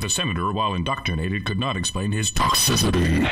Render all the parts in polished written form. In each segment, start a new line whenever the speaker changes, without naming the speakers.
the senator, while indoctrinated, could not explain his toxicity.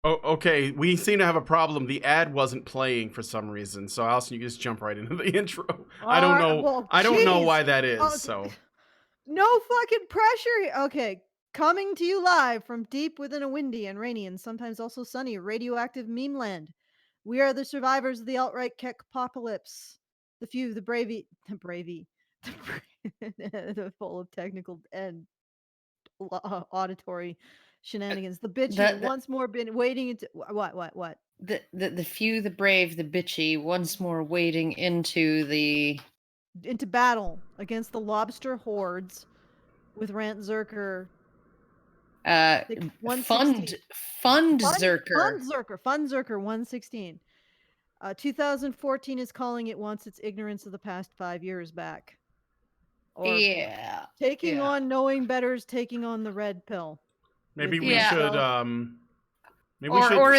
Oh, okay. We seem to have a problem. The ad wasn't playing for some reason. So, Alison, you just jump right into the intro. I don't know.
Well,
I don't know
geez.
why that is.
Oh,
So,
No fucking pressure. Okay. Coming to you live from deep within a windy and rainy and sometimes also sunny radioactive meme land. We are the survivors of the alt-right kek apocalypse. The few, the bravey, the full of technical and auditory shenanigans. The bitchy once more been waiting into what?
The few, the brave, the bitchy, once more wading into
battle against the lobster hordes with Fundzerker.
Fundzerker.
Fundzerker 116. 2014 is calling it wants its ignorance of the past 5 years back. Or taking on knowing better's taking on the red pill.
maybe we should
or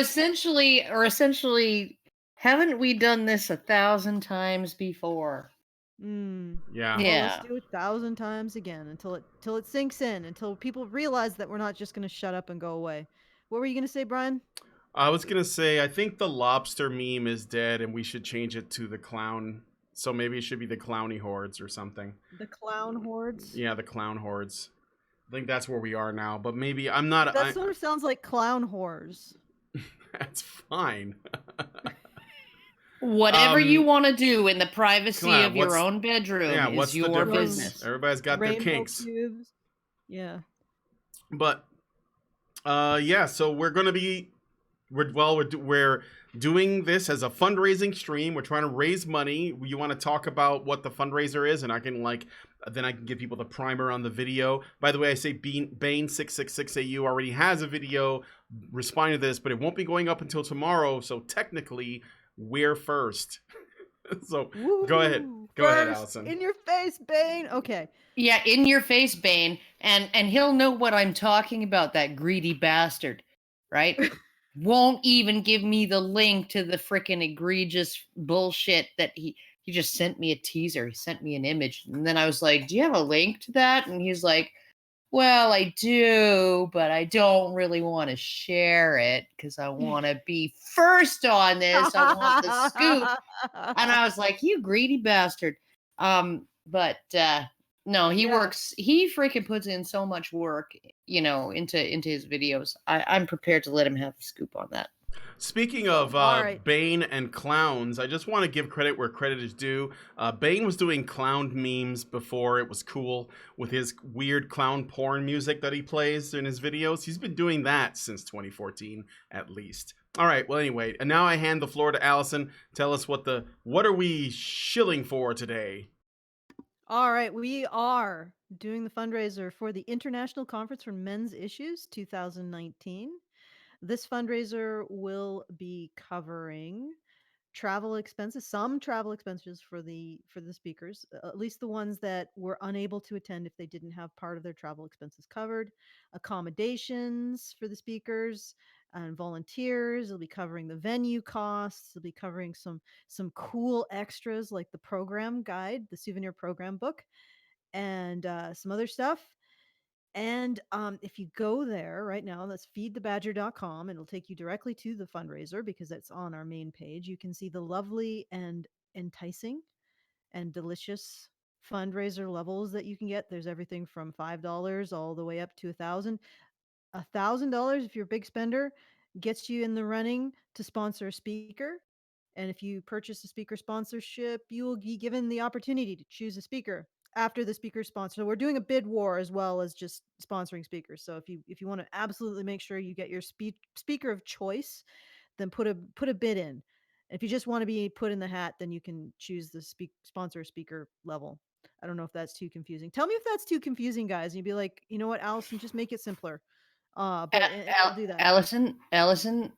essentially haven't we done this 1,000 times before?
Yeah.
Well, let's do it 1,000 times again until it sinks in, until people realize that we're not just going to shut up and go away. What were you going to say, Brian?
I was going to say, I think the lobster meme is dead and we should change it to the clown. So maybe it should be the clowny hordes or something.
The clown hordes?
Yeah, the clown hordes. I think that's where we are now, but maybe I'm not.
That sort of sounds like clown whores.
That's fine.
Whatever you want to do in the privacy of your own bedroom is your business.
Everybody's got their kinks.
Cubes. Yeah.
But so we're going to be we're doing this as a fundraising stream. We're trying to raise money. You want to talk about what the fundraiser is, and I can then I can give people the primer on the video. By the way, I say Bane666AU already has a video responding to this, but it won't be going up until tomorrow. So technically, we're first. So go ahead, Alison.
In your face, Bane. Okay.
Yeah, in your face, Bane, and he'll know what I'm talking about. That greedy bastard, right? Won't even give me the link to the freaking egregious bullshit that he just sent me a teaser. He sent me an image. And then I was like, do you have a link to that? And he's like, well, I do, but I don't really want to share it because I want to be first on this. I want the scoop. And I was like, you greedy bastard. No, he works. He freaking puts in so much work, into his videos. I'm prepared to let him have the scoop on that.
Speaking of Bane and clowns, I just want to give credit where credit is due. Bane was doing clown memes before it was cool with his weird clown porn music that he plays in his videos. He's been doing that since 2014, at least. All right, well, anyway, and now I hand the floor to Alison. Tell us what are we shilling for today?
All right, we are doing the fundraiser for the International Conference for Men's Issues 2019. This fundraiser will be covering travel expenses, some travel expenses for the speakers, at least the ones that were unable to attend if they didn't have part of their travel expenses covered, accommodations for the speakers and volunteers. It'll be covering the venue costs. It'll be covering some cool extras like the program guide, the souvenir program book, and some other stuff. And if you go there right now, that's feedthebadger.com. It'll take you directly to the fundraiser because it's on our main page. You can see the lovely and enticing and delicious fundraiser levels that you can get. There's everything from $5 all the way up to $1,000. $1,000, if you're a big spender, gets you in the running to sponsor a speaker. And if you purchase a speaker sponsorship, you will be given the opportunity to choose a speaker after the speaker sponsor. So we're doing a bid war as well as just sponsoring speakers. So if you want to absolutely make sure you get your speaker of choice, then put a bid in. If you just want to be put in the hat, then you can choose the sponsor speaker level. I don't know if that's too confusing. Tell me if that's too confusing, guys. And you'd be like, you know what, Alison, just make it simpler. But I'll do that.
Alison,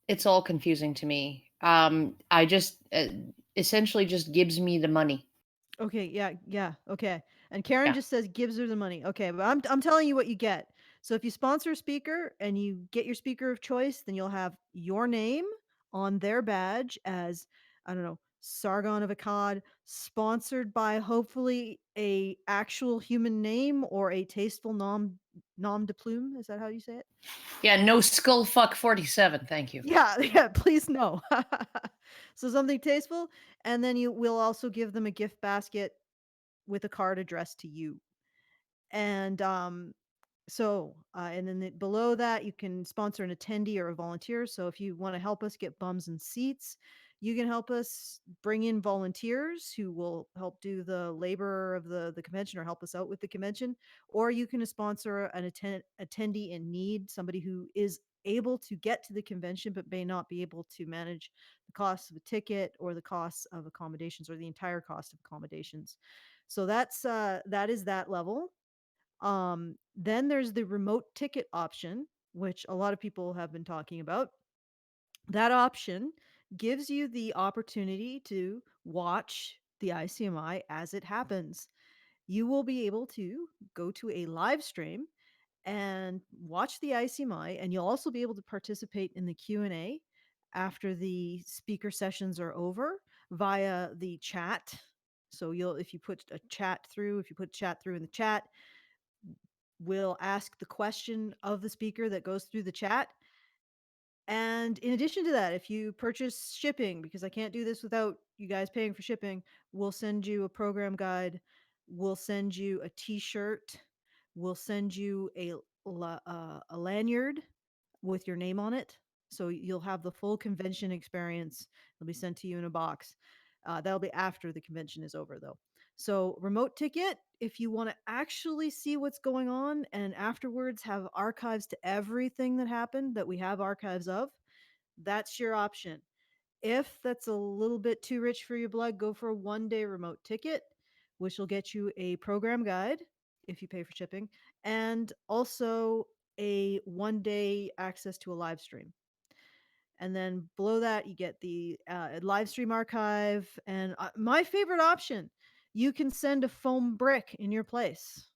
It's all confusing to me. I just essentially just gives me the money.
Okay, yeah, okay. And Karen
Yeah.
just says gives her the money. Okay, but I'm telling you what you get. So if you sponsor a speaker and you get your speaker of choice, then you'll have your name on their badge as, I don't know, Sargon of Akkad, sponsored by hopefully a actual human name or a tasteful nom de plume. Is that how you say it?
Yeah, no skull fuck 47. Thank you.
Yeah, yeah, please no. So something tasteful, and then you will also give them a gift basket with a card addressed to you. And and then below that, you can sponsor an attendee or a volunteer. So if you want to help us get bums and seats, you can help us bring in volunteers who will help do the labor of the convention or help us out with the convention. Or you can sponsor an attendee in need, somebody who is able to get to the convention but may not be able to manage the cost of a ticket or the costs of accommodations or the entire cost of accommodations. So that is that level. Then there's the remote ticket option, which a lot of people have been talking about. That option gives you the opportunity to watch the ICMI as it happens. You will be able to go to a live stream and watch the ICMI, and you'll also be able to participate in the Q&A after the speaker sessions are over via the chat. So if you put chat through in the chat, will ask the question of the speaker that goes through the chat. And in addition to that, if you purchase shipping, because I can't do this without you guys paying for shipping, we'll send you a program guide, we'll send you a t-shirt, we'll send you a lanyard with your name on it. So you'll have the full convention experience. It'll be sent to you in a box. That'll be after the convention is over, though. So, remote ticket, if you want to actually see what's going on and afterwards have archives to everything that happened that we have archives of, that's your option. If that's a little bit too rich for your blood, go for a 1-day remote ticket, which will get you a program guide if you pay for shipping, and also a 1-day access to a live stream. And then below that, you get the live stream archive. And my favorite option, you can send a foam brick in your place.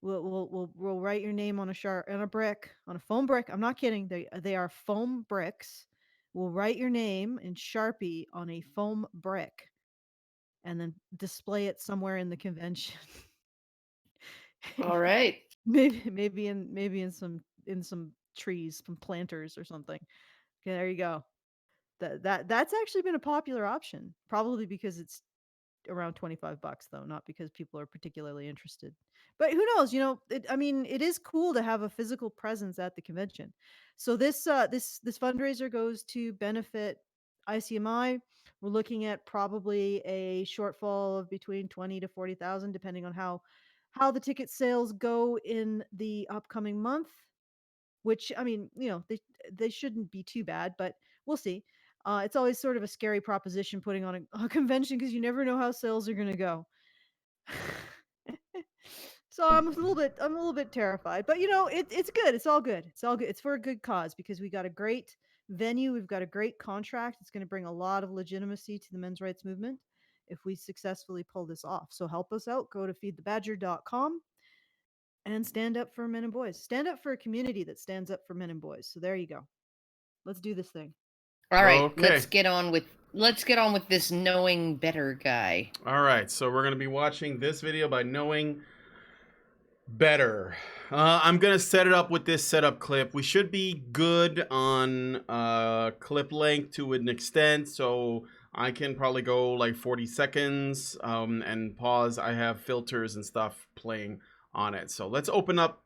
We'll write your name on on a foam brick. I'm not kidding. They are foam bricks. We'll write your name in Sharpie on a foam brick, and then display it somewhere in the convention.
All right.
maybe in some trees, some planters or something. Okay, there you go. That's actually been a popular option, probably because it's around $25 though, not because people are particularly interested. But who knows, it is cool to have a physical presence at the convention. So this fundraiser goes to benefit ICMI. We're looking at probably a shortfall of between 20 to 40,000 depending on how the ticket sales go in the upcoming month, which they shouldn't be too bad, but we'll see. It's always sort of a scary proposition putting on a convention because you never know how sales are going to go. So I'm a little bit terrified, but it's good. It's all good. It's all good. It's for a good cause because we got a great venue. We've got a great contract. It's going to bring a lot of legitimacy to the men's rights movement if we successfully pull this off. So help us out. Go to feedthebadger.com and stand up for men and boys. Stand up for a community that stands up for men and boys. So there you go. Let's do this thing.
All right,
Okay.
let's get on with this knowing better guy.
All right, so we're going to be watching this video by Knowing Better. I'm going to set it up with this setup clip. We should be good on clip length to an extent, so I can probably go like 40 seconds and pause. I have filters and stuff playing on it. So let's open up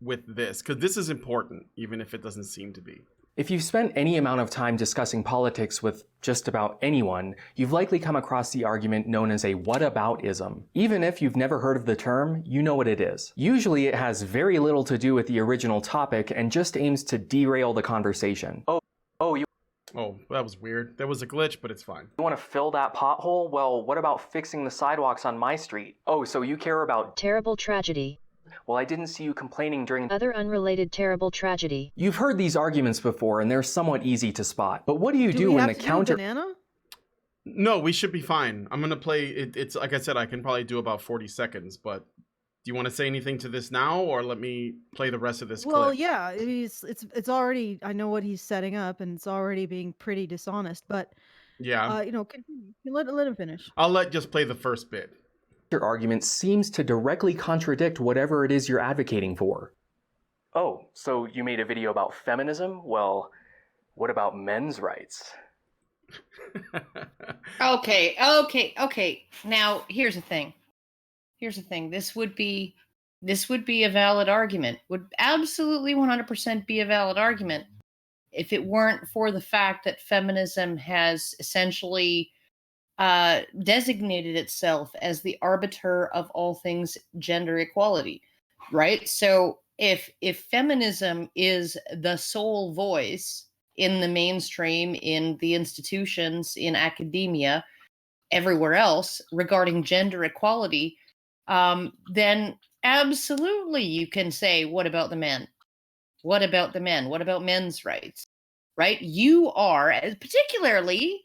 with this, because this is important, even if it doesn't seem to be.
If you've spent any amount of time discussing politics with just about anyone, you've likely come across the argument known as a whataboutism. Even if you've never heard of the term, you know what it is. Usually it has very little to do with the original topic and just aims to derail the conversation.
Oh, that was weird. There was a glitch, but it's fine.
You want to fill that pothole? Well, what about fixing the sidewalks on my street? Oh, so you care about
terrible tragedy.
Well, I didn't see you complaining during
Other unrelated terrible tragedy.
You've heard these arguments before, and they're somewhat easy to spot. But what do you do
we
when
have
the
to do
counter...
banana?
No, we should be fine. I'm gonna play it. It's like I said, I can probably do about 40 seconds. But do you want to say anything to this now, or let me play the rest of this
Well,
clip?
yeah, it's already. I know what he's setting up, and it's already being pretty dishonest. But
Yeah,
continue. Let him finish.
I'll just play the first bit.
Your argument seems to directly contradict whatever it is you're advocating for. Oh, so you made a video about feminism? Well, what about men's rights?
Okay. Now, here's the thing. This would be a valid argument. Would absolutely 100% be a valid argument if it weren't for the fact that feminism has essentially designated itself as the arbiter of all things gender equality, right? So if feminism is the sole voice in the mainstream, in the institutions, in academia, everywhere else regarding gender equality, then absolutely you can say, what about the men? What about the men? What about men's rights? Right? You are, particularly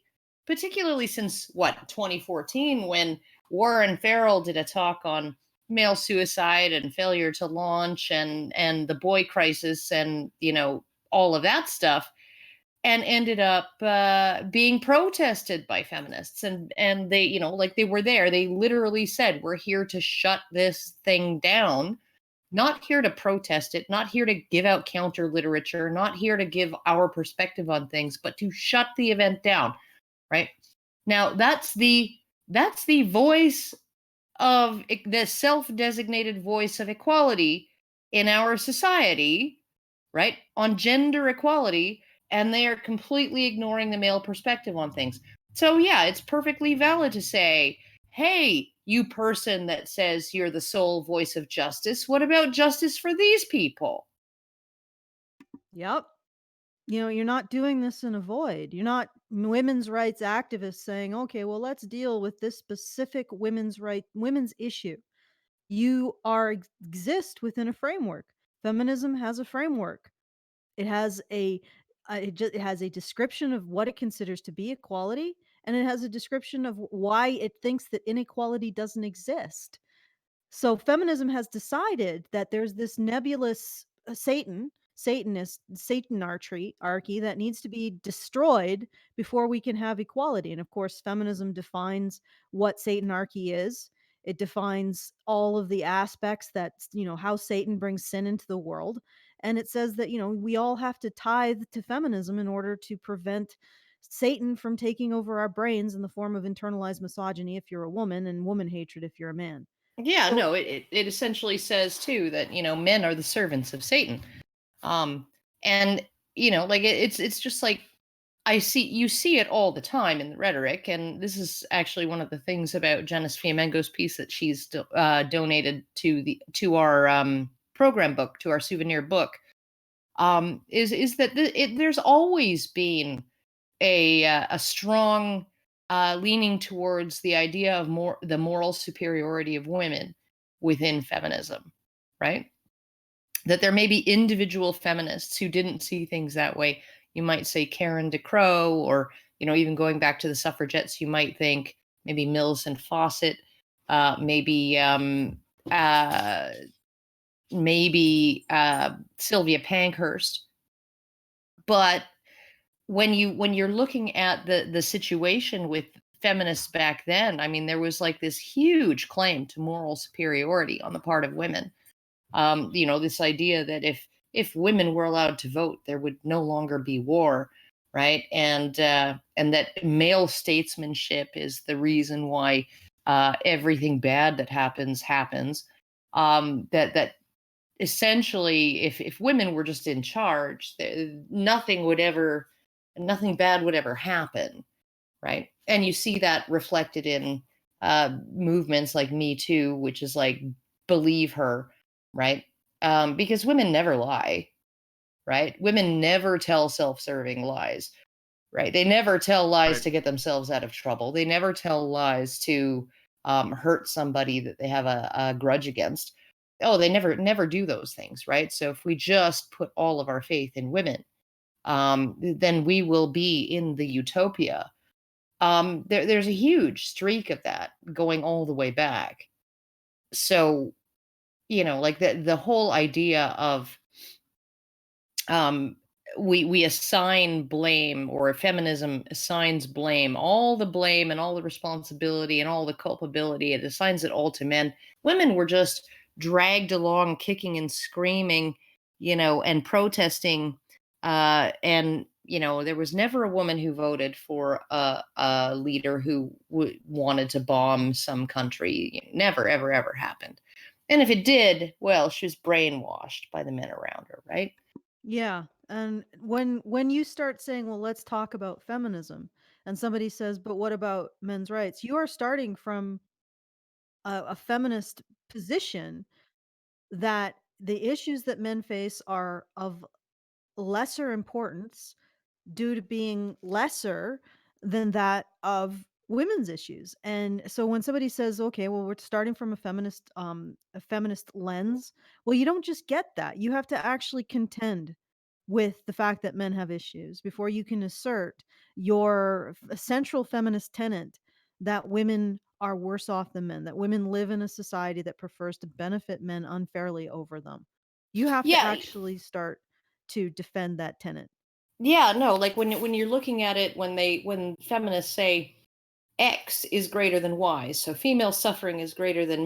since 2014, when Warren Farrell did a talk on male suicide and failure to launch and the boy crisis and all of that stuff, and ended up being protested by feminists, and they they were there. They literally said, we're here to shut this thing down, not here to protest it, not here to give out counter literature, not here to give our perspective on things, but to shut the event down. Right now, that's the voice of the self-designated voice of equality in our society, right, on gender equality, and they are completely ignoring the male perspective on things. So yeah, it's perfectly valid to say, hey, you person that says you're the sole voice of justice, what about justice for these people?
Yep. You're not doing this in a void. You're not women's rights activists saying, okay, well, let's deal with this specific women's issue. You exist within a framework. Feminism has a framework. It has it has a description of what it considers to be equality, and it has a description of why it thinks that inequality doesn't exist. So feminism has decided that there's this nebulous Satanarchy that needs to be destroyed before we can have equality. And of course, feminism defines what Satanarchy is. It defines all of the aspects that, how Satan brings sin into the world. And it says that, we all have to tithe to feminism in order to prevent Satan from taking over our brains in the form of internalized misogyny if you're a woman, and woman hatred if you're a man.
Yeah,
So-
no, it essentially says too that men are the servants of Satan, and it's just like you see it all the time in the rhetoric, and this is actually one of the things about Janice Fiamengo's piece that she's donated to our program book, to our souvenir book, is that there's always been a strong leaning towards the idea of the moral superiority of women within feminism, right? That there may be individual feminists who didn't see things that way. You might say Karen DeCrow, or even going back to the suffragettes, you might think maybe Millicent Fawcett, maybe Sylvia Pankhurst. But when you're looking at the situation with feminists back then, I mean, there was like this huge claim to moral superiority on the part of women. This idea that if women were allowed to vote, there would no longer be war, right? And that male statesmanship is the reason why everything bad that happens. That essentially, if women were just in charge, nothing bad would ever happen, right? And you see that reflected in movements like Me Too, which is like, believe her, right? Because women never lie, right? Women never tell self-serving lies, right? They never tell lies
Right.
to get themselves out of trouble. They never tell lies to hurt somebody that they have a grudge against. oh, they never do those things, right? So if we just put all of our faith in women, then we will be in the utopia. There's a huge streak of that going all the way back. So, like the whole idea of we assign blame, or feminism assigns blame, all the blame and all the responsibility and all the culpability, it assigns it all to men. Women were just dragged along kicking and screaming, and protesting, and there was never a woman who voted for a leader who wanted to bomb some country. Never ever ever happened. And if it did, well, she was brainwashed by the men around her, right?
Yeah. And when you start saying, well, let's talk about feminism, and somebody says, but what about men's rights? You are starting from a feminist position that the issues that men face are of lesser importance due to being lesser than that of women's issues. And so when somebody says, okay, well, we're starting from a feminist lens, well, you don't just get that. You have to actually contend with the fact that men have issues before you can assert your central feminist tenet that women are worse off than men, that women live in a society that prefers to benefit men unfairly over them. You have to
Yeah.
actually start to defend that tenet.
Yeah, no, like when you're looking at it, when feminists say X is greater than Y, so female suffering is greater than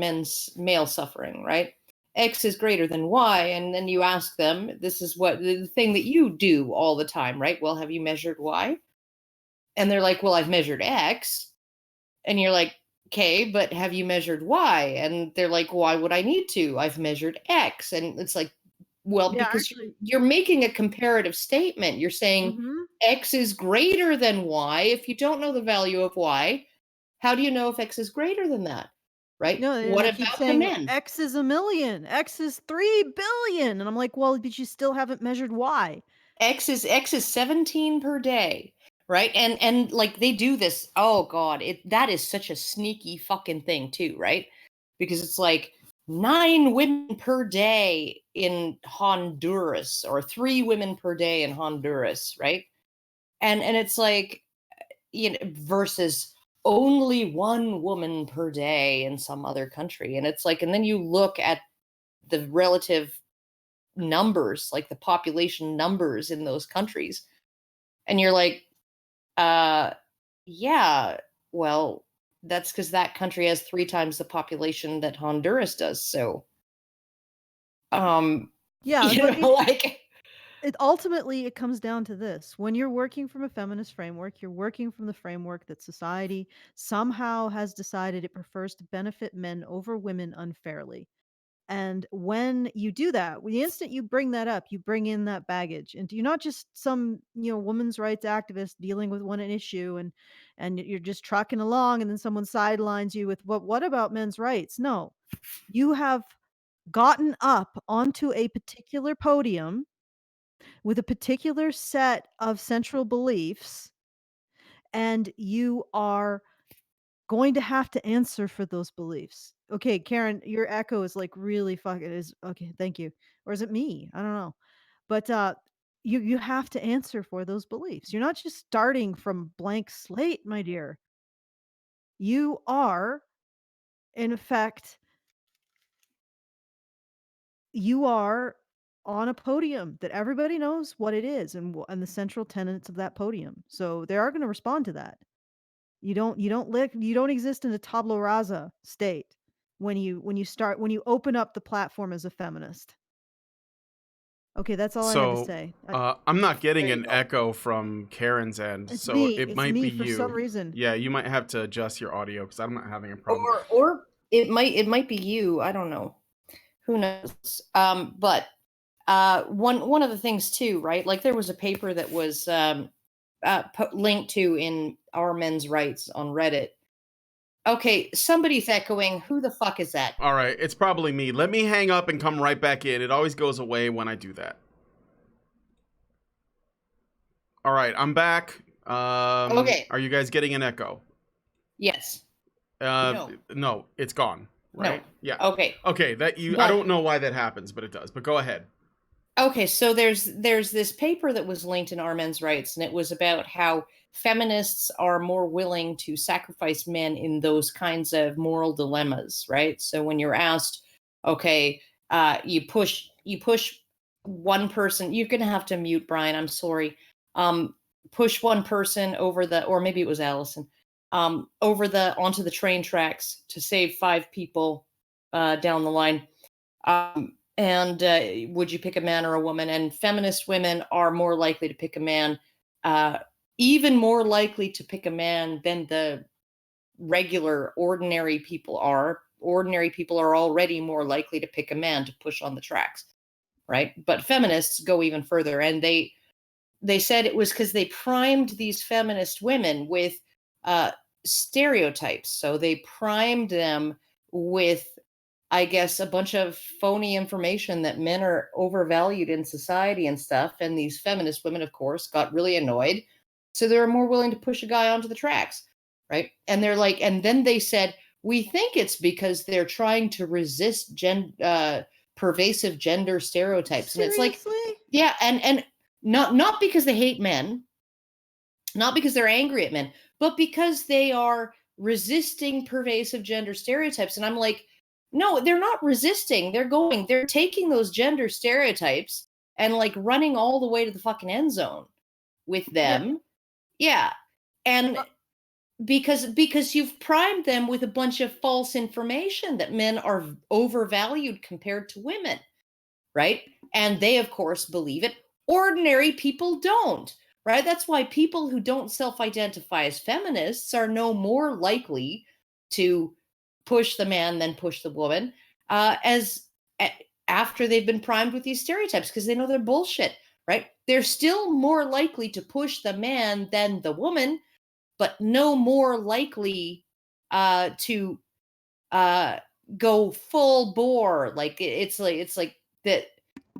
male suffering, right? X is greater than Y, and then you ask them, this is what the thing that you do all the time, right? Well, have you measured Y? And they're like, well, I've measured X. And you're like, okay, but have you measured Y? And they're like, why would I need to? I've measured X. And it's like, well,
Yeah,
because
actually.
you're making a comparative statement. You're saying
Mhm.
X is greater than Y. If you don't know the value of Y, how do you know if X is greater than that? Right?
No, and
What
they keep
about the
saying
men?
X is a million, X is 3 billion. And I'm like, well, but you still haven't measured Y.
X is 17 per day, right? And like they do this. Oh God, that is such a sneaky fucking thing too, right? Because it's like 9 women per day in Honduras, or 3 women per day in Honduras, right? And it's like, versus only 1 woman per day in some other country. And it's like, and then you look at the relative numbers, like the population numbers in those countries, and you're like, uh yeah, well, that's because that country has 3 times the population that Honduras does. So
Yeah, but
like,
it ultimately it comes down to this. When you're working from a feminist framework, you're working from the framework that society somehow has decided it prefers to benefit men over women unfairly. And when you do that, the instant you bring that up, you bring in that baggage. And you're not just some, women's rights activist dealing with one issue and you're just trucking along and then someone sidelines you with what about men's rights? No. You have gotten up onto a particular podium with a particular set of central beliefs, and you are going to have to answer for those beliefs. Okay, Karen, your echo is like really fucking is okay, thank you. Or is it me? I don't know. But you have to answer for those beliefs. You're not just starting from blank slate, my dear. You are, in effect, you are on a podium that everybody knows what it is and the central tenets of that podium. So they are going to respond to that. You don't exist in a tabula rasa state when you open up the platform as a feminist. Okay, that's all I had to
So
say.
I'm not getting
There you
an
go.
echo from Karen's end,
It's
so
me.
it
It's
might
me
be
for
you.
some reason.
Yeah, you might have to adjust your audio because I'm not having a problem.
or it might be you. I don't know. Who knows? But one of the things too, right? Like there was a paper that was linked to in Our Men's Rights on Reddit. Okay, somebody's echoing. Who the fuck is that?
All right, it's probably me. Let me hang up and come right back in. It always goes away when I do that. All right, I'm back.
Okay.
Are you guys getting an echo?
Yes.
Uh,
No.
no, it's gone. right? Yeah.
Okay.
Okay, that I
But-
don't know why that happens, but it does. But go ahead.
Okay, so there's this paper that was linked in Our Men's Rights, and it was about how feminists are more willing to sacrifice men in those kinds of moral dilemmas, right? So when you're asked, okay, you push one person, you're gonna have to mute Brian. I'm sorry. Push one person over the, or maybe it was Alison, onto the train tracks to save 5 people down the line. And would you pick a man or a woman? And feminist women are more likely to pick a man, even more likely to pick a man than the regular, ordinary people are. Ordinary people are already more likely to pick a man to push on the tracks, right? But feminists go even further, and they said it was because they primed these feminist women with stereotypes. So they primed them with, I guess, a bunch of phony information that men are overvalued in society and stuff. And these feminist women, of course, got really annoyed. So they were more willing to push a guy onto the tracks, right? And they're like, and then they said, we think it's because they're trying to resist pervasive gender stereotypes.
Seriously?
And it's like, yeah, and not because they hate men, not because they're angry at men, but because they are resisting pervasive gender stereotypes. And I'm like, no, they're not resisting. They're taking those gender stereotypes and like running all the way to the fucking end zone with them. Yeah. And because you've primed them with a bunch of false information that men are overvalued compared to women, right? And they, of course, believe it. Ordinary people don't, right? That's why people who don't self-identify as feminists are no more likely to push the man than push the woman after they've been primed with these stereotypes, because they know they're bullshit, right? They're still more likely to push the man than the woman, but no more likely to go full bore. Like it's like that.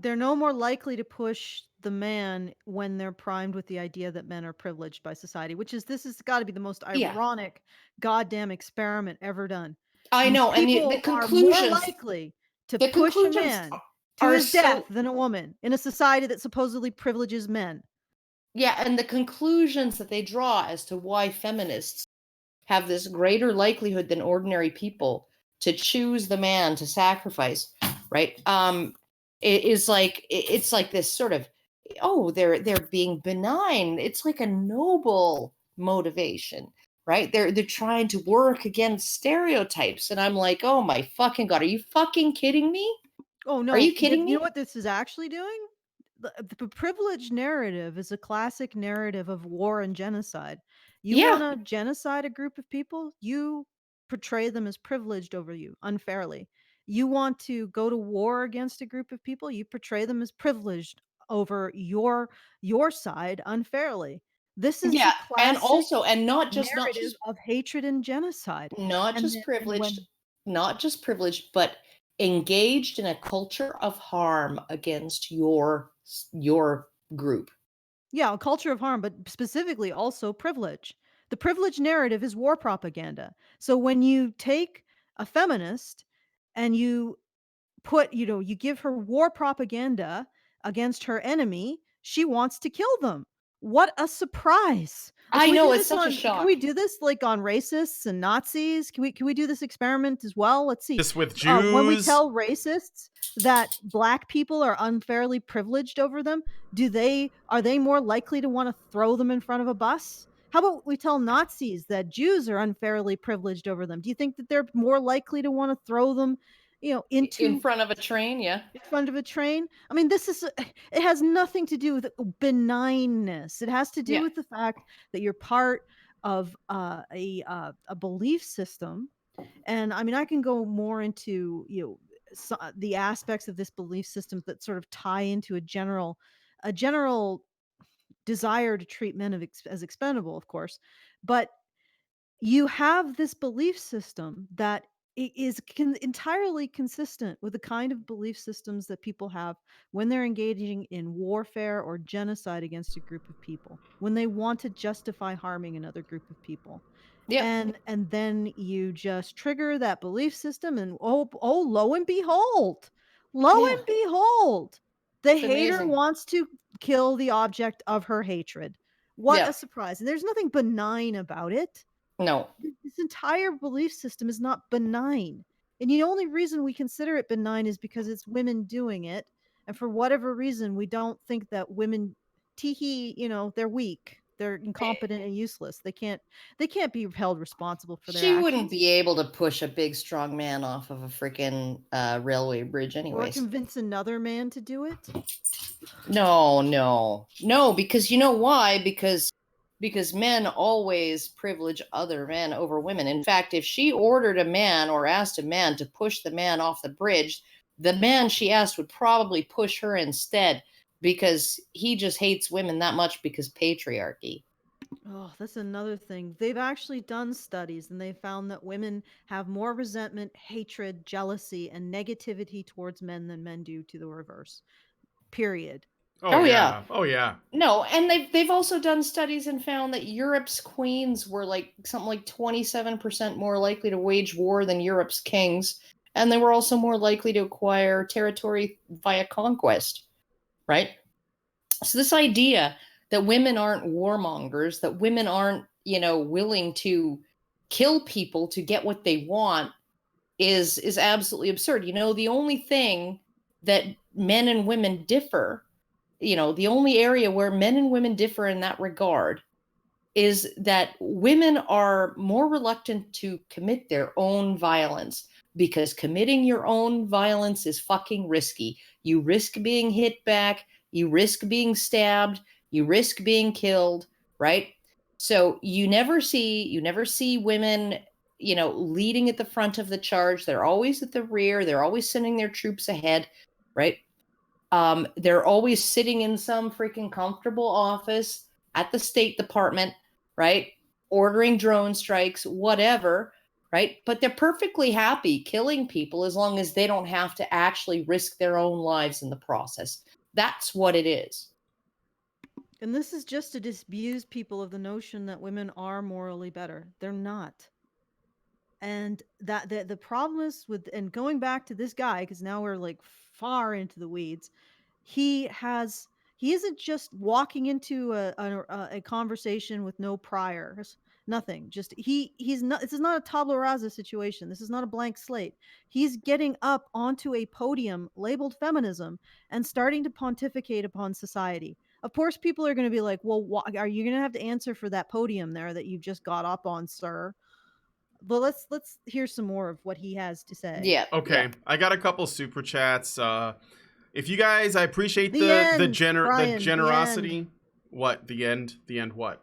They're no more likely to push the man when they're primed with the idea that men are privileged by society, this has got to be the most
Yeah.
ironic goddamn experiment ever done.
I know, and
People
the
are
conclusions
more likely to
the
push a
conclusions
man to
are
his
so-
death than a woman in a society that supposedly privileges men.
Yeah, and the conclusions that they draw as to why feminists have this greater likelihood than ordinary people to choose the man to sacrifice, right? It's like this sort of, oh, they're being benign. It's like a noble motivation, right? They're trying to work against stereotypes, and I'm like, oh my fucking god, are you fucking kidding me?
Oh no!
Are you kidding me?
You know what this is actually doing? The privilege narrative is a classic narrative of war and genocide. You
Yeah.
want to genocide a group of people, you portray them as privileged over you unfairly. You want to go to war against a group of people, you portray them as privileged over your side unfairly. This is
Yeah,
the
and
classic
also, and not
narrative
just
of hatred and genocide.
not
And
just
then
privileged,
when
not just privileged, but engaged in a culture of harm against your group.
Yeah, a culture of harm, but specifically also privilege. The privilege narrative is war propaganda. So when you take a feminist and you you give her war propaganda against her enemy, she wants to kill them. What a surprise.
I
Can we
know,
do
it's
this
such a
on
shock.
can we do this like on racists and Nazis? Can we do this experiment as well? Let's see.
Just with Jews.
When we tell racists that black people are unfairly privileged over them, are they more likely to want to throw them in front of a bus? How about we tell Nazis that Jews are unfairly privileged over them? Do you think that they're more likely to want to throw them,
In front of a train, yeah.
in front of a train? I mean, it has nothing to do with benignness. It has to do
Yeah.
with the fact that you're part of a belief system. And I mean, I can go more into the aspects of this belief system that sort of tie into a general desire to treat men as expendable, of course. But you have this belief system that is entirely consistent with the kind of belief systems that people have when they're engaging in warfare or genocide against a group of people, when they want to justify harming another group of people.
Yep.
And then you just trigger that belief system, and oh, lo and behold,
Yeah.
the
It's
hater
amazing.
wants to kill the object of her hatred. What
Yeah.
a surprise. And there's nothing benign about it.
No.
This entire belief system is not benign. And the only reason we consider it benign is because it's women doing it. And for whatever reason, we don't think that women, they're weak. They're incompetent and useless. They can't be held responsible for their
She
actions.
wouldn't be able to push a big, strong man off of a freaking railway bridge
Or
anyways.
convince another man to do it.
No, because you know why? Because men always privilege other men over women. In fact, if she ordered a man or asked a man to push the man off the bridge, the man she asked would probably push her instead, because he just hates women that much because patriarchy.
Oh, that's another thing. They've actually done studies, and they found that women have more resentment, hatred, jealousy, and negativity towards men than men do to the reverse. Period.
Oh, yeah.
Oh yeah.
No, and they've also done studies and found that Europe's queens were like something like 27% more likely to wage war than Europe's kings, and they were also more likely to acquire territory via conquest, right? So this idea that women aren't warmongers, that women aren't, willing to kill people to get what they want is absolutely absurd. The only thing that men and women differ, the only area where men and women differ in that regard is that women are more reluctant to commit their own violence, because committing your own violence is fucking risky. You risk being hit back, you risk being stabbed, you risk being killed, right? So you never see women, leading at the front of the charge. They're always at the rear. They're always sending their troops ahead, right? They're always sitting in some freaking comfortable office at the State Department, right? Ordering drone strikes, whatever, right? But they're perfectly happy killing people as long as they don't have to actually risk their own lives in the process. That's what it is.
And this is just to disabuse people of the notion that women are morally better. They're not. And that the problem is with, and going back to this guy, because now we're like far into the weeds, he isn't just walking into a conversation with no priors, nothing. Just he's not. This is not a tabula rasa situation. This is not a blank slate. He's getting up onto a podium labeled feminism and starting to pontificate upon society. Of course, people are going to be like, "Well, are you going to have to answer for that podium there that you just got up on, sir?" But let's hear some more of what he has to say.
Yeah.
Okay,
yeah.
I got a couple super chats. If you guys, I appreciate
The
the
end, Brian, the
generosity.
end.
What, the end? The end what?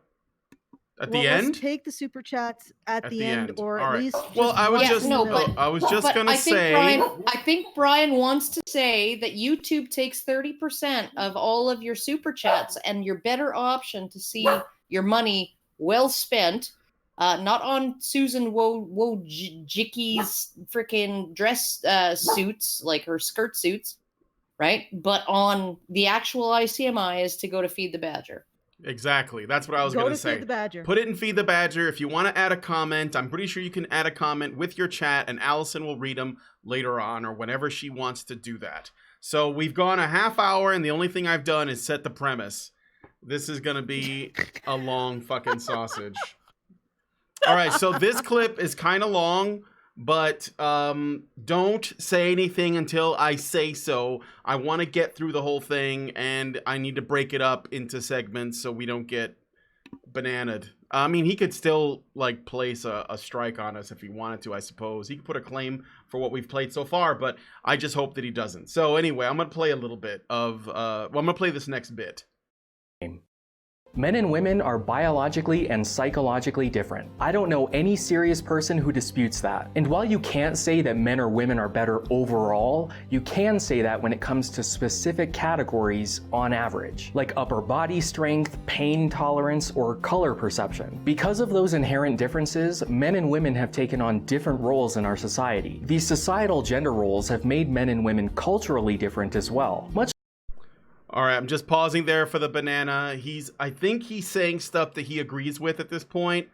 At
Well,
the
let's
end?
take the super chats at the end, or
All
at
right.
least.
Well, I was
once
just
in the middle.
I was just
But
gonna say.
I think Brian wants to say that YouTube takes 30% of all of your super chats, and your better option to see your money well spent, not on Susan Wojcicki's freaking dress suits, like her skirt suits, right? But on the actual ICMI is to go to Feed the Badger.
Exactly. That's what I was
Go
going
to
to say.
Feed the Badger.
Put it in Feed the Badger. If you want to add a comment, I'm pretty sure you can add a comment with your chat, and Allison will read them later on or whenever she wants to do that. So we've gone a half hour, and the only thing I've done is set the premise. This is going to be a long fucking sausage. All right, so this clip is kind of long, but don't say anything until I say so. I want to get through the whole thing, and I need to break it up into segments so we don't get bananaed. I mean, he could still like place a strike on us if he wanted to, I suppose. He could put a claim for what we've played so far, but I just hope that he doesn't. So anyway, I'm going to play a little bit of, I'm going to play this next bit.
Men and women are biologically and psychologically different. I don't know any serious person who disputes that. And while you can't say that men or women are better overall, you can say that when it comes to specific categories on average, like upper body strength, pain tolerance, or color perception. Because of those inherent differences, men and women have taken on different roles in our society. These societal gender roles have made men and women culturally different as well.
All right, I'm just pausing there for the banana. I think he's saying stuff that he agrees with at this point,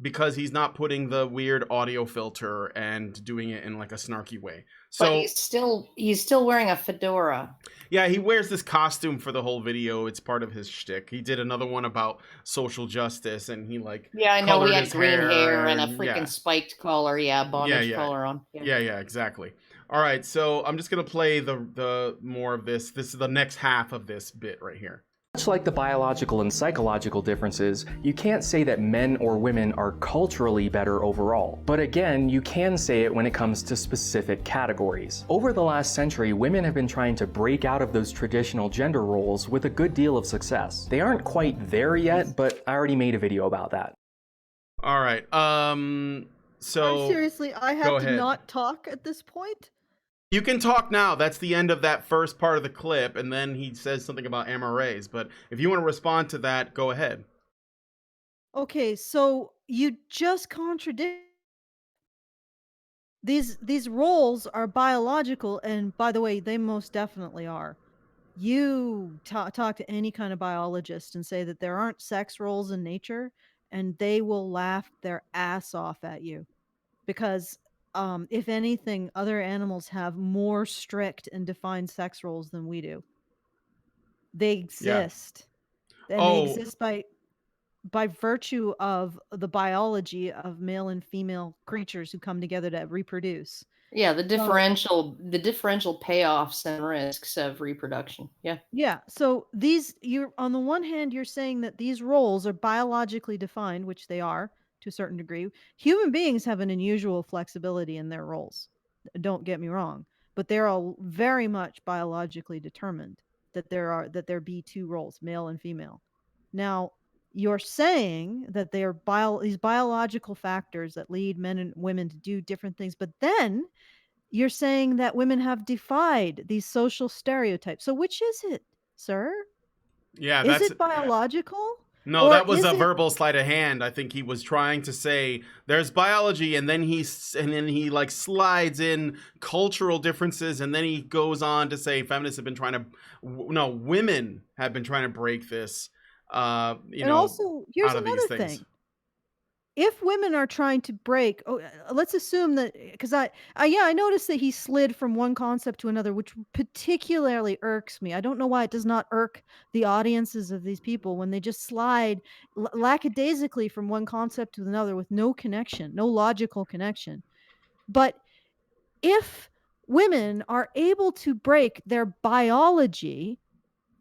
because he's not putting the weird audio filter and doing it in like a snarky way.
But
So
he's still wearing a fedora.
yeah, he wears this costume for the whole video. It's part of his shtick. He did another one about social justice, and he like
Yeah, I know.
colored
He had
his
green hair and a
and-
freaking
yeah.
spiked collar. Yeah, bondage
yeah.
collar on.
Yeah, exactly. All right, so I'm just gonna play the more of this. This is the next half of this bit right here.
Much like the biological and psychological differences, you can't say that men or women are culturally better overall. But again, you can say it when it comes to specific categories. Over the last century, women have been trying to break out of those traditional gender roles with a good deal of success. They aren't quite there yet, but I already made a video about that.
All right. So
Seriously, I
go
have to
ahead.
not talk at this point?
You can talk now. That's the end of that first part of the clip, and then he says something about MRAs. But if you want to respond to that, go ahead.
Okay, so you just contradict. These roles are biological, and by the way, they most definitely are. You talk to any kind of biologist and say that there aren't sex roles in nature, and they will laugh their ass off at you. Because if anything, other animals have more strict and defined sex roles than we do. They exist. And they exist by virtue of the biology of male and female creatures who come together to reproduce.
Yeah, the differential payoffs and risks of reproduction. Yeah.
Yeah. So you're on the one hand, you're saying that these roles are biologically defined, which they are to a certain degree. Human beings have an unusual flexibility in their roles. Don't get me wrong, but they're all very much biologically determined that there be two roles, male and female. Now, you're saying that they are these biological factors that lead men and women to do different things, but then you're saying that women have defied these social stereotypes. So which is it, sir?
Yeah,
Is it biological?
No,
Or
that was
is
a
it-
verbal sleight of hand. I think he was trying to say there's biology, and then he like slides in cultural differences, and then he goes on to say feminists have been trying to, women have been trying to break this.
Also, here's
out of these
another
things.
thing. If women are trying to break, let's assume that, because I noticed that he slid from one concept to another, which particularly irks me. I don't know why it does not irk the audiences of these people when they just slide lackadaisically from one concept to another with no connection, no logical connection. But if women are able to break their biology,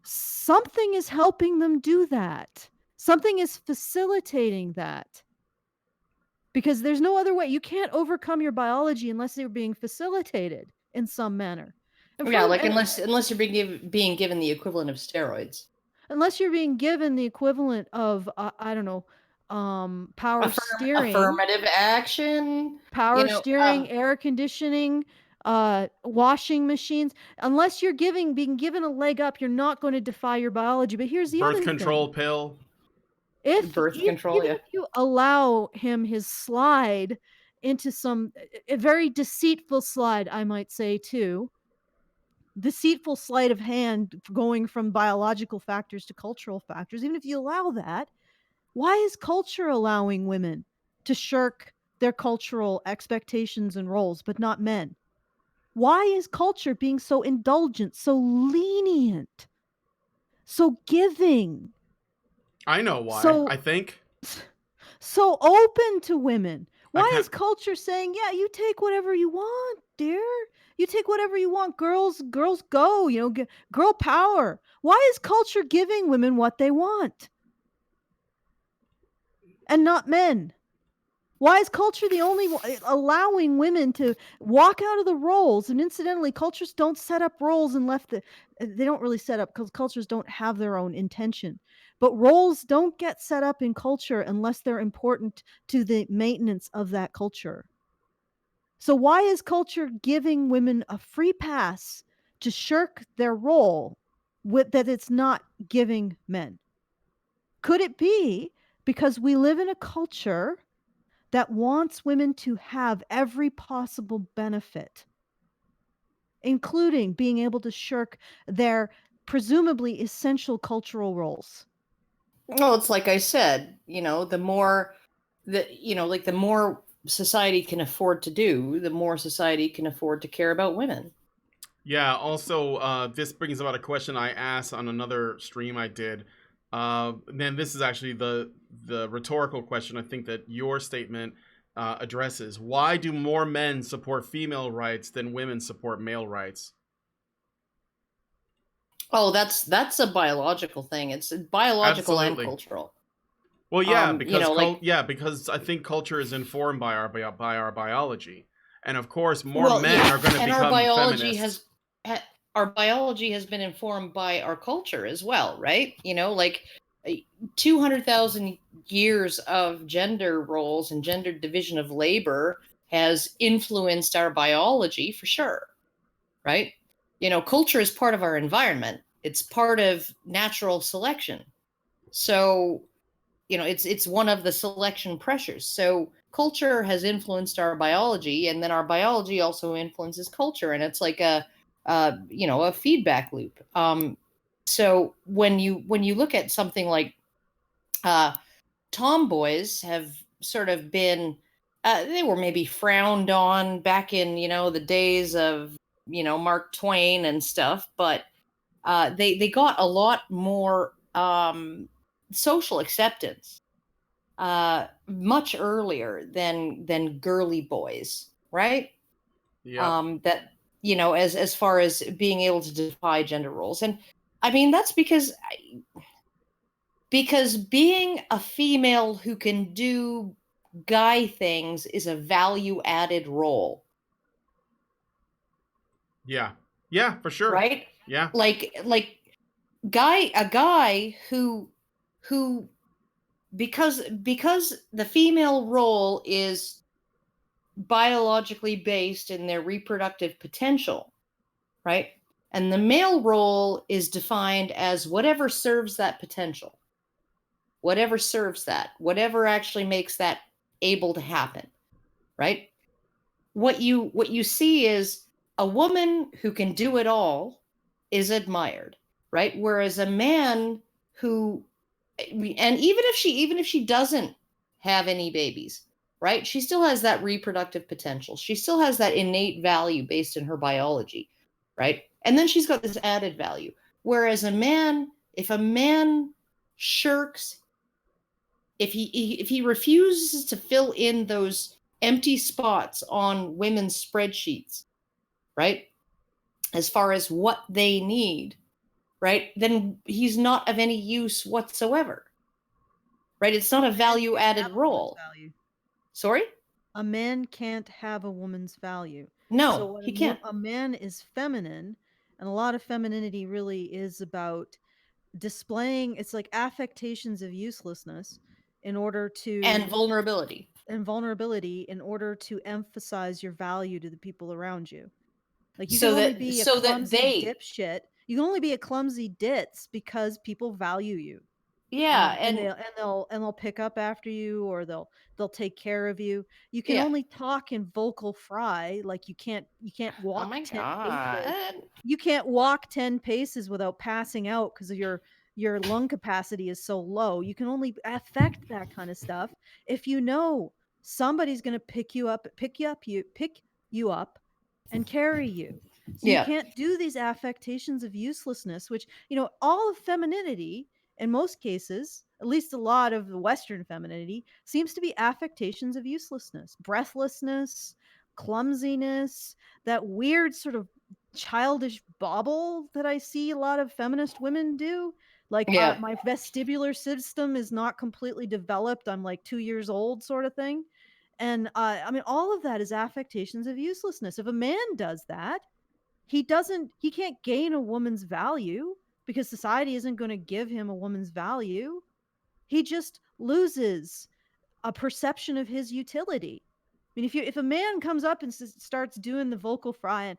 something is helping them do that. Something is facilitating that. Because there's no other way. You can't overcome your biology unless you're being facilitated in some manner.
Unless you're being given the equivalent of steroids.
Unless you're being given the equivalent of I don't know, power steering,
affirmative action,
steering, air conditioning, washing machines. Unless you're being given a leg up, you're not going to defy your biology. But here's the other
birth
thing.
control pill.
If you allow him his slide into a very deceitful slide, I might say too, deceitful sleight of hand going from biological factors to cultural factors, even if you allow that, why is culture allowing women to shirk their cultural expectations and roles, but not men? Why is culture being so indulgent, so lenient, so giving?
I know why. I think
so open to women. Why is culture saying, yeah, you take whatever you want, dear? You take whatever you want. Girls go, girl power. Why is culture giving women what they want? And not men? Why is culture the only one allowing women to walk out of the roles? And incidentally, cultures don't set up roles and they don't really set up because cultures don't have their own intention. But roles don't get set up in culture unless they're important to the maintenance of that culture. So why is culture giving women a free pass to shirk their role that it's not giving men? Could it be because we live in a culture that wants women to have every possible benefit, including being able to shirk their presumably essential cultural roles?
Well, it's like I said, the like the more society can afford to do, the more society can afford to care about women.
Yeah, also, this brings about a question I asked on another stream I did. Then this is actually the rhetorical question I think that your statement addresses. Why do more men support female rights than women support male rights?
Oh, that's a biological thing. It's biological
Absolutely.
and cultural.
Well, yeah,
You
because
know, like
because I think culture is informed by our biology, and of course, more
well,
men
yeah,
are going to
and
become
our biology
feminists.
our biology has been informed by our culture as well, right? You know, like 200,000 years of gender roles and gender division of labor has influenced our biology for sure, right? You know, culture is part of our environment. It's part of natural selection. So, you know, it's one of the selection pressures. So culture has influenced our biology, and then our biology also influences culture, and it's like a you know, a feedback loop. So when you look at something like tomboys have sort of been they were maybe frowned on back in, you know, the days of, you know, Mark Twain and stuff, but they got a lot more social acceptance much earlier than girly boys, right?
Yeah,
That, you know, as far as being able to defy gender roles. And I mean, that's because being a female who can do guy things is a value added role,
yeah, for sure.
right?
Yeah,
Like a guy who because the female role is biologically based in their reproductive potential, right? And the male role is defined as whatever serves that potential, whatever serves that, whatever actually makes that able to happen, right? What you see is a woman who can do it all is admired, right? Whereas a man who, and even if she doesn't have any babies, right, she still has that reproductive potential, she still has that innate value based in her biology, right? And then she's got this added value. Whereas a man, if a man shirks, if he refuses to fill in those empty spots on women's spreadsheets, right, as far as what they need, right, then he's not of any use whatsoever, right? It's not a value added role.
Value.
Sorry?
A man can't have a woman's value.
No,
So when
he can't.
a man is feminine, and a lot of femininity really is about displaying, it's like affectations of uselessness in order to
And vulnerability.
and vulnerability in order to emphasize your value to the people around you. Like you
So
can only
that
be a
so that
clumsy
they
dipshit. You can only be a clumsy ditz because people value you.
yeah,
And
and
they'll pick up after you, or they'll take care of you. You can
yeah.
only talk in vocal fry, like you can't
Oh
walk
my
10 paces.
god.
You can't walk 10 paces without passing out because of your lung capacity is so low. You can only affect that kind of stuff if you know somebody's going to pick you up and carry you. So you
Yeah.
can't do these affectations of uselessness, which, you know, all of femininity in most cases, at least a lot of the Western femininity, seems to be affectations of uselessness, breathlessness, clumsiness, that weird sort of childish bobble that I see a lot of feminist women do. Like,
Yeah.
my vestibular system is not completely developed. I'm like 2 years old, sort of thing. And I mean, all of that is affectations of uselessness. If a man does that, he can't gain a woman's value because society isn't going to give him a woman's value. He just loses a perception of his utility. I mean, if a man comes up and starts doing the vocal fry and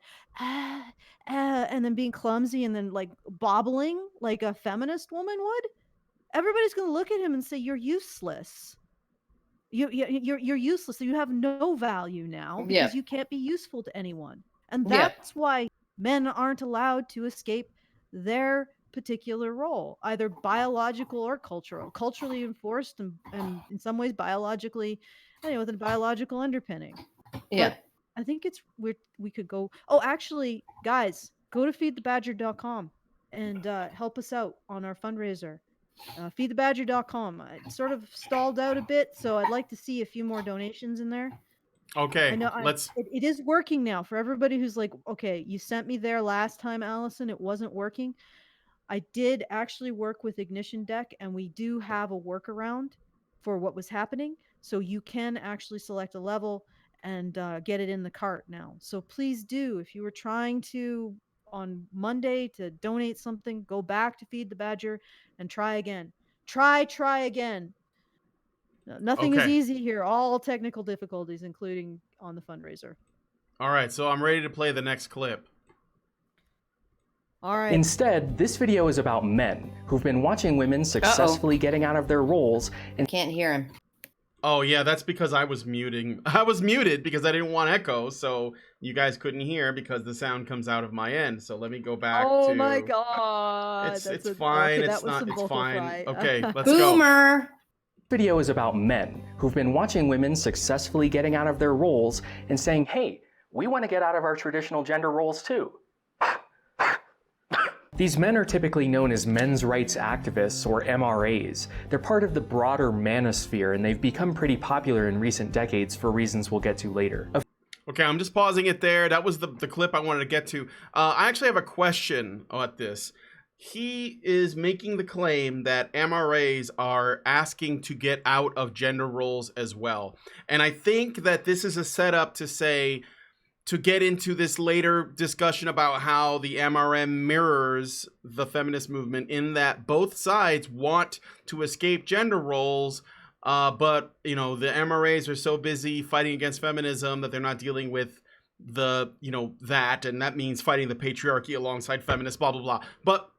and then being clumsy and then like bobbling like a feminist woman would, everybody's going to look at him and say, "You're useless. You're useless. You have no value now
Yeah.
because you can't be useful to anyone." And
Yeah.
that's why men aren't allowed to escape their particular role, either biological or cultural, culturally enforced and in some ways biologically, with a biological underpinning.
Yeah.
But I think we could go. Oh, actually, guys, go to feedthebadger.com and help us out on our fundraiser. Feedthebadger.com. It sort of stalled out a bit, so I'd like to see a few more donations in there. I
Okay,
know
let's.
it is working now for everybody who's like, okay, you sent me there last time, Allison, it wasn't working. I did actually work with Ignition Deck, and we do have a workaround for what was happening. So you can actually select a level and get it in the cart now. So please do, if you were trying to on Monday to donate something, go back to Feed the Badger and try again. Try again. Nothing is
Okay.
easy here. All technical difficulties, including on the fundraiser.
All right, so I'm ready to play the next clip.
All right.
Instead, this video is about men who've been watching women successfully getting out of their roles and
Can't hear him.
Oh yeah, that's because I was muting. I was muted because I didn't want echo, so you guys couldn't hear because the sound comes out of my end. So let me go back to.
Oh my god.
It's fine.
Okay,
It's not. It's fine.
fry.
Okay, let's go.
Boomer.
video is about men who've been watching women successfully getting out of their roles and saying, hey, we want to get out of our traditional gender roles too. These men are typically known as men's rights activists, or MRAs. They're part of the broader manosphere, and they've become pretty popular in recent decades for reasons we'll get to later.
Okay, I'm just pausing it there. That was the clip I wanted to get to. I actually have a question at this. He is making the claim that MRAs are asking to get out of gender roles as well. And I think that this is a setup to say, to get into this later discussion about how the MRM mirrors the feminist movement, in that both sides want to escape gender roles, but the MRAs are so busy fighting against feminism that they're not dealing with that, and that means fighting the patriarchy alongside feminists, blah blah blah. But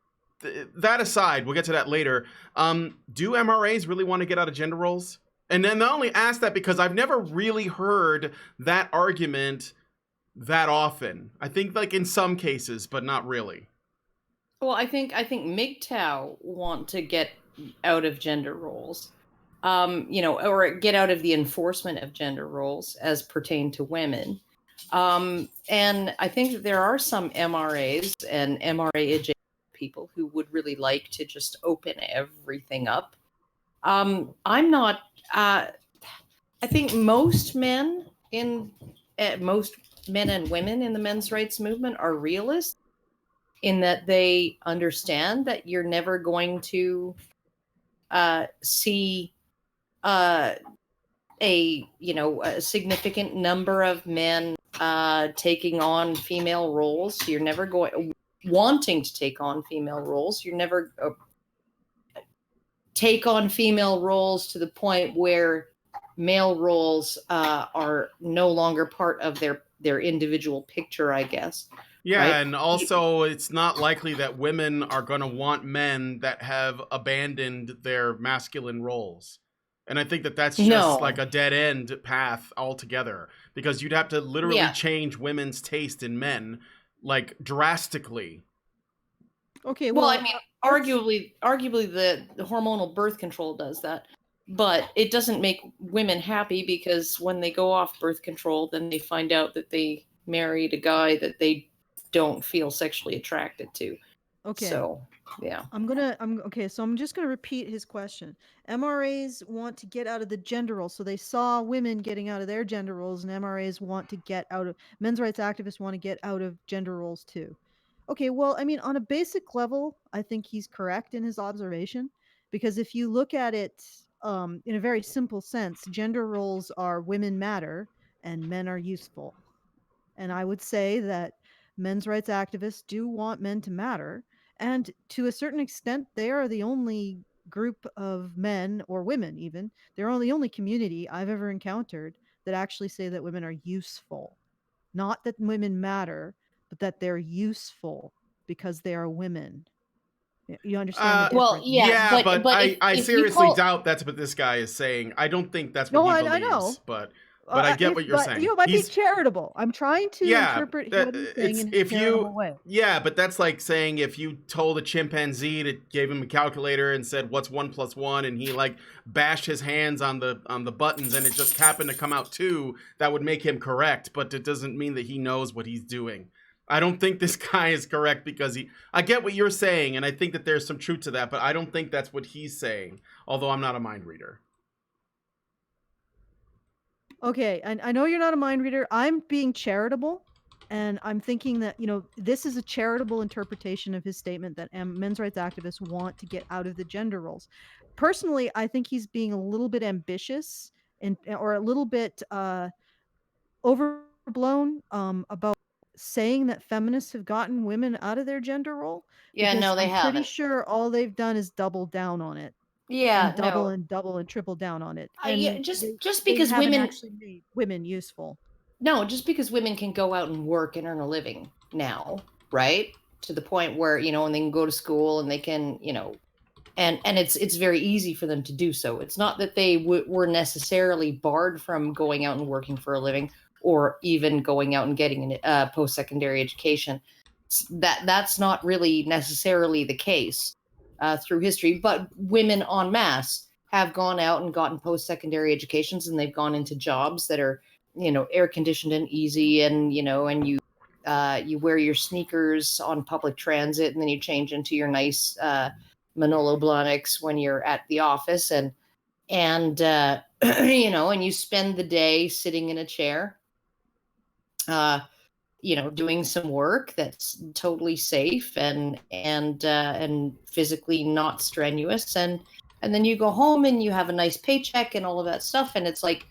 that aside, we'll get to that later. Do MRAs really want to get out of gender roles? And then I only ask that because I've never really heard that argument that often. I think like in some cases, but not really.
Well, I think MGTOW want to get out of gender roles, or get out of the enforcement of gender roles as pertain to women. And I think that there are some MRAs and MRA adjacent people who would really like to just open everything up. I'm not. I think most men and women in the men's rights movement are realists in that they understand that you're never going to see a significant number of men taking on female roles. You're never wanting to take on female roles. You're never take on female roles to the point where male roles are no longer part of their individual picture, I guess.
Yeah,
right?
And also it's not likely that women are going to want men that have abandoned their masculine roles. And I think that that's just like a dead end path altogether, because you'd have to literally change women's taste in men, like drastically.
Okay,
well, I mean, arguably the hormonal birth control does that. But it doesn't make women happy, because when they go off birth control, then they find out that they married a guy that they don't feel sexually attracted to.
Okay.
So, yeah.
So I'm just gonna repeat his question. MRAs want to get out of the gender role. So they saw women getting out of their gender roles, and MRAs want to get out of, men's rights activists want to get out of gender roles too. Okay, well, I mean, on a basic level, I think he's correct in his observation, because if you look at it in a very simple sense, gender roles are women matter and men are useful. And I would say that men's rights activists do want men to matter. And to a certain extent, they are the only group of men, or women even, they're the only community I've ever encountered that actually say that women are useful. Not that women matter, but that they're useful because they are women. You understand the difference?
Well, yeah,
but
if
I seriously doubt that's what this guy is saying. I don't think that's what he believes.
I know.
But but I get what you're saying.
You might be charitable. I'm trying to interpret what he's saying in a charitable way.
Yeah, but that's like saying if you told a chimpanzee to gave him a calculator and said what's 1 + 1, and he like bashed his hands on the buttons and it just happened to come out 2, that would make him correct, but it doesn't mean that he knows what he's doing. I don't think this guy is correct because I get what you're saying, and I think that there's some truth to that, but I don't think that's what he's saying, although I'm not a mind reader.
Okay, I know you're not a mind reader. I'm being charitable, and I'm thinking that, this is a charitable interpretation of his statement that men's rights activists want to get out of the gender roles. Personally, I think he's being a little bit ambitious or a little bit overblown about saying that feminists have gotten women out of their gender role.
Yeah, no, they
I'm
haven't.
pretty sure all they've done is double down on it.
Yeah,
and double and triple down on it.
Yeah,
And
just
they
because
haven't
women
actually made women useful.
No, just because women can go out and work and earn a living now, right? To the point where, and they can go to school and they can, and it's very easy for them to do so. It's not that they were necessarily barred from going out and working for a living or even going out and getting a post-secondary education. That's not really necessarily the case through history, but women en masse have gone out and gotten post-secondary educations, and they've gone into jobs that are, air conditioned and easy, and and you wear your sneakers on public transit, and then you change into your nice Manolo Blahniks when you're at the office, and and you spend the day sitting in a chair, doing some work that's totally safe and physically not strenuous, and then you go home and you have a nice paycheck and all of that stuff, and it's like,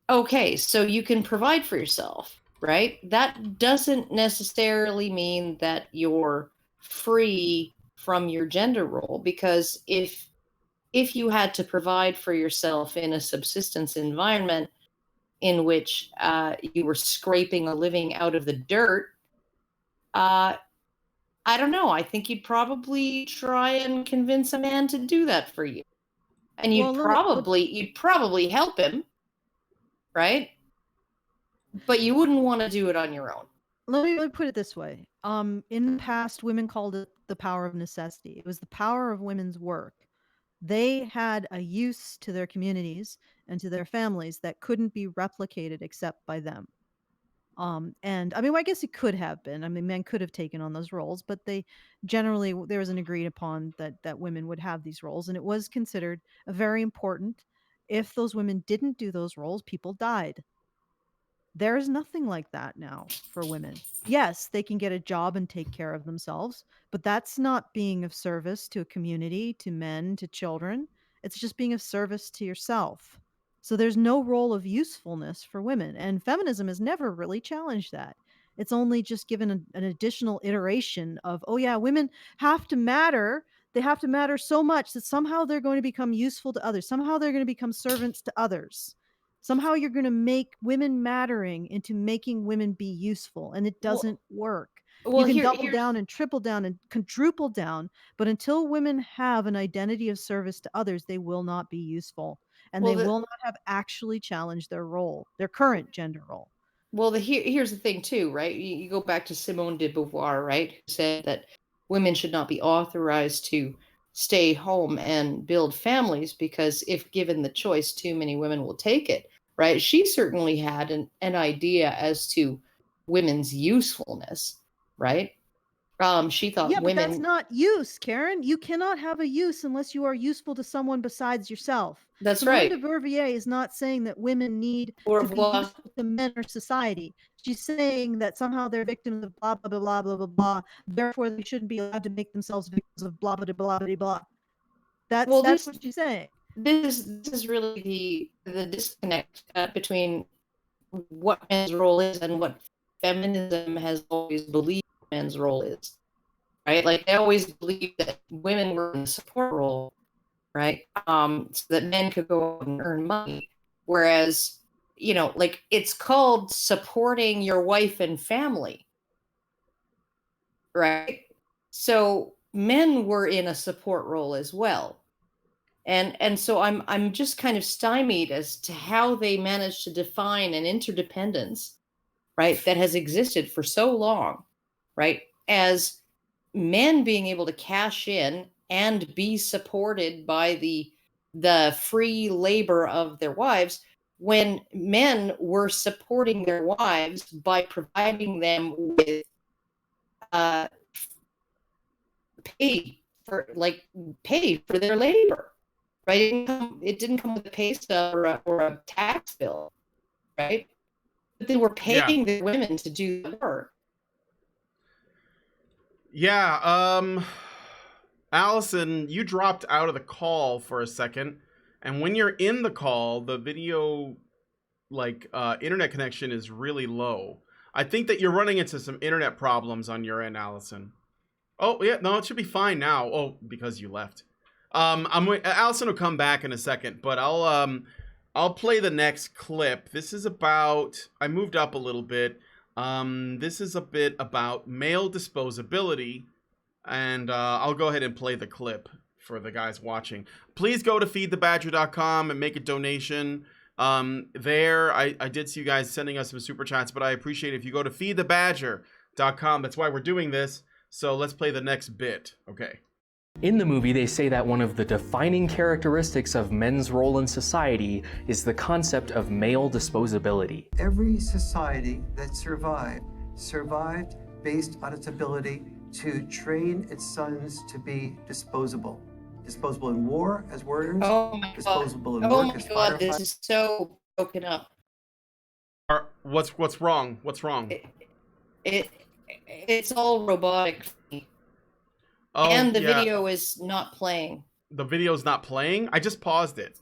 okay, so you can provide for yourself, right? That doesn't necessarily mean that you're free from your gender role, because if you had to provide for yourself in a subsistence environment in which you were scraping a living out of the dirt, I don't know. I think you'd probably try and convince a man to do that for you, and you'd probably help him, right? But you wouldn't want to do it on your own.
Let me put it this way. In the past, women called it the power of necessity. It was the power of women's work. They had a use to their communities and to their families that couldn't be replicated except by them. And I mean, I guess it could have been. I mean, men could have taken on those roles, but there was an agreed upon that women would have these roles, and it was considered very important. If those women didn't do those roles, people died. There is nothing like that now for women. Yes, they can get a job and take care of themselves, but that's not being of service to a community, to men, to children. It's just being of service to yourself. So there's no role of usefulness for women, and feminism has never really challenged that. It's only just given an additional iteration of, oh yeah, women have to matter. They have to matter so much that somehow they're going to become useful to others. Somehow they're going to become servants to others. Somehow you're going to make women mattering into making women be useful, and it doesn't work. You can double down and triple down and quadruple down, but until women have an identity of service to others, they will not be useful, and they will not have actually challenged their role, their current gender role.
Well, here's the thing too, right? You go back to Simone de Beauvoir, right? Who said that women should not be authorized to stay home and build families, because if given the choice, too many women will take it, right? She certainly had an idea as to women's usefulness, right? She thought women...
but that's not use, Karen. You cannot have a use unless you are useful to someone besides yourself.
That's right.
Simone de Beauvoir is not saying that women need to be useful to men or society. She's saying that somehow they're victims of blah, blah, blah, blah, blah, blah, blah. Therefore, they shouldn't be allowed to make themselves victims of blah, blah, blah, blah, blah. That's what she's saying.
This is really the disconnect between what men's role is and what feminism has always believed men's role is, right? Like, they always believed that women were in a support role, right? So that men could go out and earn money. Whereas, like, it's called supporting your wife and family, right? So men were in a support role as well. And so I'm just kind of stymied as to how they managed to define an interdependence, right, that has existed for so long, right, as men being able to cash in and be supported by the free labor of their wives, when men were supporting their wives by providing them with uh, pay pay for their labor, right? It didn't come with a pay stub or a tax bill, right? But they were
Yeah.
paying the women to do the work.
Yeah, Allison, you dropped out of the call for a second, and when you're in the call, the video, internet connection is really low. I think that you're running into some internet problems on your end, Allison. Oh, yeah, no, it should be fine now. Oh, because you left. Allison will come back in a second, but I'll play the next clip. This is about, I moved up a little bit. This is a bit about male disposability, and I'll go ahead and play the clip for the guys watching. Please go to feedthebadger.com and make a donation. There, I did see you guys sending us some super chats, but I appreciate it if you go to feedthebadger.com. That's why we're doing this. So let's play the next bit. Okay.
In the movie, they say that one of the defining characteristics of men's role in society is the concept of male disposability.
Every society that survived based on its ability to train its sons to be disposable. Disposable in war as warriors,
Oh my
disposable
god!
in
Oh
work
my
as
god! This
firefighters.
is so broken up.
What's wrong? What's wrong?
It's all robotic.
Oh,
And the
yeah.
video is not playing.
The video's not playing? I just paused it.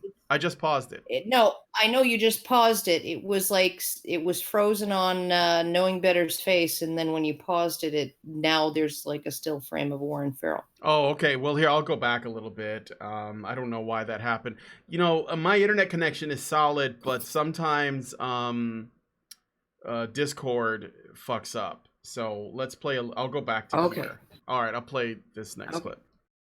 No, I know you just paused it. It was frozen on Knowing Better's face, and then when you paused it, now there's like a still frame of Warren Farrell.
Oh, okay. Well, here, I'll go back a little bit. I don't know why that happened. You know, my internet connection is solid, but sometimes Discord fucks up. So let's play. I'll go back to here. All right, I'll play this next clip.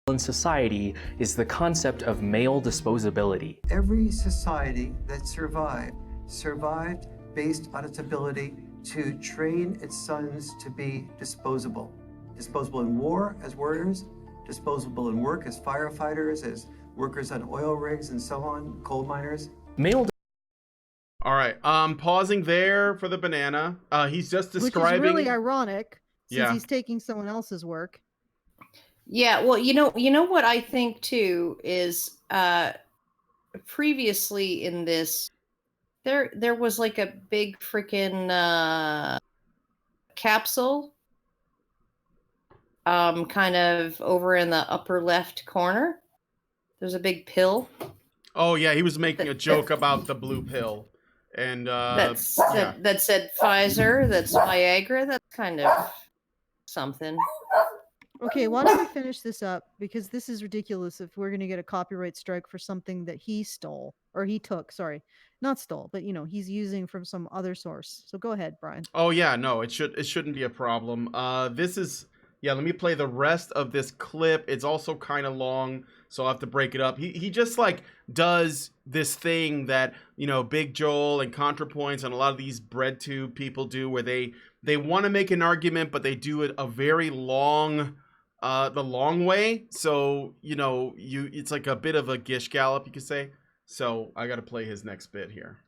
In society is the concept of male disposability.
Every society that survived based on its ability to train its sons to be disposable. Disposable in war as warriors, disposable in work as firefighters, as workers on oil rigs and so on, coal miners.
Male
All right, pausing there for the banana. He's just describing.
Which is really ironic since
Yeah.
he's taking someone else's work.
Yeah, well, you know what I think too is previously in this there was like a big freaking capsule kind of over in the upper left corner. There's a big pill.
Oh yeah, he was making a joke about the blue pill, and
that said Pfizer, that's Viagra, that's kind of something.
Okay, why don't we finish this up? Because this is ridiculous if we're going to get a copyright strike for something that he stole. Or he took, sorry. Not stole, but, he's using from some other source. So go ahead, Brian.
Oh yeah, no, it shouldn't be a problem. This is, yeah, let me play the rest of this clip. It's also kind of long, so I'll have to break it up. He just does this thing that, Big Joel and ContraPoints and a lot of these BreadTube people do, where they want to make an argument, but they do it a very long the long way. So, it's like a bit of a gish gallop, you could say. So I got to play his next bit here.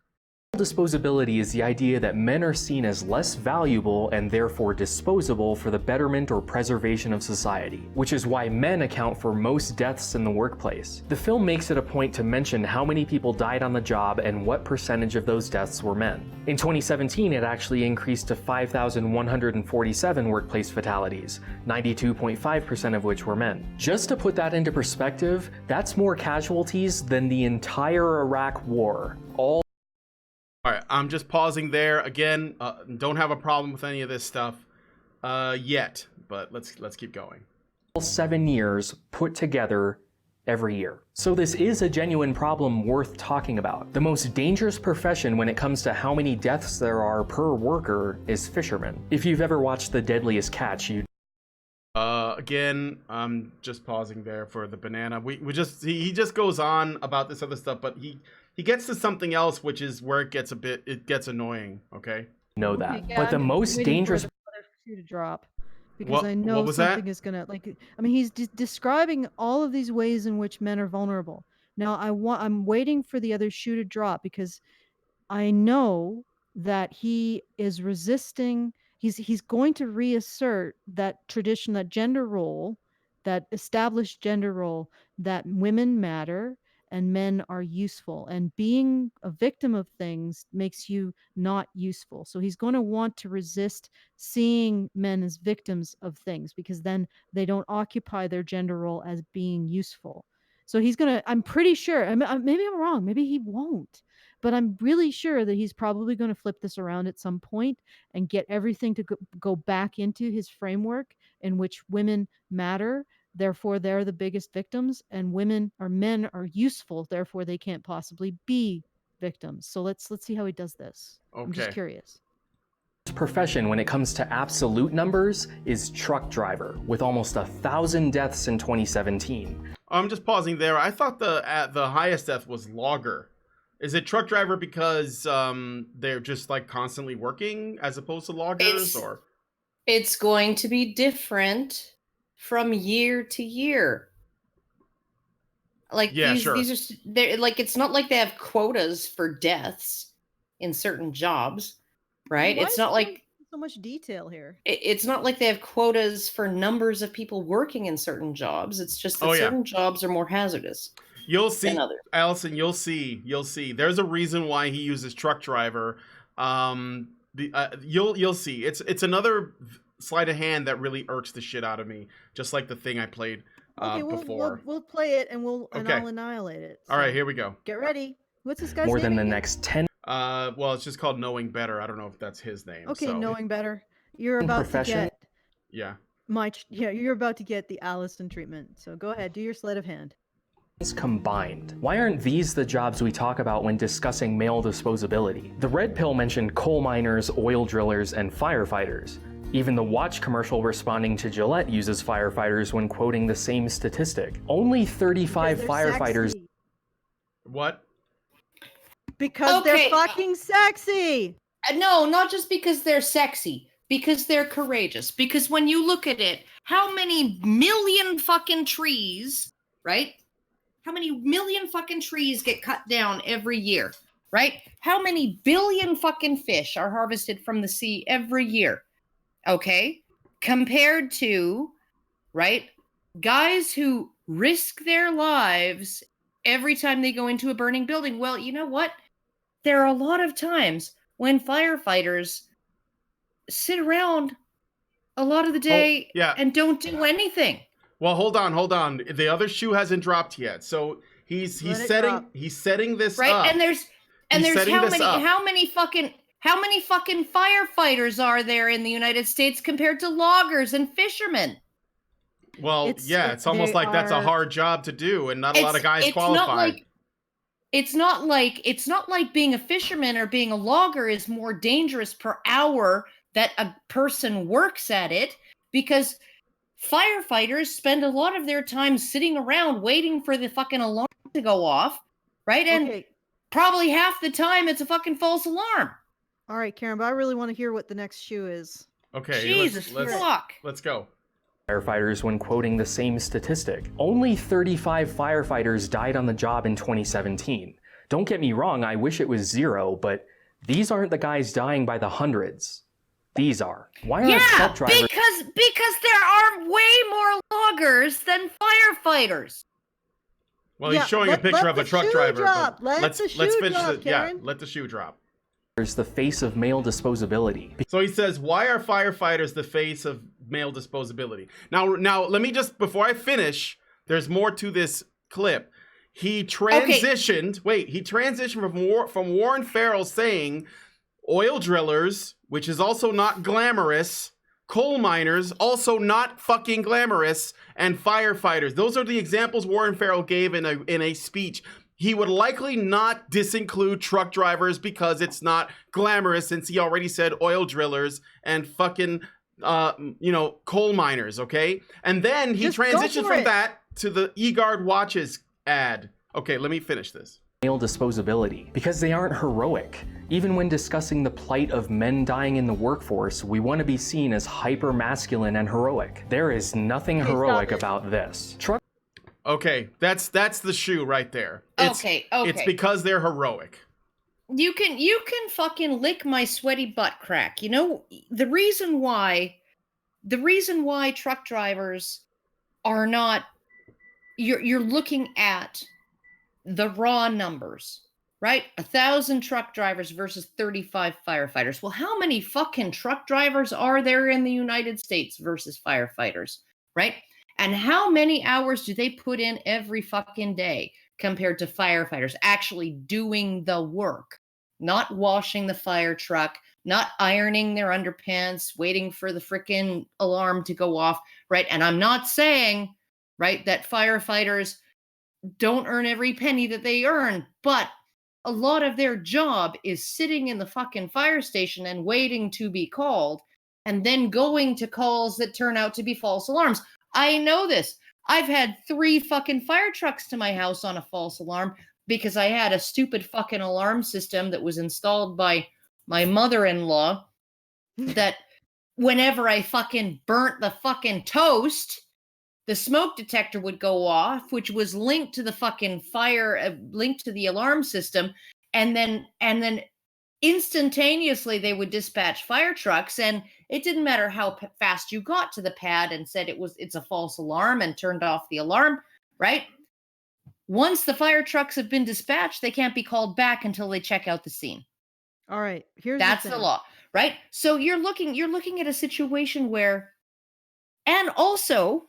disposability is the idea that men are seen as less valuable and therefore disposable for the betterment or preservation of society, which is why men account for most deaths in the workplace. The film makes it a point to mention how many people died on the job and what percentage of those deaths were men. In 2017, it actually increased to 5,147 workplace fatalities, 92.5% of which were men. Just to put that into perspective, that's more casualties than the entire Iraq War, all
right, I'm just pausing there. Again, don't have a problem with any of this stuff yet, but let's keep going.
7 years put together every year. So this is a genuine problem worth talking about. The most dangerous profession when it comes to how many deaths there are per worker is fishermen. If you've ever watched The Deadliest Catch, you
Again, I'm just pausing there for the banana. He just goes on about this other stuff, but he gets to something else, which is where it gets annoying. Okay.
Know that.
Okay, yeah,
But the
I'm
most
waiting for
dangerous
the other shoe to drop because
What-
I know
what was that?
something is gonna like. I mean, he's describing all of these ways in which men are vulnerable. Now, I'm waiting for the other shoe to drop because I know that he is resisting. He's going to reassert that tradition, that gender role, that established gender role that women matter and men are useful. And being a victim of things makes you not useful. So he's going to want to resist seeing men as victims of things because then they don't occupy their gender role as being useful. So he's going to, I'm pretty sure, maybe I'm wrong, maybe he won't, but I'm really sure that he's probably going to flip this around at some point and get everything to go back into his framework in which women matter, therefore they're the biggest victims, and men are useful, therefore they can't possibly be victims. So let's see how he does this. I'm just
Okay.
curious.
profession when it comes to absolute numbers is truck driver, with almost 1,000 deaths in 2017.
I'm just pausing there. I thought the highest death was logger. Is it truck driver because they're just like constantly working as opposed to loggers, or?
It's going to be different from year to year. Like
Yeah, sure.
these are they're like, it's not like they have quotas for deaths in certain jobs, right?
Why
It's
is
not
he
like
going so much detail here.
it's not like they have quotas for numbers of people working in certain jobs. It's just that
Oh, yeah.
certain jobs are more hazardous.
You'll see,
than others.
Allison. You'll see. There's a reason why he uses truck driver. You'll see. It's another sleight of hand that really irks the shit out of me. Just like the thing I played
Okay,
before.
we'll play it and
Okay.
I'll annihilate it.
All right,
So,
here we go.
get ready. What's this guy's
More
name
than the
again?
next 10
Well, it's just called Knowing Better. I don't know if that's his name.
Okay,
so.
knowing better. You're about to
profession-
get
Yeah.
you're about to get the Alison treatment. So go ahead, do your sleight of hand.
combined. Why aren't these the jobs we talk about when discussing male disposability? The red pill mentioned coal miners, oil drillers, and firefighters. Even the watch commercial responding to Gillette uses firefighters when quoting the same statistic. Only 35
Because they're
firefighters.
sexy.
What?
Because
Okay.
they're fucking sexy.
No, not just because they're sexy, because they're courageous. Because when you look at it, how many million fucking trees, right? How many million fucking trees get cut down every year, right? How many billion fucking fish are harvested from the sea every year? Okay? Compared to, right, guys who risk their lives every time they go into a burning building. Well, you know what? There are a lot of times when firefighters sit around a lot of the day
yeah.
and don't do anything.
Well, hold on. The other shoe hasn't dropped yet. So he's
Let it
setting
drop.
he's setting this
Right?
up.
And there's
He's setting this up.
how many fucking firefighters are there in the United States compared to loggers and fishermen?
Well,
It's-
it's almost
they
like that's a
are-
hard job to do, and not a lot of guys
It's
qualified.
not like being a fisherman or being a logger is more dangerous per hour that a person works at it, because firefighters spend a lot of their time sitting around waiting for the fucking alarm to go off, right? And
Okay.
probably half the time it's a fucking false alarm.
All right, Karen, but I really want to hear what the next shoe is.
Okay,
Jesus fuck.
let's go.
Firefighters when quoting the same statistic. Only 35 firefighters died on the job in 2017. Don't get me wrong, I wish it was 0, but these aren't the guys dying by the hundreds. These are. Why aren't
Yeah,
truck drivers?
because there are way more loggers than firefighters.
Well,
Yeah,
he's showing a
let
picture of a
the
truck
shoe
driver.
drop.
but
Let the shoe
finish
drop, Karen.
let the shoe drop.
The face of male disposability.
So he says, why are firefighters the face of male disposability? Now, let me just, before I finish, there's more to this clip. He transitioned, from Warren Farrell saying oil drillers, which is also not glamorous, coal miners, also not fucking glamorous, and firefighters. Those are the examples Warren Farrell gave in a speech. He would likely not disinclude truck drivers because it's not glamorous, since he already said oil drillers and fucking coal miners, okay? And then he
Just go
transitioned
for
from
it.
that to the eGuard watches ad. Okay, let me finish this.
Male disposability, because they aren't heroic. Even when discussing the plight of men dying in the workforce, we want to be seen as hyper-masculine and heroic. There is nothing heroic about this.
Okay, that's the shoe right there.
Okay.
It's because they're heroic.
You can fucking lick my sweaty butt crack. You know, the reason why truck drivers are not, you're looking at the raw numbers, right? 1,000 truck drivers versus 35 firefighters. Well, how many fucking truck drivers are there in the United States versus firefighters, right? And how many hours do they put in every fucking day compared to firefighters actually doing the work, not washing the fire truck, not ironing their underpants, waiting for the freaking alarm to go off, right? And I'm not saying, right, that firefighters don't earn every penny that they earn, but a lot of their job is sitting in the fucking fire station and waiting to be called, and then going to calls that turn out to be false alarms. I know this. I've had 3 fucking fire trucks to my house on a false alarm because I had a stupid fucking alarm system that was installed by my mother-in-law that whenever I fucking burnt the fucking toast, the smoke detector would go off, which was linked to the fucking fire, linked to the alarm system. And then instantaneously they would dispatch fire trucks, and it didn't matter how fast you got to the pad and said it's a false alarm and turned off the alarm, right? Once the fire trucks have been dispatched, they can't be called back until they check out the scene.
All right, here's
That's
the
the
thing.
law, right? So you're looking at a situation where, and also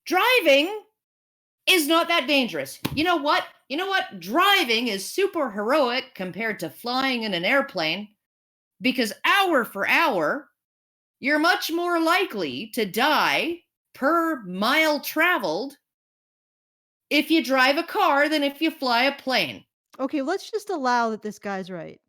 driving is not that dangerous. You know what? Driving is super heroic compared to flying in an airplane, because hour for hour, you're much more likely to die per mile traveled if you drive a car than if you fly a plane.
Okay, let's just allow that this guy's right.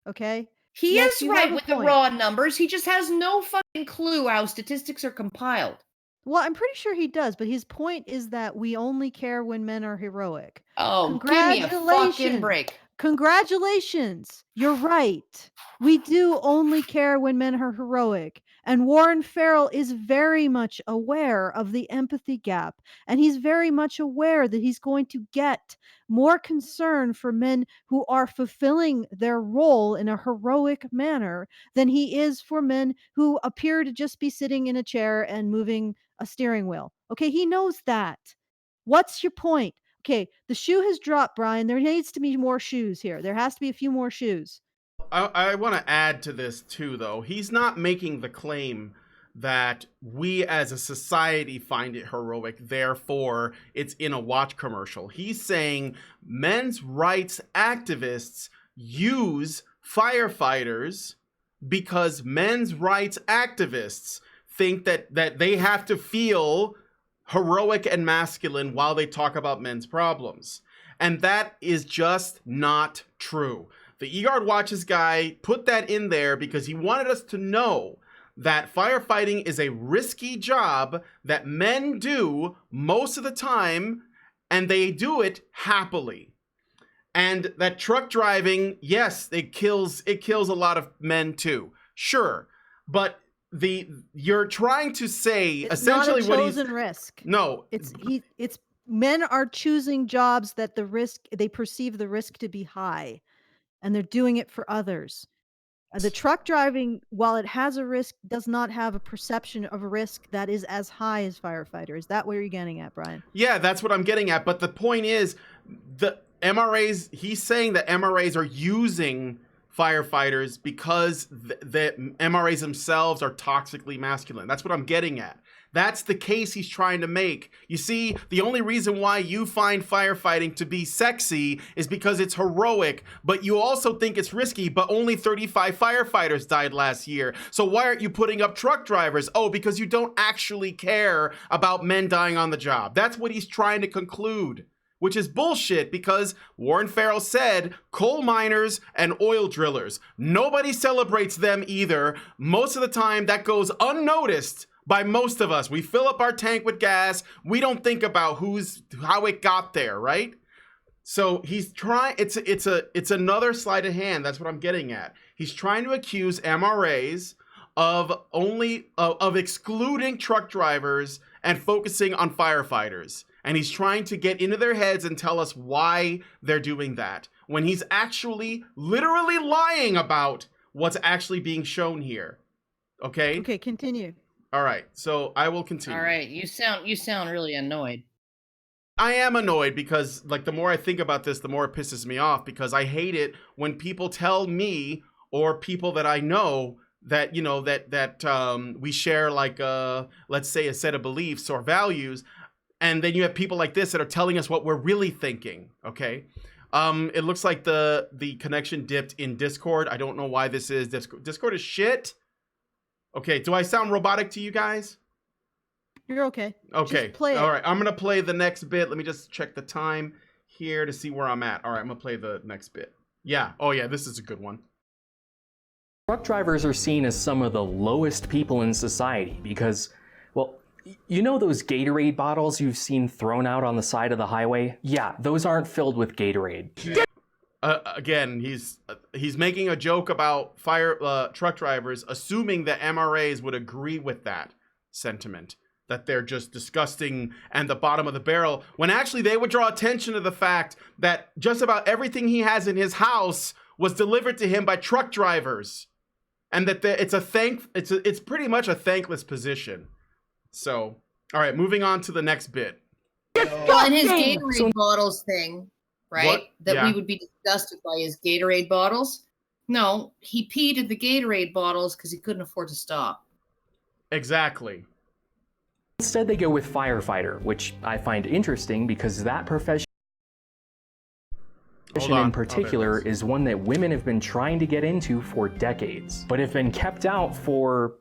Okay?
He
Yes,
is
you have
right
a
with the
point.
raw numbers. He just has no fucking clue how statistics are compiled.
Well, I'm pretty sure he does, but his point is that we only care when men are heroic.
Oh, give me a fucking break.
Congratulations. You're right. We do only care when men are heroic. And Warren Farrell is very much aware of the empathy gap. And he's very much aware that he's going to get more concern for men who are fulfilling their role in a heroic manner than he is for men who appear to just be sitting in a chair and moving a steering wheel. Okay, he knows that. What's your point? Okay, the shoe has dropped, Brian. There needs to be more shoes here. There has to be a few more shoes.
I want to add to this too, though. He's not making the claim that we as a society find it heroic, therefore it's in a watch commercial. He's saying men's rights activists use firefighters because men's rights activists think that they have to feel heroic and masculine while they talk about men's problems. And that is just not true. The eGuard Watches guy put that in there because he wanted us to know that firefighting is a risky job that men do most of the time, and they do it happily. And that truck driving, yes, it kills a lot of men too. Sure. But you're trying to say
It's
essentially
not a
what he's
chosen risk.
No.
It's men are choosing jobs that they perceive the risk to be high, and they're doing it for others. The truck driving, while it has a risk, does not have a perception of a risk that is as high as firefighter. Is that what you're getting at, Brian?
Yeah, that's what I'm getting at. But the point is, the MRAs, he's saying that MRAs are using firefighters because the MRAs themselves are toxically masculine. That's what I'm getting at. That's the case he's trying to make. You see, the only reason why you find firefighting to be sexy is because it's heroic, but you also think it's risky, but only 35 firefighters died last year. So why aren't you putting up truck drivers? Oh, because you don't actually care about men dying on the job. That's what he's trying to conclude. which is bullshit because Warren Farrell said coal miners and oil drillers. Nobody celebrates them either. Most of the time that goes unnoticed by most of us. We fill up our tank with gas. We don't think about how it got there, right? So he's trying, it's another sleight of hand. That's what I'm getting at. He's trying to accuse MRAs of excluding truck drivers and focusing on firefighters. And he's trying to get into their heads and tell us why they're doing that, when he's actually literally lying about what's actually being shown here. Okay?
Okay, continue.
All right. So I will continue.
All right. You sound really annoyed.
I am annoyed because, like, the more I think about this, the more it pisses me off, because I hate it when people tell me or people that I know that, you know, that we share, like, let's say a set of beliefs or values. And then you have people like this that are telling us what we're really thinking. Okay. It looks like the connection dipped in Discord. I don't know why this is. Discord is shit. Okay. Do I sound robotic to you guys?
You're okay.
Okay.
Just play it.
All right. I'm going to play the next bit. Let me just check the time here to see where I'm at. All right. I'm going to play the next bit. Yeah. Oh, yeah. This is a good one.
Truck drivers are seen as some of the lowest people in society because, well, you know those Gatorade bottles you've seen thrown out on the side of the highway? Yeah, those aren't filled with Gatorade.
Again, he's making a joke about truck drivers, assuming that MRAs would agree with that sentiment, that they're just disgusting and the bottom of the barrel, when actually they would draw attention to the fact that just about everything he has in his house was delivered to him by truck drivers, and that it's pretty much a thankless position. So, all right, moving on to the next bit.
Well, and his Gatorade bottles thing, right?
What?
That
Yeah.
we would be disgusted by his Gatorade bottles. No, he peed in the Gatorade bottles because he couldn't afford to stop.
Exactly.
Instead, they go with firefighter, which I find interesting because that profession in particular is one that women have been trying to get into for decades, but have been kept out for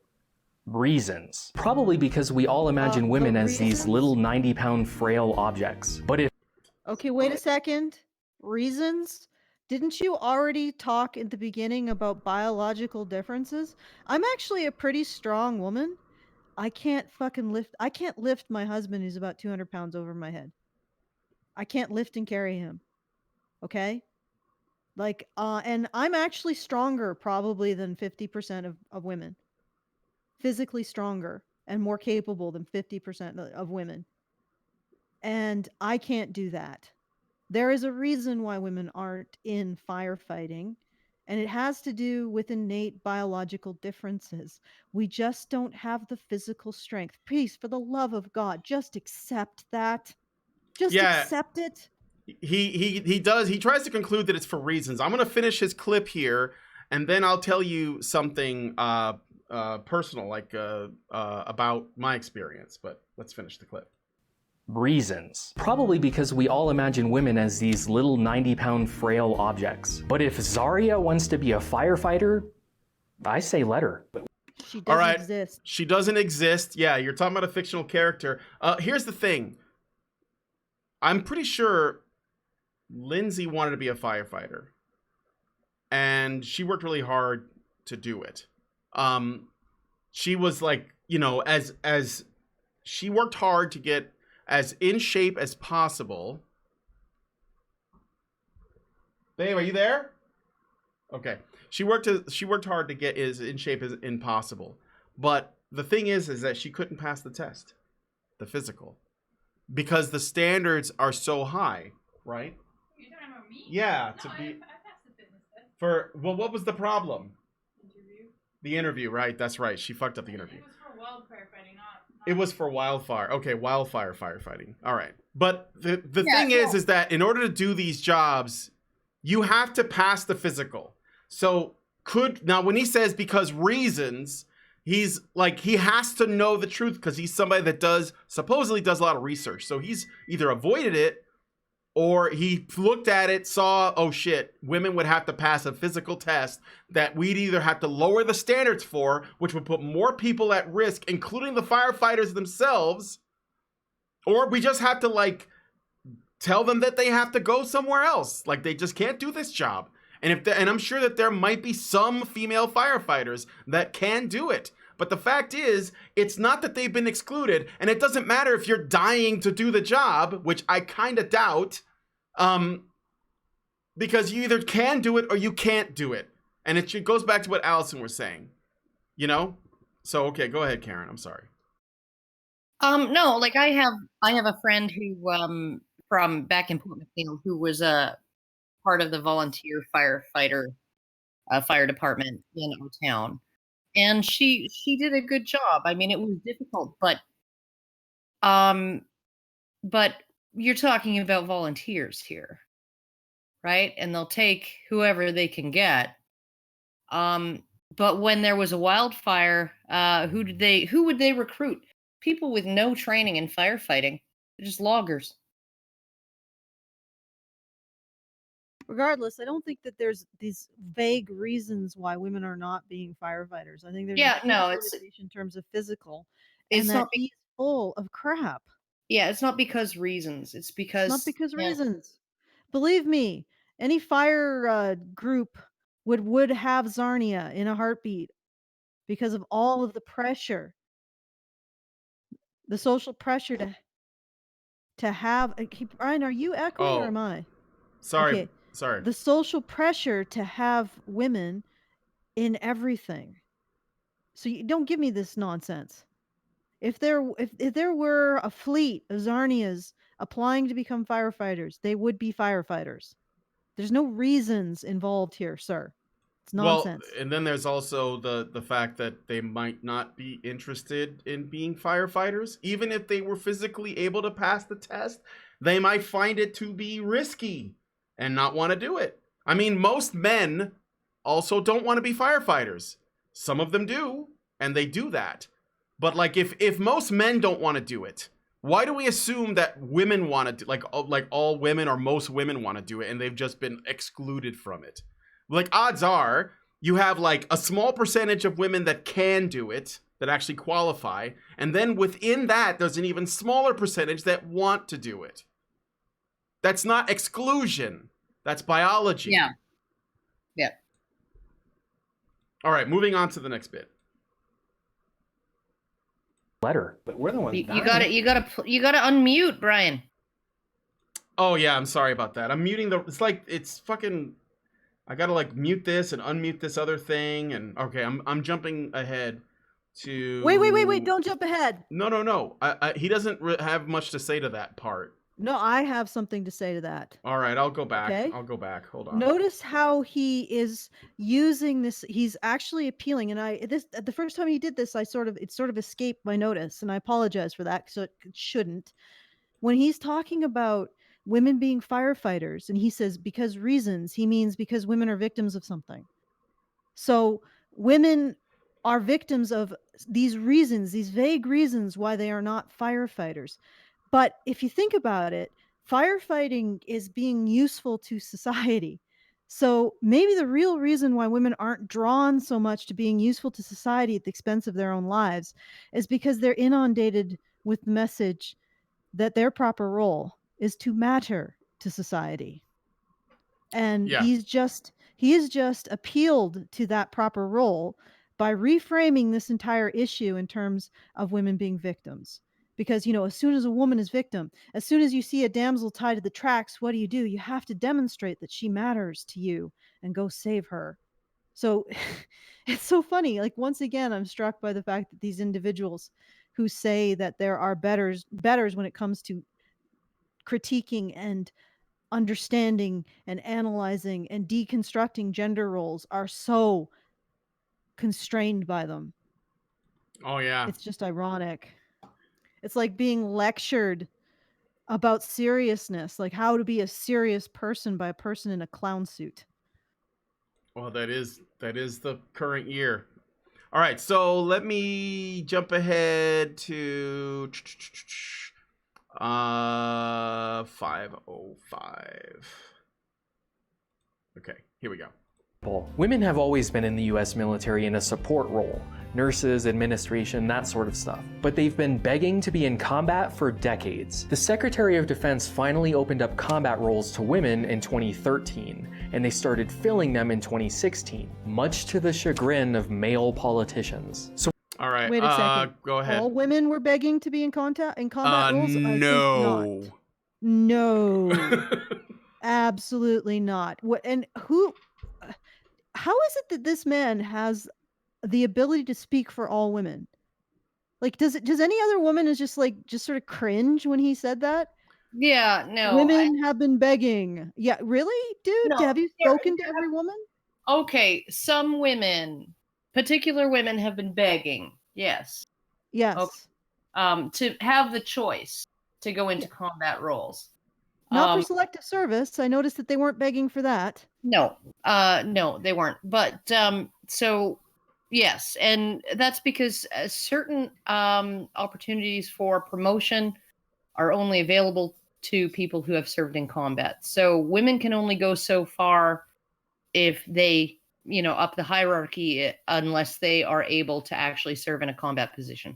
reasons. Probably because we all imagine women as these little 90-pound frail objects. But if...
Okay, wait a second. Reasons? Didn't you already talk at the beginning about biological differences? I'm actually a pretty strong woman. I can't lift my husband who's about 200 pounds over my head. I can't lift and carry him. Okay? Like, and I'm actually stronger probably than 50% of women. Physically stronger and more capable than 50% of women. And I can't do that. There is a reason why women aren't in firefighting, and it has to do with innate biological differences. We just don't have the physical strength. Please, for the love of God, just accept that. Just accept it.
He tries to conclude that it's for reasons. I'm going to finish his clip here, and then I'll tell you something personal, like about my experience, but let's finish the clip.
Reasons. Probably because we all imagine women as these little 90-pound frail objects. But if Zarya wants to be a firefighter, I say let her.
She doesn't exist.
She doesn't exist. Yeah, you're talking about a fictional character. Here's the thing. I'm pretty sure Lindsay wanted to be a firefighter, and she worked really hard to do it. She was like, you know, as she worked hard to get as in shape as possible. Babe, are you there? Okay. She worked hard to get as in shape as possible. But the thing is that she couldn't pass the test, the physical, because the standards are so high, right?
You're talking about me?
Yeah,
no, I passed the fitness test.
What was the problem?
Interview.
The interview, right? That's right. She fucked up the interview.
It was for wildfire fighting, not
It was for wildfire. Okay, wildfire firefighting. All right. But the thing is that in order to do these jobs, you have to pass the physical. So now when he says because reasons, he's like, he has to know the truth because he's somebody that supposedly does a lot of research. So he's either avoided it or he looked at it, saw, oh shit, women would have to pass a physical test that we'd either have to lower the standards for, which would put more people at risk, including the firefighters themselves, or we just have to like tell them that they have to go somewhere else. Like, they just can't do this job. And and I'm sure that there might be some female firefighters that can do it. But the fact is, it's not that they've been excluded, and it doesn't matter if you're dying to do the job, which I kind of doubt, because you either can do it or you can't do it. And it goes back to what Alison was saying, you know? So, okay, go ahead, Karen. I'm sorry.
No, like I have a friend who from back in Port McNeil who was a part of the volunteer firefighter fire department in our town, and she did a good job. I mean, it was difficult, but you're talking about volunteers here, right? And they'll take whoever they can get. But when there was a wildfire, who would they recruit? People with no training in firefighting. They're just loggers.
Regardless, I don't think that there's these vague reasons why women are not being firefighters. I think there's
Yeah,
a huge
no, it's
limitation in terms of physical,
it's
and that
not
he's full of crap.
yeah, it's not because reasons. It's because
Not because
yeah,
reasons. Believe me, any fire group would have Zarnia in a heartbeat because of all of the pressure, the social pressure to have. Brian, are you echoing or
Oh,
am I?
sorry.
Okay.
Sorry.
The social pressure to have women in everything. So you don't give me this nonsense. If there were a fleet of Zarnias applying to become firefighters, they would be firefighters. There's no reasons involved here, sir. It's
Well,
nonsense.
and then there's also the fact that they might not be interested in being firefighters. Even if they were physically able to pass the test, they might find it to be risky and not want to do it. I mean, most men also don't want to be firefighters. Some of them do, and they do that. But like, if most men don't want to do it, why do we assume that women want to do, like all women or most women want to do it and they've just been excluded from it? Like, odds are you have like a small percentage of women that can do it, that actually qualify, and then within that there's an even smaller percentage that want to do it. That's not exclusion, that's biology.
yeah.
All right, moving on to the next bit.
Letter. But we're the ones
You
dying.
you gotta unmute, Brian.
Oh yeah, I'm sorry about that. I'm muting it's like it's fucking, I gotta like mute this and unmute this other thing, and okay, I'm jumping ahead to.
Wait! Don't jump ahead.
No. He doesn't have much to say to that part.
No, I have something to say to that.
All right, I'll go back.
Okay.
I'll go back. Hold on.
Notice how he is using this. He's actually appealing, and the first time he did this, it sort of escaped my notice, and I apologize for that. So it shouldn't. When he's talking about women being firefighters, and he says because reasons, he means because women are victims of something. So women are victims of these reasons, these vague reasons why they are not firefighters. But if you think about it, firefighting is being useful to society. So maybe the real reason why women aren't drawn so much to being useful to society at the expense of their own lives is because they're inundated with the message that their proper role is to matter to society. And
Yeah.
he has just appealed to that proper role by reframing this entire issue in terms of women being victims. Because, as soon as a woman is victim, as soon as you see a damsel tied to the tracks, what do? You have to demonstrate that she matters to you and go save her. So it's so funny. Like, once again, I'm struck by the fact that these individuals who say that there are betters when it comes to critiquing and understanding and analyzing and deconstructing gender roles are so constrained by them.
Oh yeah.
It's just ironic. It's like being lectured about seriousness, like how to be a serious person by a person in a clown suit.
Well, that is the current year. All right, so let me jump ahead to 505. Okay, here we go.
Women have always been in the US military in a support role, nurses, administration, that sort of stuff. But they've been begging to be in combat for decades. The Secretary of Defense finally opened up combat roles to women in 2013, and they started filling them in 2016, much to the chagrin of male politicians. So
All right.
Wait a second.
Go ahead.
All women were begging to be in combat roles? I think
No.
not. No. Absolutely not. What and who how is it that this man has the ability to speak for all women? Like does any other woman is just sort of cringe when he said that?
Yeah, no.
Women have been begging. Yeah, really? Dude,
No,
have you spoken to every woman?
Okay, some women, particular women have been begging. Yes.
Yes.
To have the choice to go into combat roles.
Not for selective service. I noticed that they weren't begging for that.
No, they weren't. But so yes, and that's because certain opportunities for promotion are only available to people who have served in combat. So women can only go so far if they, up the hierarchy, unless they are able to actually serve in a combat position.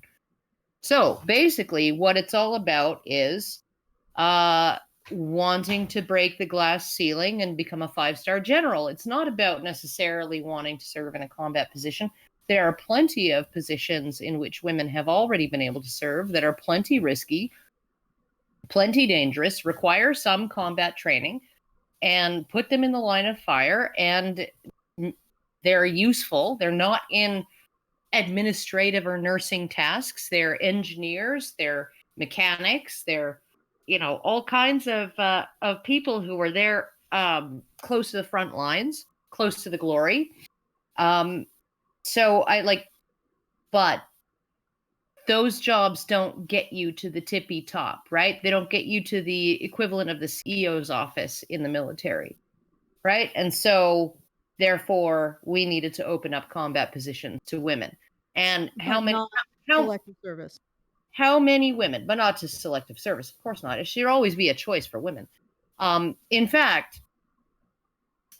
So basically, what it's all about is wanting to break the glass ceiling and become a 5-star general. It's not about necessarily wanting to serve in a combat position. There are plenty of positions in which women have already been able to serve that are plenty risky, plenty dangerous, require some combat training, and put them in the line of fire, and they're useful. They're not in administrative or nursing tasks. They're engineers, they're mechanics, they're all kinds of people who are there close to the front lines, close to the glory. But those jobs don't get you to the tippy top, right? They don't get you to the equivalent of the CEO's office in the military, right? And so therefore we needed to open up combat positions to women. And
selective service.
How many women, but not to selective service, of course not. It should always be a choice for women. In fact,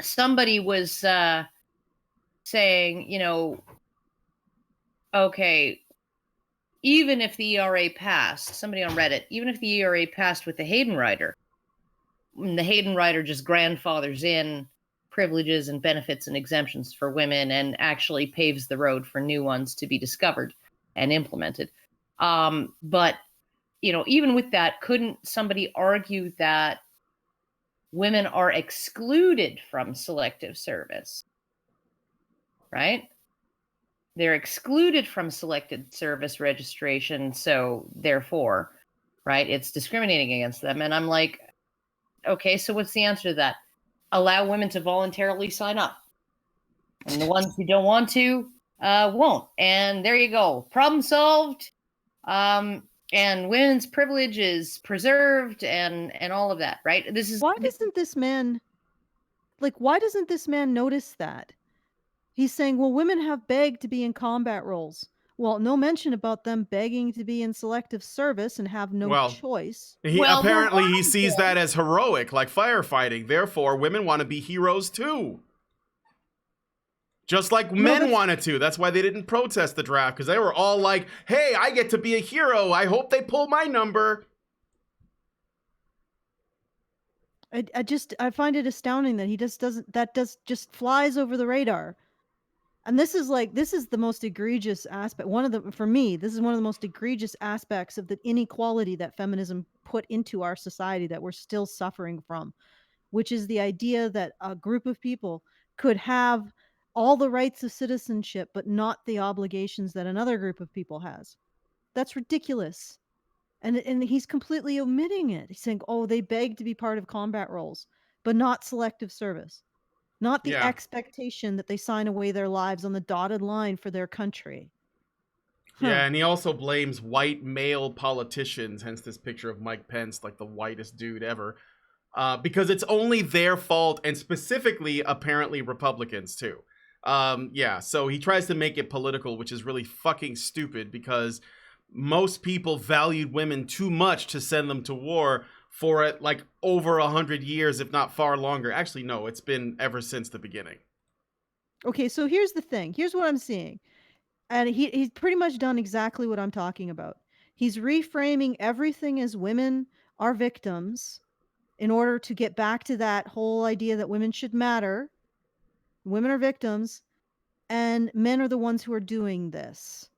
somebody was saying, okay, even if the ERA passed, somebody on Reddit, even if the ERA passed with the Hayden Rider, the Hayden Rider just grandfathers in privileges and benefits and exemptions for women and actually paves the road for new ones to be discovered and implemented. But, even with that, couldn't somebody argue that women are excluded from selective service, right? They're excluded from selected service registration. So therefore, right, it's discriminating against them. And I'm like, okay, so what's the answer to that? Allow women to voluntarily sign up. And the ones who don't want to won't. And there you go. Problem solved. And women's privilege is preserved and all of that, right?
Why doesn't this man notice that? He's saying, well, women have begged to be in combat roles. Well, no mention about them begging to be in selective service and have no choice.
He sees that as heroic, like firefighting. Therefore, women want to be heroes too. Just like men wanted to. That's why they didn't protest the draft, because they were all like, hey, I get to be a hero. I hope they pull my number.
I find it astounding that he just flies over the radar. And this is the most egregious aspect. For me, this is one of the most egregious aspects of the inequality that feminism put into our society that we're still suffering from, which is the idea that a group of people could have all the rights of citizenship, but not the obligations that another group of people has. That's ridiculous. And he's completely omitting it. He's saying, oh, they beg to be part of combat roles, but not selective service. Not the expectation that they sign away their lives on the dotted line for their country.
Yeah, and he also blames white male politicians, hence this picture of Mike Pence, like the whitest dude ever, because it's only their fault, and specifically, apparently, Republicans, too. So he tries to make it political, which is really fucking stupid, because most people valued women too much to send them to war for over 100 years, if not far longer. Actually, no, it's been ever since the beginning.
Okay, so here's the thing. Here's what I'm seeing. And he's pretty much done exactly what I'm talking about. He's reframing everything as women are victims in order to get back to that whole idea that women should matter. Women are victims, and men are the ones who are doing this.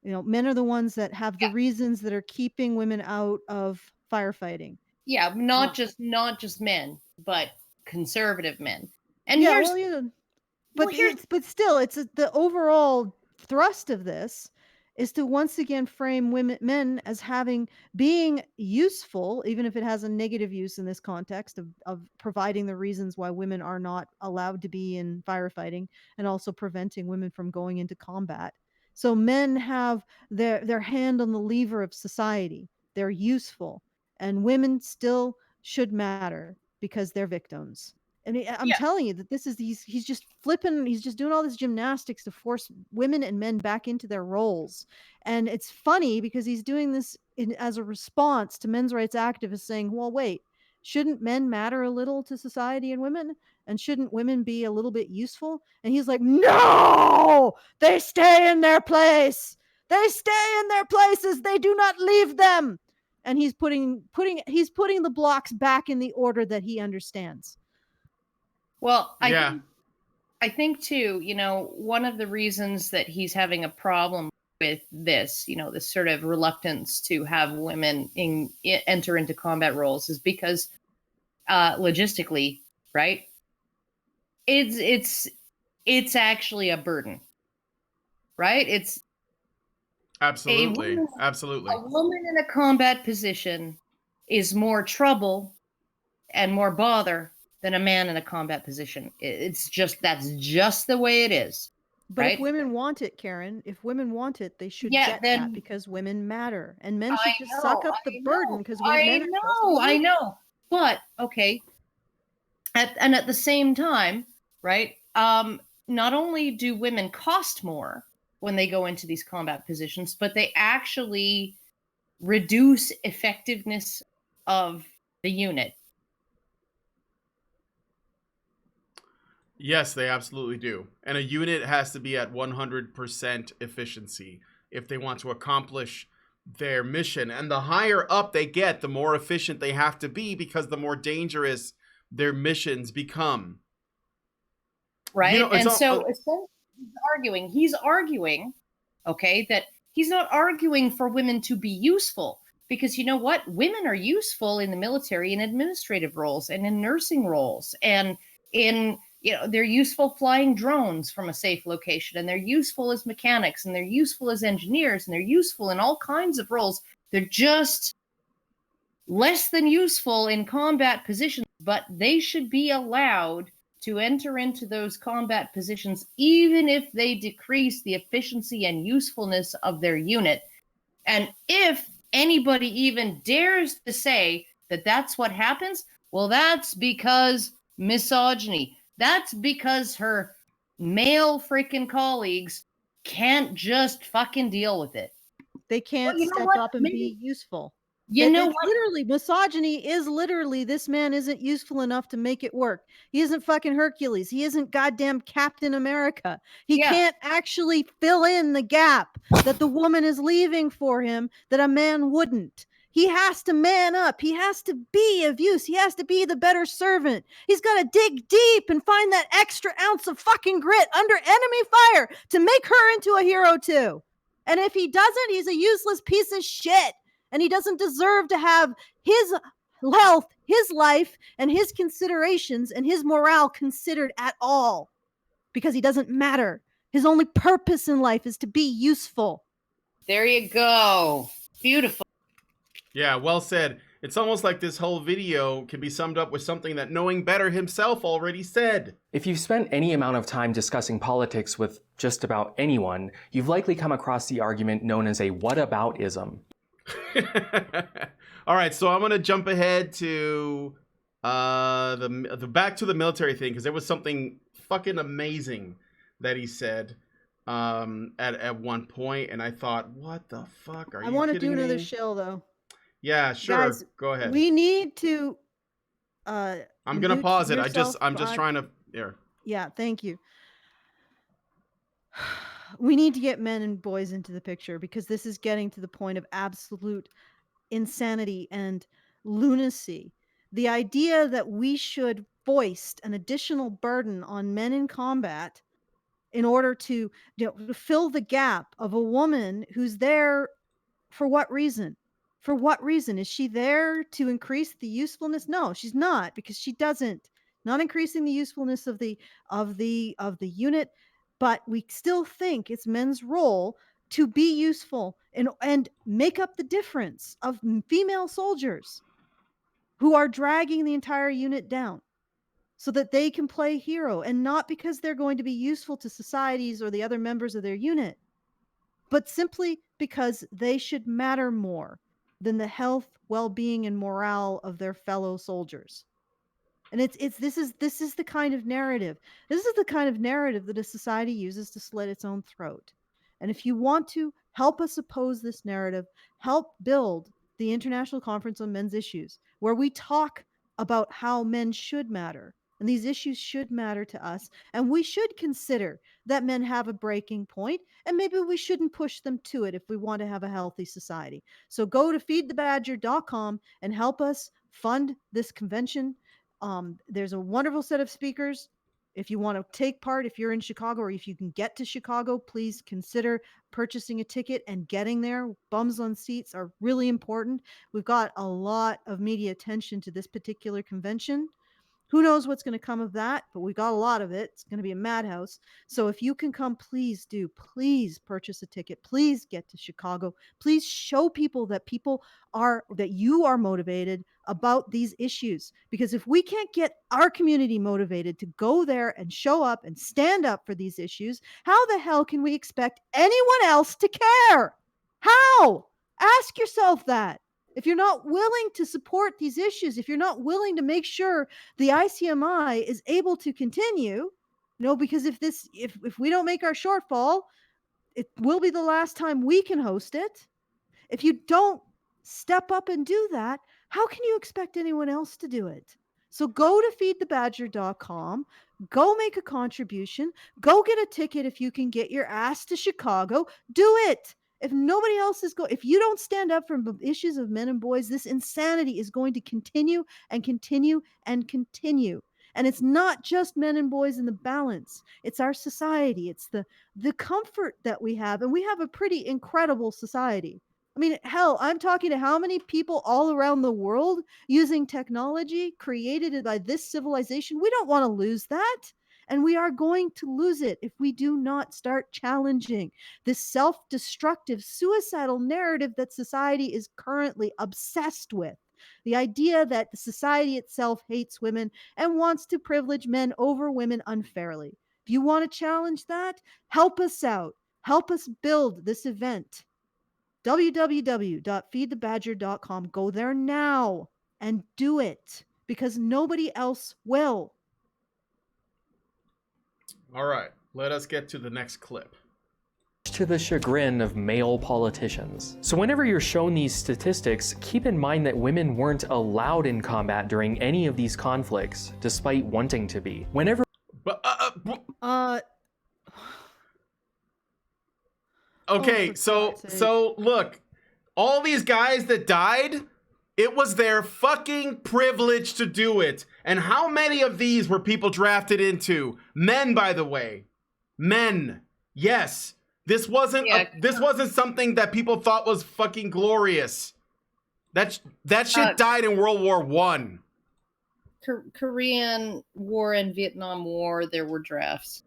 Men are the ones that have the
Yeah.
reasons that are keeping women out of firefighting.
Yeah,
Uh,
not just men, but conservative men. And
yeah,
here's
well, yeah.
well, here's
But still, the overall thrust of this is to once again frame men as being useful, even if it has a negative use in this context of providing the reasons why women are not allowed to be in firefighting, and also preventing women from going into combat. So men have their hand on the lever of society. They're useful, and women still should matter because they're victims. And I'm
yeah.
telling you that he's just flipping, he's just doing all this gymnastics to force women and men back into their roles. And it's funny because he's doing this as a response to men's rights activists saying, well, wait, shouldn't men matter a little to society and women? And shouldn't women be a little bit useful? And he's like, no, they stay in their place. They stay in their places. They do not leave them. And he's putting the blocks back in the order that he understands.
Well,
Yeah.
I think too, one of the reasons that he's having a problem with this, this sort of reluctance to have women enter into combat roles is because logistically, right? It's actually a burden, right? It's
Absolutely.
a
Absolutely.
woman in a combat position is more trouble and more bother than a man in a combat position. That's just the way it is.
But
right?
if women want it, Karen, if women want it, they should
Yeah,
get
then
that because women matter. And men
I
should just suck
know,
up the
I
burden
know,
because
I
men are supposed to be
I
useful.
know. But okay. At the same time, right? Not only do women cost more when they go into these combat positions, but they actually reduce effectiveness of the unit.
Yes, they absolutely do. And a unit has to be at 100% efficiency if they want to accomplish their mission. And the higher up they get, the more efficient they have to be because the more dangerous their missions become.
Right? And so
uh,
he's arguing, okay, that he's not arguing for women to be useful. Because you know what? Women are useful in the military in administrative roles and in nursing roles and in they're useful flying drones from a safe location, and they're useful as mechanics, and they're useful as engineers, and they're useful in all kinds of roles. They're just less than useful in combat positions, but they should be allowed to enter into those combat positions even if they decrease the efficiency and usefulness of their unit. And if anybody even dares to say that that's what happens, well, that's because misogyny. That's because her male freaking colleagues can't just fucking deal with it.
They can't step up and be useful. Literally, misogyny is literally, this man isn't useful enough to make it work. He isn't fucking Hercules. He isn't goddamn Captain America. He can't actually fill in the gap that the woman is leaving for him that a man wouldn't. He has to man up. He has to be of use. He has to be the better servant. He's got to dig deep and find that extra ounce of fucking grit under enemy fire to make her into a hero too. And if he doesn't, he's a useless piece of shit. And he doesn't deserve to have his health, his life, and his considerations and his morale considered at all. Because he doesn't matter. His only purpose in life is to be useful.
There you go. Beautiful.
Yeah, well said. It's almost like this whole video can be summed up with something that Knowing Better himself already said.
If you've spent any amount of time discussing politics with just about anyone, you've likely come across the argument known as a whataboutism.
All right, so I'm gonna jump ahead to the back to the military thing because there was something fucking amazing that he said at one point, and I thought, what the fuck are you? I want to do
another shill though.
Yeah, sure.
Guys,
go ahead.
We need to.
I'm gonna pause it. I'm just trying to. There.
Yeah, thank you. we need to get men and boys into the picture because this is getting to the point of absolute insanity and lunacy. The idea that we should foist an additional burden on men in combat in order to, to fill the gap of a woman who's there for what reason? For what reason? Is she there to increase the usefulness? No, she's not, because she doesn't. Not increasing the usefulness of the unit, but we still think it's men's role to be useful and make up the difference of female soldiers who are dragging the entire unit down so that they can play hero, and not because they're going to be useful to societies or the other members of their unit, but simply because they should matter more than the health, well-being, and morale of their fellow soldiers. And this is the kind of narrative. This is the kind of narrative that a society uses to slit its own throat. And if you want to help us oppose this narrative, help build the International Conference on Men's Issues, where we talk about how men should matter. And these issues should matter to us. And we should consider that men have a breaking point, and maybe we shouldn't push them to it if we want to have a healthy society. So go to feedthebadger.com and help us fund this convention. There's a wonderful set of speakers. If you want to take part, if you're in Chicago or if you can get to Chicago, please consider purchasing a ticket and getting there. Bums on seats are really important. We've got a lot of media attention to this particular convention. Who knows what's going to come of that, but we got a lot of it. It's going to be a madhouse. So if you can come, please do. Please purchase a ticket. Please get to Chicago. Please show people that you are motivated about these issues. Because if we can't get our community motivated to go there and show up and stand up for these issues, how the hell can we expect anyone else to care? How? Ask yourself that. If you're not willing to support these issues, if you're not willing to make sure the ICMI is able to continue, because if we don't make our shortfall, it will be the last time we can host it. If you don't step up and do that, how can you expect anyone else to do it? So go to feedthebadger.com, go make a contribution, go get a ticket if you can get your ass to Chicago, do it. If nobody else if you don't stand up for issues of men and boys, this insanity is going to continue and continue and continue. And it's not just men and boys in the balance. It's our society. It's the comfort that we have. And we have a pretty incredible society. I mean, hell, I'm talking to how many people all around the world using technology created by this civilization. We don't want to lose that. And we are going to lose it if we do not start challenging this self-destructive, suicidal narrative that society is currently obsessed with. The idea that the society itself hates women and wants to privilege men over women unfairly. If you want to challenge that, help us out. Help us build this event. www.feedthebadger.com. Go there now and do it, because nobody else will.
All right, let us get to the next clip.
To the chagrin of male politicians. So whenever you're shown these statistics, keep in mind that women weren't allowed in combat during any of these conflicts, despite wanting to be. Whenever
Okay, so look, all these guys that died, it was their fucking privilege to do it. And how many of these were people drafted into? Men, by the way. Men. Yes. This wasn't something that people thought was fucking glorious. That shit died in World War I.
Korean War and Vietnam War, there were drafts.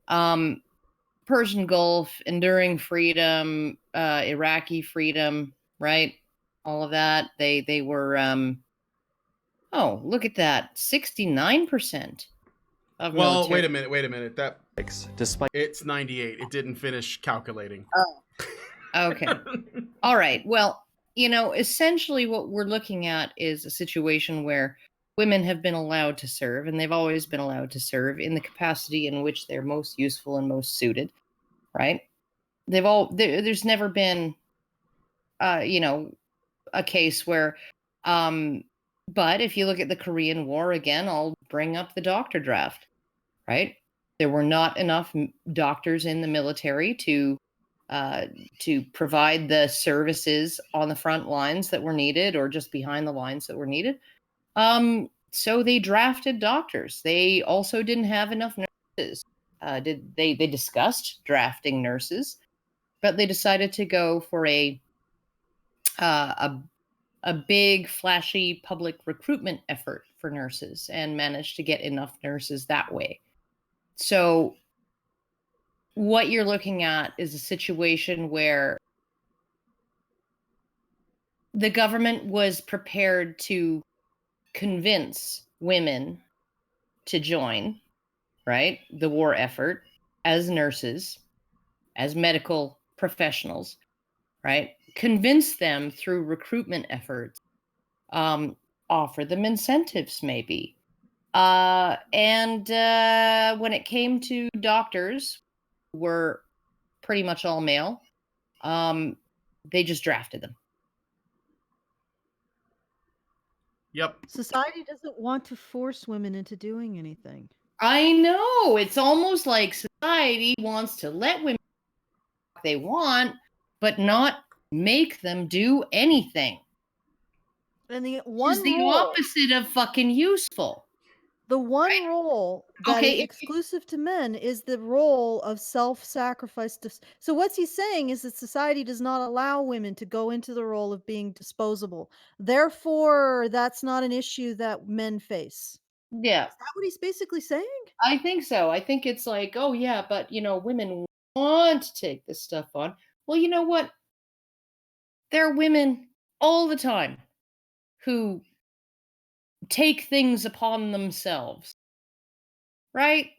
Persian Gulf, Enduring Freedom, Iraqi Freedom, right? All of that. They were oh, look at that. 69% of
Well,
military.
wait a minute. That
despite
it's 98. It didn't finish calculating.
Oh. Okay. All right. Well, essentially what we're looking at is a situation where women have been allowed to serve, and they've always been allowed to serve in the capacity in which they're most useful and most suited, right? There's never been a case where but if you look at the Korean War again, I'll bring up the doctor draft, right? There were not enough doctors in the military to provide the services on the front lines that were needed, or just behind the lines that were needed. So they drafted doctors. They also didn't have enough nurses. They discussed drafting nurses, but they decided to go for a big, flashy public recruitment effort for nurses, and managed to get enough nurses that way. So what you're looking at is a situation where the government was prepared to convince women to join, right, the war effort as nurses, as medical professionals, right? Convince them through recruitment efforts, offer them incentives maybe. And when it came to doctors, who were pretty much all male, they just drafted them.
Yep.
Society doesn't want to force women into doing anything.
I know. It's almost like society wants to let women do what they want, but not make them do anything.
And the
Which
one
is the
role,
opposite of fucking useful.
the one
Right?
role that
Okay,
is exclusive to men is the role of self-sacrifice. So what's he saying is that society does not allow women to go into the role of being disposable. Therefore, that's not an issue that men face.
Yeah,
Is that what he's basically saying?
I think so. I think it's like, oh yeah, but women want to take this stuff on. Well, you know what? There are women all the time who take things upon themselves, right?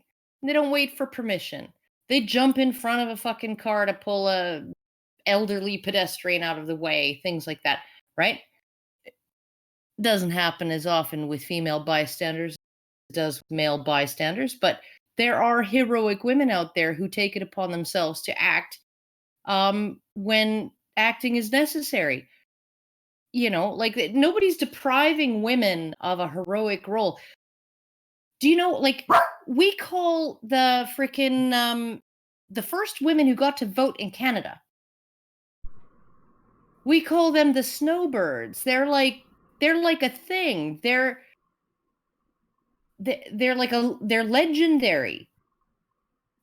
They don't wait for permission. They jump in front of a fucking car to pull a elderly pedestrian out of the way, things like that, right? It doesn't happen as often with female bystanders as it does with male bystanders, but there are heroic women out there who take it upon themselves to act when acting is necessary. Like nobody's depriving women of a heroic role. Do you know, like, we call the freaking the first women who got to vote in Canada, we call them the snowbirds. They're like a thing. They're legendary.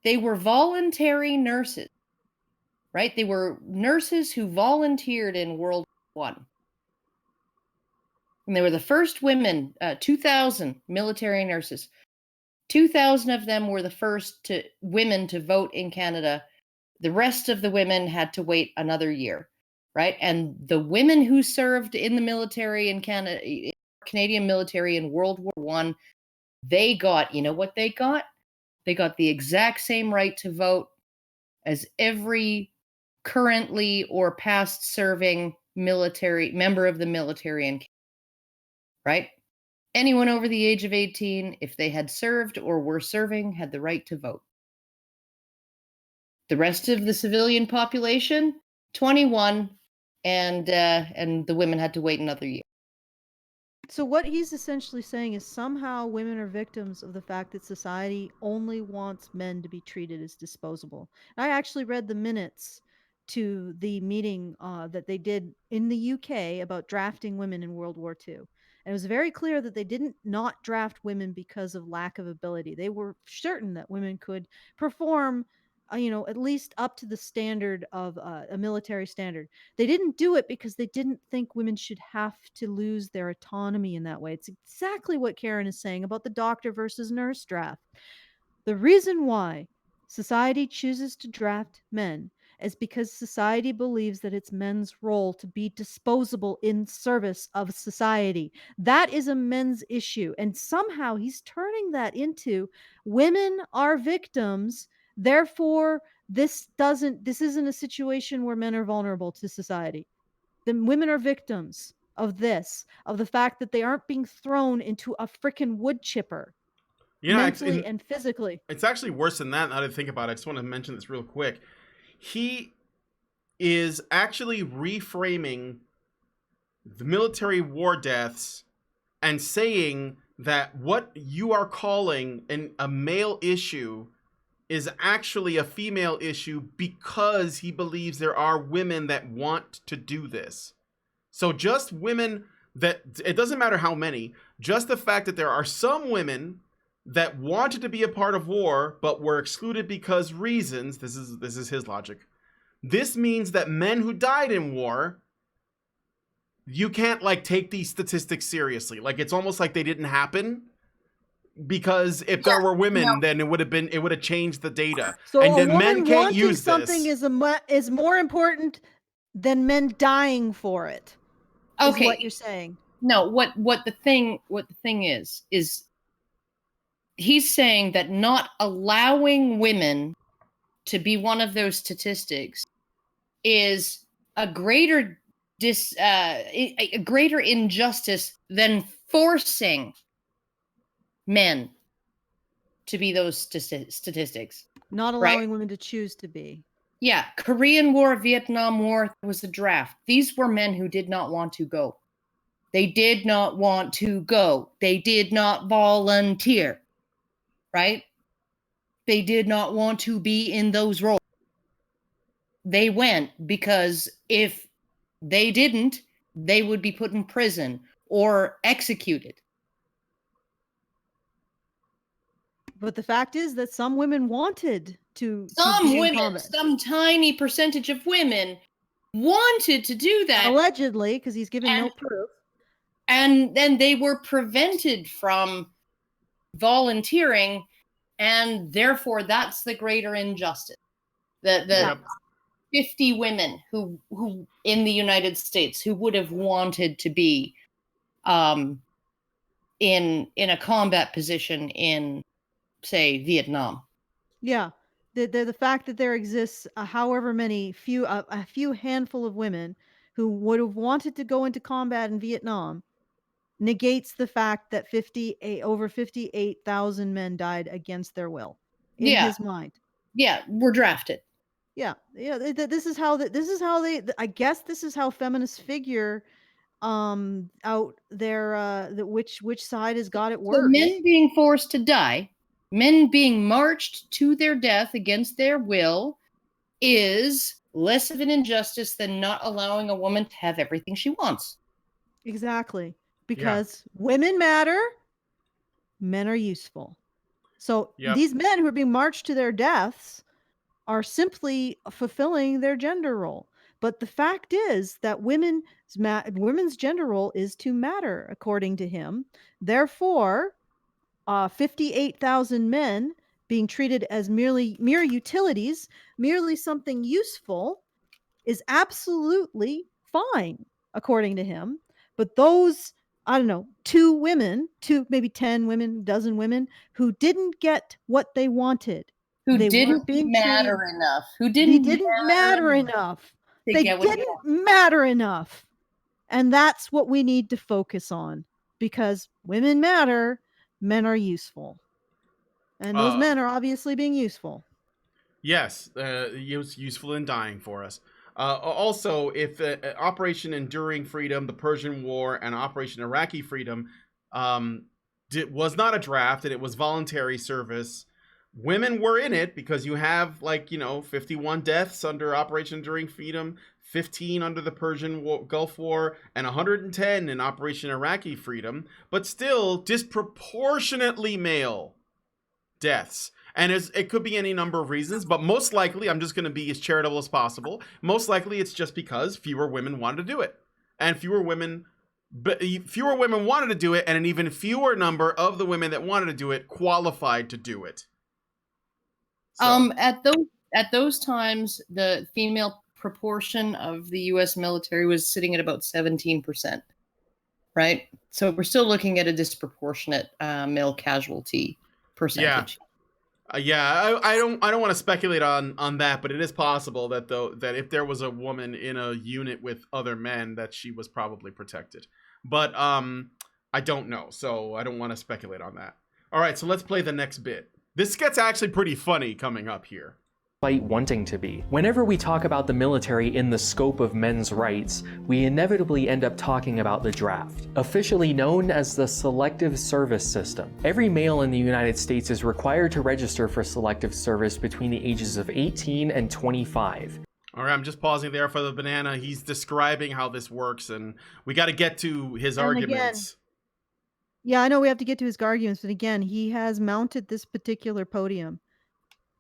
They were voluntary nurses, right? They were nurses who volunteered in World War I. And they were the first women, 2,000 military nurses. 2,000 of them were the first women to vote in Canada. The rest of the women had to wait another year, right? And the women who served in the military in Canada, Canadian military in World War I, they got, you know what they got? They got the exact same right to vote as every currently or past serving military member of the military in Canada, right? Anyone over the age of 18, if they had served or were serving, had the right to vote. The rest of the civilian population, 21, and the women had to wait another year.
So what he's essentially saying is somehow women are victims of the fact that society only wants men to be treated as disposable. I actually read the minutes to the meeting that they did in the UK about drafting women in World War II. And it was very clear that they didn't not draft women because of lack of ability. They were certain that women could perform, at least up to the standard of a military standard. They didn't do it because they didn't think women should have to lose their autonomy in that way. It's exactly what Karen is saying about the doctor versus nurse draft. The reason why society chooses to draft men is because society believes that it's men's role to be disposable in service of society. That is a men's issue. And somehow he's turning that into women are victims. Therefore, this isn't a situation where men are vulnerable to society. The women are victims of the fact that they aren't being thrown into a freaking wood chipper mentally and physically.
It's actually worse than that now that I think about it. I just want to mention this real quick. He is actually reframing the military war deaths and saying that what you are calling a male issue is actually a female issue because he believes there are women that want to do this. So just women that, it doesn't matter how many, just the fact that there are some women that wanted to be a part of war but were excluded because reasons, this is his logic. This means that men who died in war, you can't like take these statistics seriously. Like it's almost like they didn't happen. Because if there were women, then it would have changed the data.
So
and
a
then
woman
men can't
wanting
use
something
this.
is more important than men dying for it.
Okay.
Is what you're saying.
No, what the thing is he's saying that not allowing women to be one of those statistics is a greater a greater injustice than forcing men to be those statistics.
Not allowing women to choose to be.
Yeah, Korean War, Vietnam War was a draft. These were men who did not want to go. They did not want to go. They did not volunteer, right? They did not want to be in those roles. They went because if they didn't, they would be put in prison or executed.
But the fact is that some women wanted to
Some
be in
women,
combat.
some tiny percentage of women wanted to do that.
Allegedly, because he's given no proof.
And then they were prevented from volunteering, and therefore that's the greater injustice. The 50 women who in the United States who would have wanted to be in a combat position in, say, Vietnam.
Yeah. The fact that there exists however many a few handful of women who would have wanted to go into combat in Vietnam negates the fact that over 58,000 men died against their will in his mind.
Yeah, were drafted.
Yeah. This is how they I guess this is how feminists figure out their which side has got it worse.
So men being forced to die, men being marched to their death against their will is less of an injustice than not allowing a woman to have everything she wants.
Exactly. Because women matter, men are useful. So these men who are being marched to their deaths are simply fulfilling their gender role. But the fact is that women's gender role is to matter, according to him. Therefore, 58,000 men being treated as mere utilities, merely something useful, is absolutely fine, according to him. But those, I don't know, maybe 10 women, dozen women who didn't get what they wanted,
They didn't matter enough. They didn't matter
enough. And that's what we need to focus on, because women matter, men are useful. And those men are obviously being useful.
Yes, useful in dying for us. Also, if Operation Enduring Freedom, the Persian War, and Operation Iraqi Freedom was not a draft and it was voluntary service, women were in it because you have 51 deaths under Operation Enduring Freedom, 15 under the Persian Gulf War, and 110 in Operation Iraqi Freedom, but still disproportionately male deaths. And it could be any number of reasons, but most likely, I'm just going to be as charitable as possible, most likely it's just because fewer women wanted to do it. And fewer women wanted to do it, and an even fewer number of the women that wanted to do it qualified to do it. So.
At those times, the female proportion of the U.S. military was sitting at about 17%, right? So we're still looking at a disproportionate male casualty percentage.
I don't want to speculate on that, but it is possible that if there was a woman in a unit with other men, that she was probably protected. But I don't know, so I don't want to speculate on that. All right, so let's play the next bit. This gets actually pretty funny coming up here.
despite wanting to be. Whenever we talk about the military in the scope of men's rights, we inevitably end up talking about the draft, officially known as the Selective Service System. Every male in the United States is required to register for selective service between the ages of 18 and 25.
All right, I'm just pausing there for the banana. He's describing how this works, and we got to get to his
And
arguments.
Yeah, I know we have to get to his arguments, but again, he has mounted this particular podium.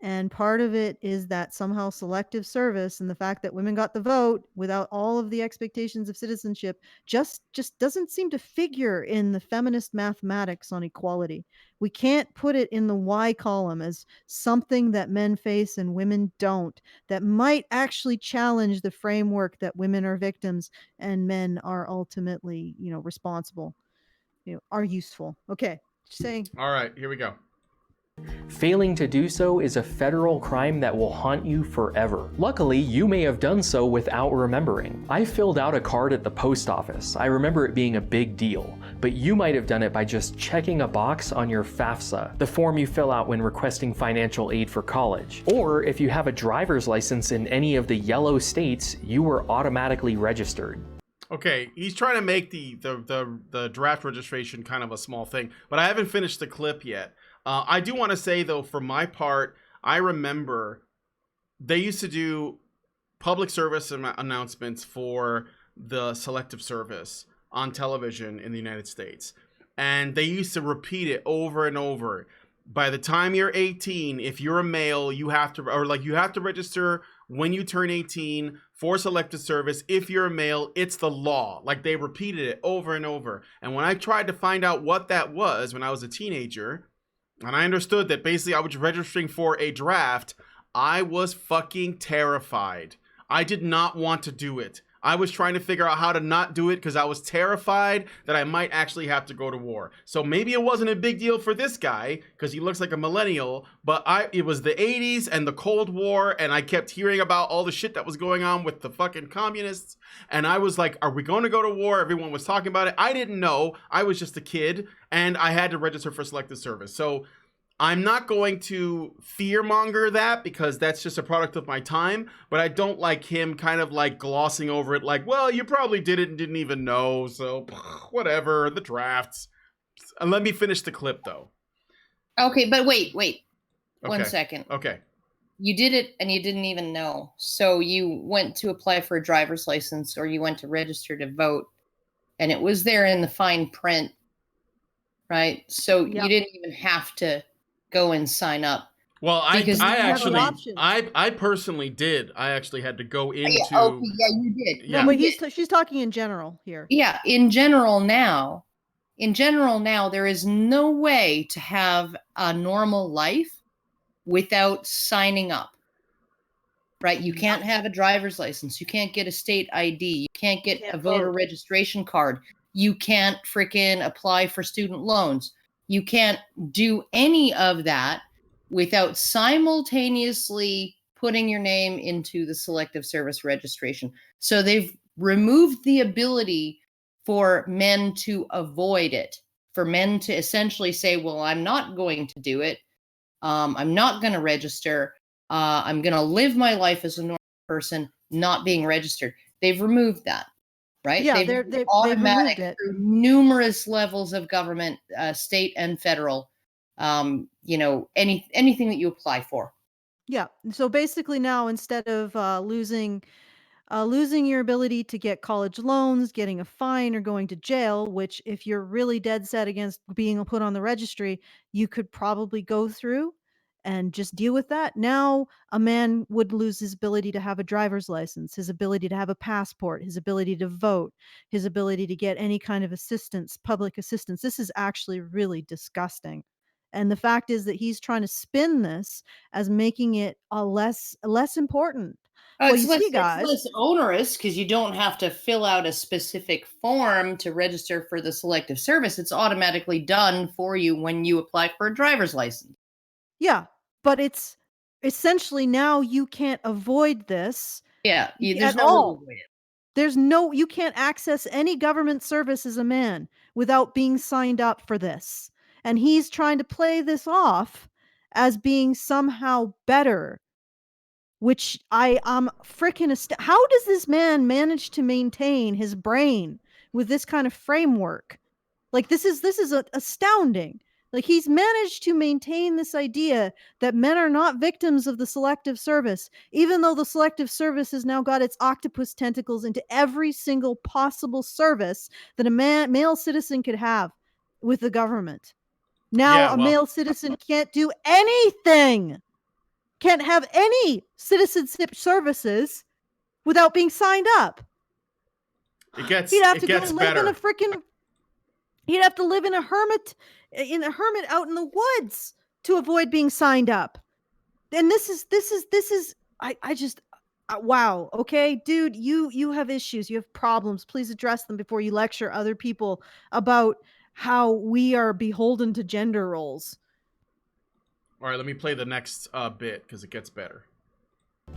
And part of it is that somehow selective service and the fact that women got the vote without all of the expectations of citizenship just doesn't seem to figure in the feminist mathematics on equality. We can't put it in the Y column as something that men face and women don't, that might actually challenge the framework that women are victims and men are ultimately, responsible, are useful. Okay, just saying.
All right, here we go.
Failing to do so is a federal crime that will haunt you forever. Luckily, you may have done so without remembering. I filled out a card at the post office. I remember it being a big deal, but you might have done it by just checking a box on your FAFSA, the form you fill out when requesting financial aid for college. Or if you have a driver's license in any of the yellow states, you were automatically registered.
Okay, he's trying to make the draft registration kind of a small thing, but I haven't finished the clip yet. I do want to say, though, for my part, I remember they used to do public service announcements for the selective service on television in the United States. And they used to repeat it over and over. By the time you're 18, if you're a male, you have to register when you turn 18 for selective service. If you're a male, it's the law. Like, they repeated it over and over. And when I tried to find out what that was when I was a teenager, and I understood that basically I was registering for a draft, I was fucking terrified. I did not want to do it. I was trying to figure out how to not do it because I was terrified that I might actually have to go to war. So maybe it wasn't a big deal for this guy because he looks like a millennial, but it was the 80s and the Cold War, and I kept hearing about all the shit that was going on with the fucking communists, and I was like, are we going to go to war? Everyone was talking about it. I didn't know. I was just a kid, and I had to register for selective service. So I'm not going to fearmonger that because that's just a product of my time, but I don't like him kind of like glossing over it like, well, you probably did it and didn't even know, so whatever, the drafts. And let me finish the clip, though.
Okay, but wait.
Okay.
1 second.
Okay.
You did it and you didn't even know. So you went to apply for a driver's license or you went to register to vote and it was there in the fine print, right? So
Yep.
you didn't even have to go and sign up.
Well, I
Because you have an
actually,
option.
I personally did. I actually had to go into.
Yeah, you did.
Yeah.
No, but she's talking in general here.
Yeah, in general now, there is no way to have a normal life without signing up. Right? You can't have a driver's license. You can't get a state ID. You can't get a voter registration card. You can't freaking apply for student loans. You can't do any of that without simultaneously putting your name into the selective service registration. So they've removed the ability for men to avoid it, for men to essentially say, well, I'm not going to do it. I'm not going to register. I'm going to live my life as a normal person, not being registered. They've removed that. Right?
Yeah,
they've automatic
removed it
through numerous levels of government, state and federal. Anything that you apply for.
Yeah. So basically now instead of losing your ability to get college loans, getting a fine, or going to jail, which if you're really dead set against being put on the registry, you could probably go through and just deal with that. Now a man would lose his ability to have a driver's license, his ability to have a passport, his ability to vote, his ability to get any kind of assistance, public assistance. This is actually really disgusting. And the fact is that he's trying to spin this as making it less important. Well,
It's
you
less,
see, guys,
it's less onerous because you don't have to fill out a specific form to register for the selective service. It's automatically done for you when you apply for a driver's license.
yeah, but it's essentially now you can't avoid this.
Yeah, there's
at
no
all.
way.
You can't access any government service as a man without being signed up for this. And he's trying to play this off as being somehow better which I'm freaking how does this man manage to maintain his brain with this kind of framework? Like this is astounding. Like he's managed to maintain this idea that men are not victims of the selective service, even though the selective service has now got its octopus tentacles into every single possible service that a male citizen could have with the government. Now
Yeah,
a
well-
male citizen can't do anything, can't have any citizenship services without being signed up.
It gets
He'd have
it
to
gets
go live
better.
in a freaking. He'd have to live in a hermit out in the woods to avoid being signed up. And this is I just wow. Okay, dude, you have issues, you have problems. Please address them before you lecture other people about how we are beholden to gender roles.
All right, let me play the next bit because it gets better.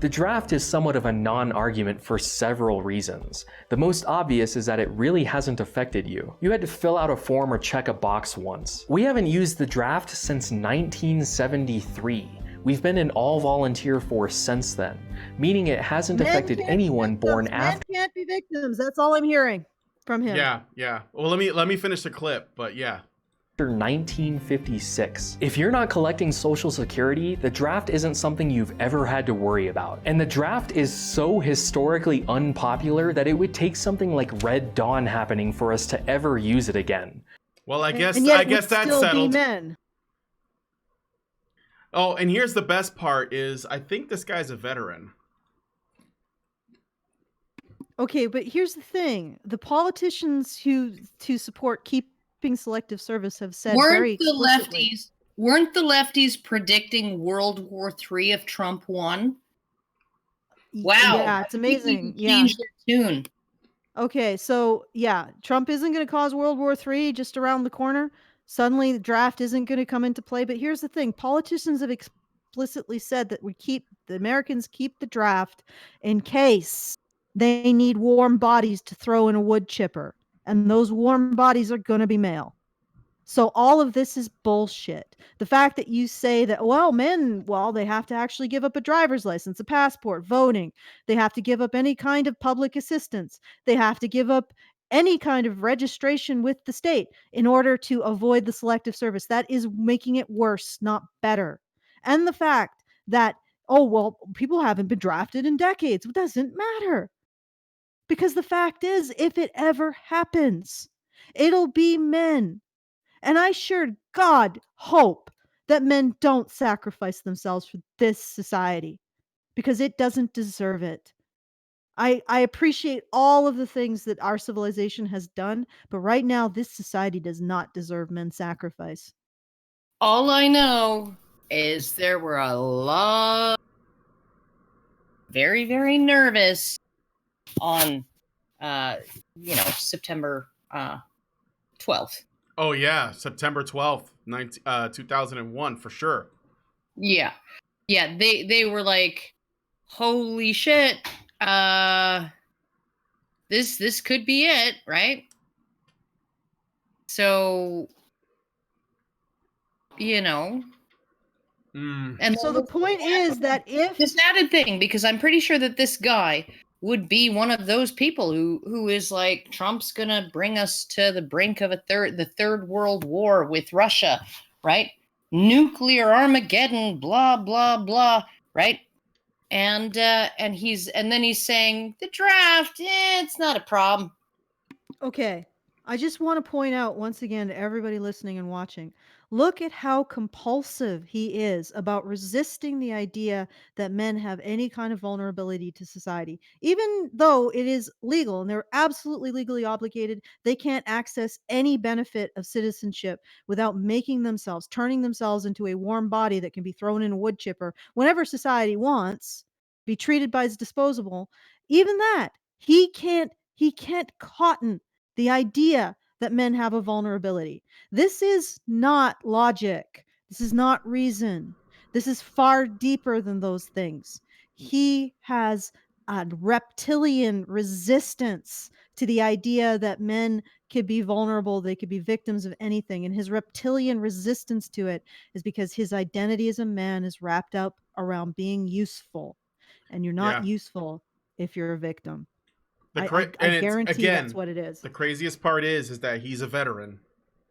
The draft is somewhat of a non-argument for several reasons. The most obvious is that it really hasn't affected you. You had to fill out a form or check a box once. We haven't used the draft since 1973. We've been an all-volunteer force since then, meaning it hasn't affected anyone born after.
Men can't be victims. That's all I'm hearing from him.
Yeah. Well, let me finish the clip, but yeah.
1956. If you're not collecting Social Security, the draft isn't something you've ever had to worry about. And the draft is so historically unpopular that it would take something like Red Dawn happening for us to ever use it again.
Well, I guess
and yet
that's
still
settled.
Be men.
Oh, and here's the best part is I think this guy's a veteran.
Okay, but here's the thing. The politicians who support keeping selective service have said very explicitly.
Weren't the lefties predicting World War III if Trump won? Wow.
Yeah, it's amazing. Yeah.
Change their tune.
Okay, so yeah, Trump isn't going to cause World War III just around the corner. Suddenly the draft isn't going to come into play. But here's the thing. Politicians have explicitly said that the Americans keep the draft in case they need warm bodies to throw in a wood chipper. And those warm bodies are going to be male. So all of this is bullshit. The fact that you say that, men, they have to actually give up a driver's license, a passport, voting. They have to give up any kind of public assistance. They have to give up any kind of registration with the state in order to avoid the selective service. That is making it worse, not better. And the fact that, people haven't been drafted in decades. It doesn't matter. Because the fact is, if it ever happens, it'll be men. And I sure God hope that men don't sacrifice themselves for this society because it doesn't deserve it. I appreciate all of the things that our civilization has done, but right now this society does not deserve men's sacrifice.
All I know is there were a lot very, very nervous on September 12th.
Oh yeah, September 12th, 2001 for sure.
Yeah. They were like, holy shit, this could be it, right? So,
And
so the point is that if
this added thing, because I'm pretty sure that this guy would be one of those people who is like, Trump's gonna bring us to the brink of the third world war with Russia, right? Nuclear Armageddon, blah blah blah, right? And then he's saying the draft, it's not a problem.
Okay, I just want to point out once again to everybody listening and watching, look at how compulsive he is about resisting the idea that men have any kind of vulnerability to society. Even though it is legal and they're absolutely legally obligated, they can't access any benefit of citizenship without turning themselves into a warm body that can be thrown in a wood chipper whenever society wants, be treated by as disposable. Even that, he can't cotton the idea that men have a vulnerability. This is not logic. This is not reason. This is far deeper than those things. He has a reptilian resistance to the idea that men could be vulnerable, they could be victims of anything. And his reptilian resistance to it is because his identity as a man is wrapped up around being useful. and you're not
Yeah.
useful if you're a victim. I
And it's,
guarantee that's
again,
what it is.
the craziest part is that he's a veteran,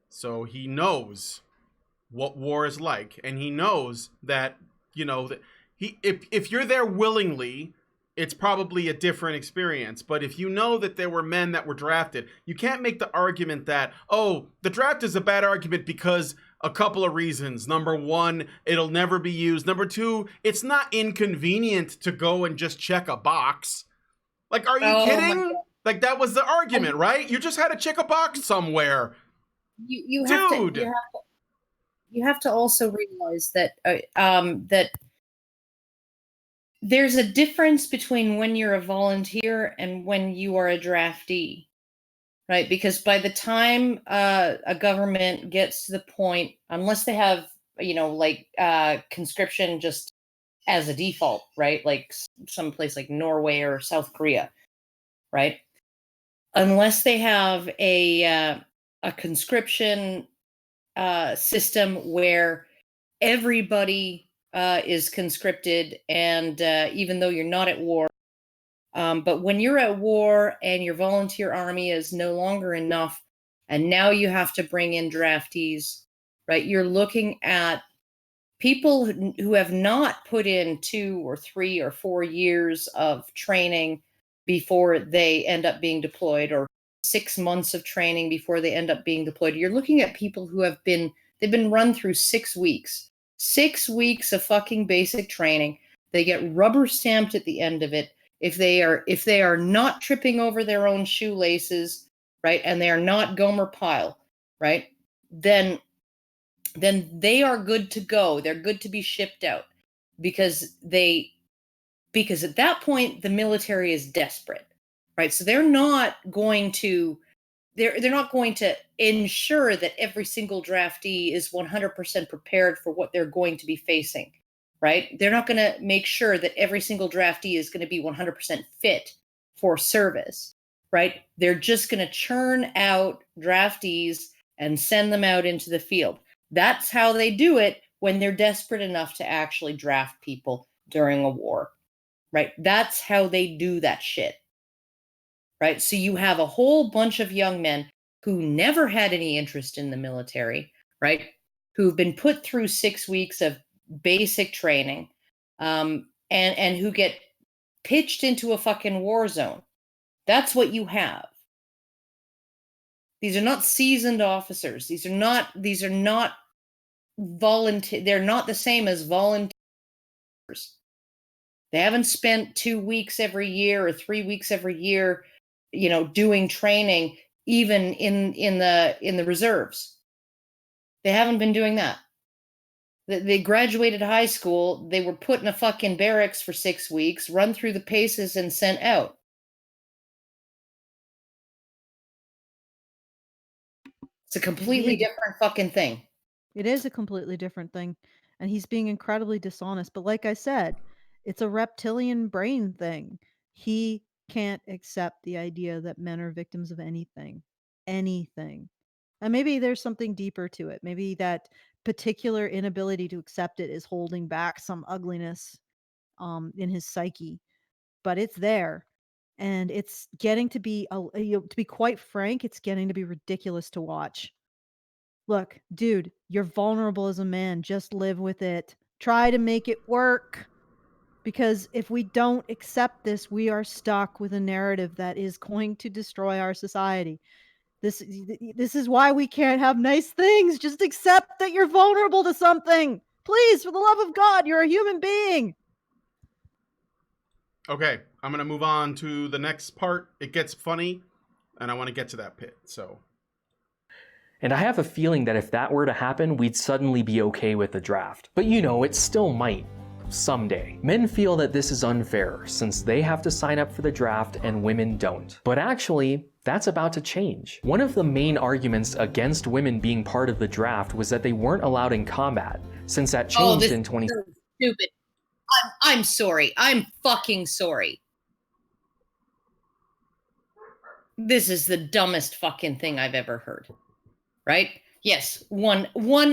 so he knows what war is like, and he knows that, you know, that if you're there willingly, it's probably a different experience. But if you know that there were men that were drafted, you can't make the argument that, oh, the draft is a bad argument because a couple of reasons. Number one, it'll never be used. Number two, it's not inconvenient to go and just check a box. Like, are you
Oh, my
kidding?
God.
Like, that was the argument, right? You just had to check a box somewhere.
You have
Dude!
to you have to also realize that that there's a difference between when you're a volunteer and when you are a draftee, right? Because by the time a government gets to the point, unless they have, you know, like conscription just as a default, right? Like some place like Norway or South Korea, right? Unless they have a conscription system where everybody is conscripted, and even though you're not at war, but when you're at war and your volunteer army is no longer enough, and now you have to bring in draftees, right? You're looking at people who have not put in 2 or 3 or 4 years of training before they end up being deployed, or 6 months of training before they end up being deployed. You're looking at people who they've been run through 6 weeks. 6 weeks of fucking basic training. They get rubber stamped at the end of it. If they are not tripping over their own shoelaces, right, and they are not Gomer Pyle, right, then they are good to go. They're good to be shipped out, because at that point the military is desperate, right? So they're not going to ensure that every single draftee is 100% prepared for what they're going to be facing, right? They're not going to make sure that every single draftee is going to be 100% fit for service, right? They're just going to churn out draftees and send them out into the field. That's how they do it when they're desperate enough to actually draft people during a war, right? That's how they do that shit, right? So you have a whole bunch of young men who never had any interest in the military, right? Who've been put through 6 weeks of basic training, and who get pitched into a fucking war zone. That's what you have. These are not seasoned officers. These are not volunteer. They're not the same as volunteers. They haven't spent 2 weeks every year or 3 weeks every year, you know, doing training, even in the reserves. They haven't been doing that. They graduated high school. They were put in a fucking barracks for 6 weeks, run through the paces, and sent out. It's a completely
Indeed.
different fucking thing.
It is a completely different thing. And he's being incredibly dishonest. But like I said, it's a reptilian brain thing. He can't accept the idea that men are victims of anything. Anything. And maybe there's something deeper to it. Maybe that particular inability to accept it is holding back some ugliness in his psyche. But it's there. And it's getting to be, to be quite frank, it's getting to be ridiculous to watch. Look, dude, you're vulnerable as a man. Just live with it. Try to make it work. Because if we don't accept this, we are stuck with a narrative that is going to destroy our society. This is why we can't have nice things. Just accept that you're vulnerable to something. Please, for the love of God, you're a human being.
Okay, I'm going to move on to the next part. It gets funny, and I want to get to that pit, so...
And I have a feeling that if that were to happen, we'd suddenly be okay with the draft. But you know, it still might. Someday. Men feel that this is unfair, since they have to sign up for the draft and women don't. But actually, that's about to change. One of the main arguments against women being part of the draft was that they weren't allowed in combat, since that changed in 20...
So stupid. I'm sorry. I'm fucking sorry. This is the dumbest fucking thing I've ever heard. Right? Yes, one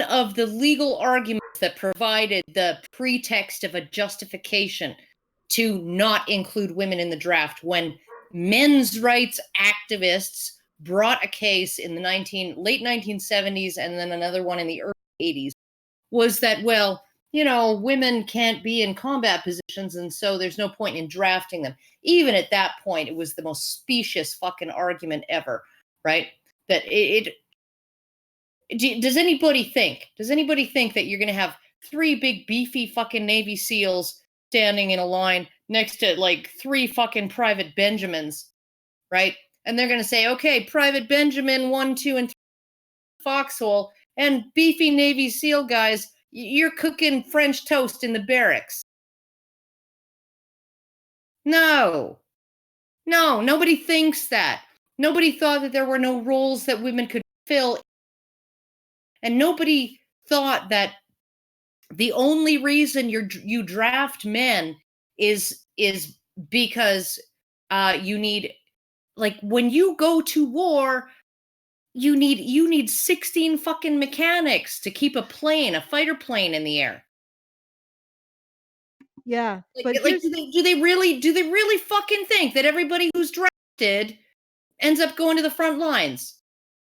of the legal arguments that provided the pretext of a justification to not include women in the draft when men's rights activists brought a case in the late 1970s and then another one in the early 80s, was that, well, you know, women can't be in combat positions, and so there's no point in drafting them. Even at that point, it was the most specious fucking argument ever, right? That does anybody think that you're going to have 3 big beefy fucking Navy SEALs standing in a line next to like 3 fucking Private Benjamins, right? And they're going to say, okay, Private Benjamin 1, 2, and 3 foxhole, and beefy Navy SEAL guys, you're cooking French toast in the barracks. No, nobody thinks that. Nobody thought that there were no roles that women could fill. And nobody thought that the only reason you draft men is because you need, like, when you go to war, you need 16 fucking mechanics to keep a fighter plane in the air.
Yeah,
Like,
but
like do they really fucking think that everybody who's drafted ends up going to the front lines?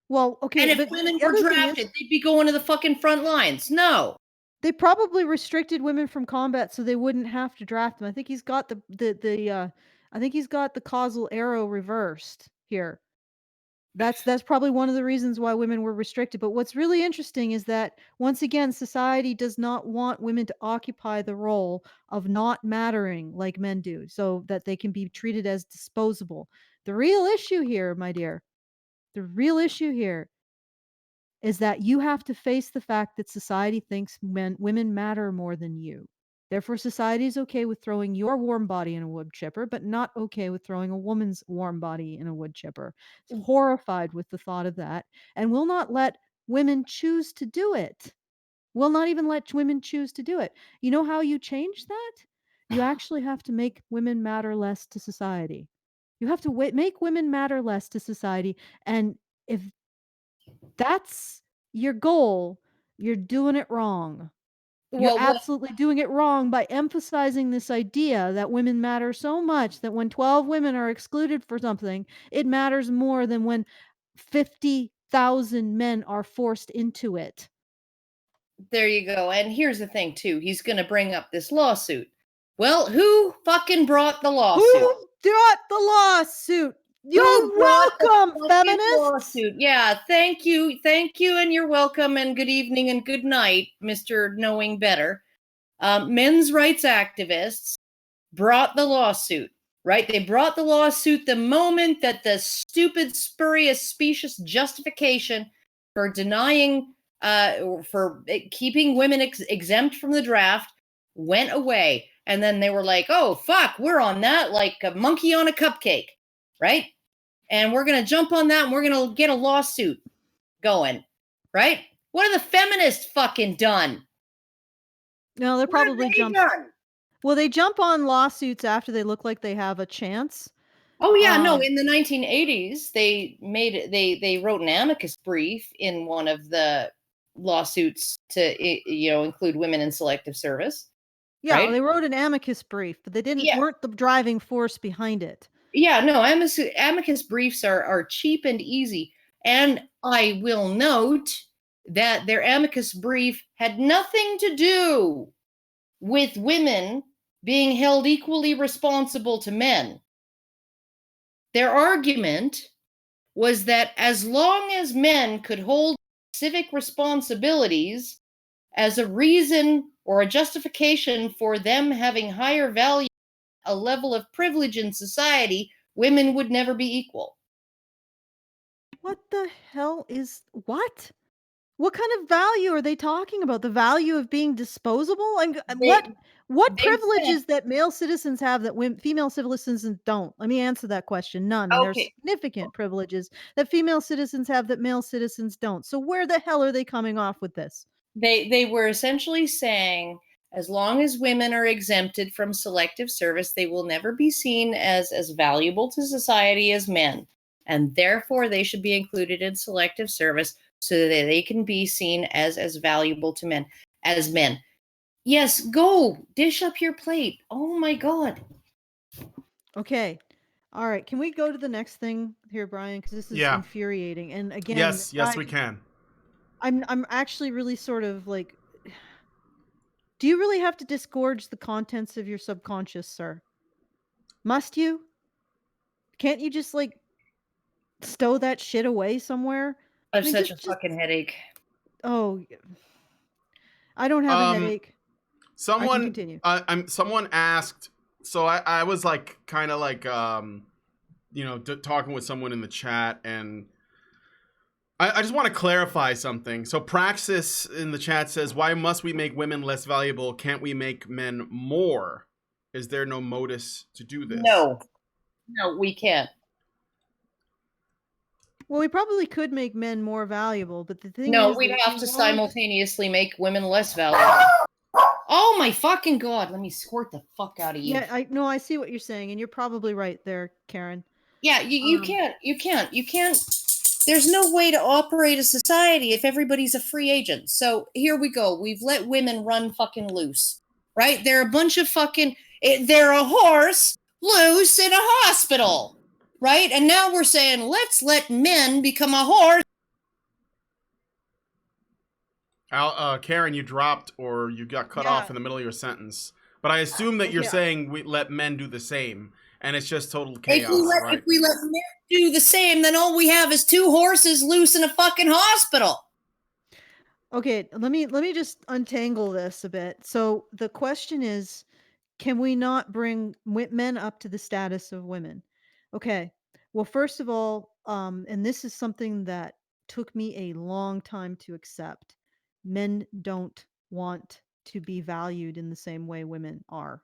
well, okay,
And if
but
women
the
were
other thing
drafted,
is,
they'd be going to the fucking front lines. No.
they probably restricted women from combat so they wouldn't have to draft them. I think he's got I think he's got the causal arrow reversed here. That's probably one of the reasons why women were restricted. But what's really interesting is that, once again, society does not want women to occupy the role of not mattering like men do, so that they can be treated as disposable. The real issue here, my dear, the real issue here is that you have to face the fact that society thinks women matter more than you. Therefore, society is okay with throwing your warm body in a wood chipper, but not okay with throwing a woman's warm body in a wood chipper. It's horrified with the thought of that, and will not let women choose to do it. Will not even let women choose to do it. You know how you change that? You actually have to make women matter less to society. You have to make women matter less to society, and if that's your goal, you're doing it wrong. You're
Well,
absolutely doing it wrong by emphasizing this idea that women matter so much that when 12 women are excluded for something, it matters more than when 50,000 men are forced into it.
there you go. And here's the thing, too. He's going to bring up this lawsuit. Well, who fucking brought the lawsuit?
Who brought the lawsuit? You're
Who brought the
welcome,
fucking
feminists.
lawsuit? Yeah, thank you, and you're welcome, and good evening and good night, Mr. Knowing Better. Men's rights activists brought the lawsuit, right? They brought the lawsuit the moment that the stupid, spurious, specious justification for denying, for keeping women exempt from the draft went away. And then they were like, oh, fuck, we're on that like a monkey on a cupcake, right? And we're going to jump on that and we're going to get a lawsuit going, right? What have the feminists fucking done?
No, they're
What have
probably
they
jumped.
done?
Well, they jump on lawsuits after they look like they have a chance.
Oh yeah, no. In the 1980s, they wrote an amicus brief in one of the lawsuits to include women in selective service.
Yeah,
right?
they wrote an amicus brief, but they
Yeah.
weren't the driving force behind it.
Yeah, no. Amicus briefs are cheap and easy, and I will note that their amicus brief had nothing to do with women being held equally responsible to men. Their argument was that as long as men could hold civic responsibilities as a reason or a justification for them having higher value, a level of privilege in society, women would never be equal.
What the hell is what? What kind of value are they talking about? The value of being disposable? And what
they
privileges
said-
that male citizens have that female citizens don't? Let me answer that question. None. And there's
Okay.
significant privileges that female citizens have that male citizens don't. So where the hell are they coming off with this?
They were essentially saying, as long as women are exempted from selective service, they will never be seen as valuable to society as men. And therefore, they should be included in selective service so that they can be seen as valuable to men as men. Yes, go dish up your plate. Oh my god.
Okay. All right. Can we go to the next thing here, Brian? Because this is
Yeah.
infuriating. And again,
Yes, we can.
I'm actually really sort of like, do you really have to disgorge the contents of your subconscious, sir? Must you? Can't you just like stow that shit away somewhere?
I have
mean,
such
just
a fucking headache.
oh, I don't have a headache. I can
Someone,
continue.
someone asked. So I was like, kind of like, talking with someone in the chat, and I just want to clarify something. So Praxis in the chat says, "Why must we make women less valuable? Can't we make men more? Is there no modus to do this?"
No, we can't.
Well, we probably could make men more valuable, but the thing
No,
is,
we'd
that
have
we
to
want-
simultaneously make women less valuable. Oh my fucking god! Let me squirt the fuck out of you.
Yeah, I see what you're saying, and you're probably right there, Karen.
Yeah, you can't. There's no way to operate a society if everybody's a free agent. So here we go. We've let women run fucking loose, right? They're a bunch of fucking. They're a horse loose in a hospital, right? And now we're saying let's let men become a horse.
Karen, you dropped or you got cut
Yeah.
off in the middle of your sentence. But I assume that you're
Okay.
saying we let men do the same, and it's just total chaos, right?
If we let men do the same, then all we have is two horses loose in a fucking hospital.
Okay, let me just untangle this a bit. So the question is, can we not bring men up to the status of women? Okay. Well, first of all, and this is something that took me a long time to accept. Men don't want to be valued in the same way women are.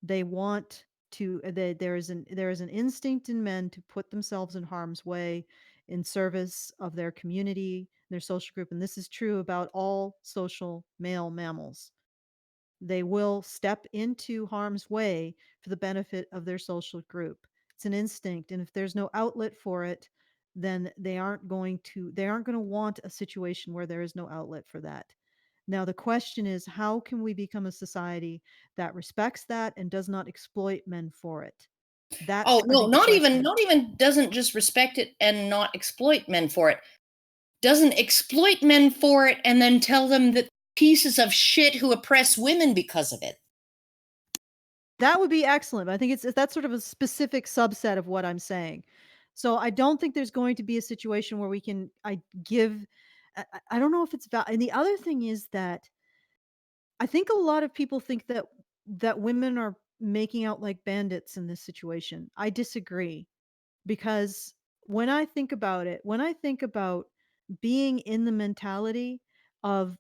They want to. There is an instinct in men to put themselves in harm's way in service of their community, their social group, and this is true about all social male mammals. They will step into harm's way for the benefit of their social group. It's an instinct, and if there's no outlet for it, then they aren't going to want a situation where there is no outlet for that. Now the question is, how can we become a society that respects that and does not exploit men for it? That's
Oh
I
no,
think the
not
question.
even doesn't just respect it and not exploit men for it. Doesn't exploit men for it and then tell them that pieces of shit who oppress women because of it.
That would be excellent. But I think that's sort of a specific subset of what I'm saying. So I don't think there's going to be a situation where we can give. I don't know if it's and the other thing is that I think a lot of people think that women are making out like bandits in this situation. I disagree, because when I think about it, when I think about being in the mentality of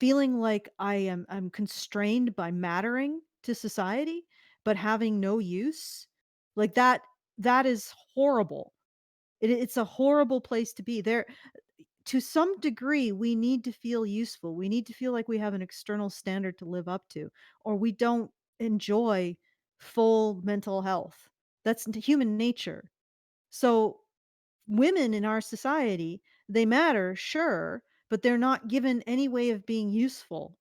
feeling like I'm constrained by mattering to society, but having no use, like that is horrible. It's a horrible place to be. There, to some degree, we need to feel useful. We need to feel like we have an external standard to live up to, or we don't enjoy full mental health. That's human nature. So women in our society, they matter, sure, but they're not given any way of being useful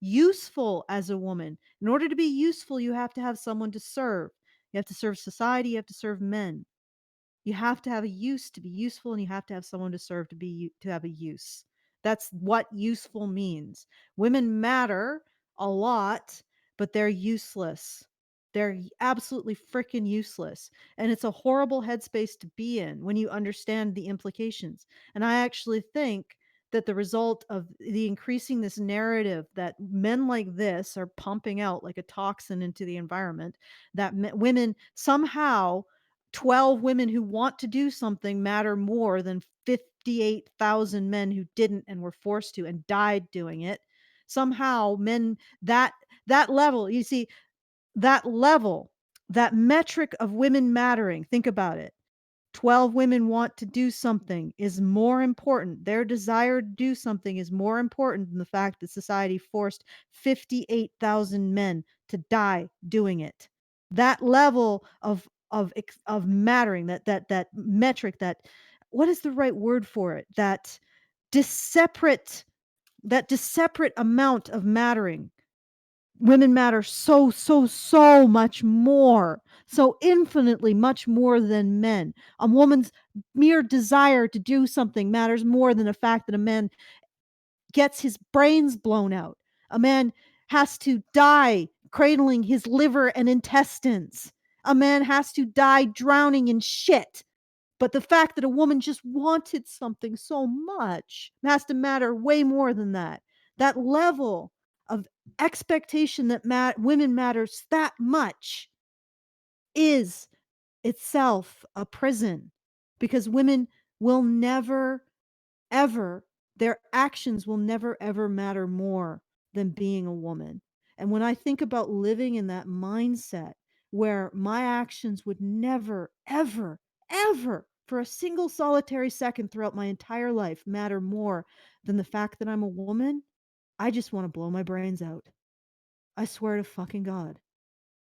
as a woman. In order to be useful, you have to have someone to serve. You have to serve society, you have to serve men. You have to have a use to be useful, and you have to have someone to serve to have a use. That's what useful means. Women matter a lot, but they're useless. They're absolutely freaking useless. And it's a horrible headspace to be in when you understand the implications. And I actually think that the result of the increasing this narrative that men like this are pumping out like a toxin into the environment, that women somehow 12 women who want to do something matter more than 58,000 men who didn't and were forced to and died doing it. Somehow men, that level, you see, that level, that metric of women mattering, think about it. 12 women want to do something is more important. Their desire to do something is more important than the fact that society forced 58,000 men to die doing it. That level of mattering, that metric, that, what is the right word for it? That disseparate amount of mattering women matter so much more, so infinitely much more than men. A woman's mere desire to do something matters more than the fact that a man gets his brains blown out. A man has to die cradling his liver and intestines. A man has to die drowning in shit. But the fact that a woman just wanted something so much has to matter way more than that. That level of expectation that women matters that much is itself a prison, because women will never, ever, their actions will never, ever matter more than being a woman. And when I think about living in that mindset where my actions would never, ever, ever, for a single solitary second throughout my entire life, matter more than the fact that I'm a woman, I just want to blow my brains out. I swear to fucking God.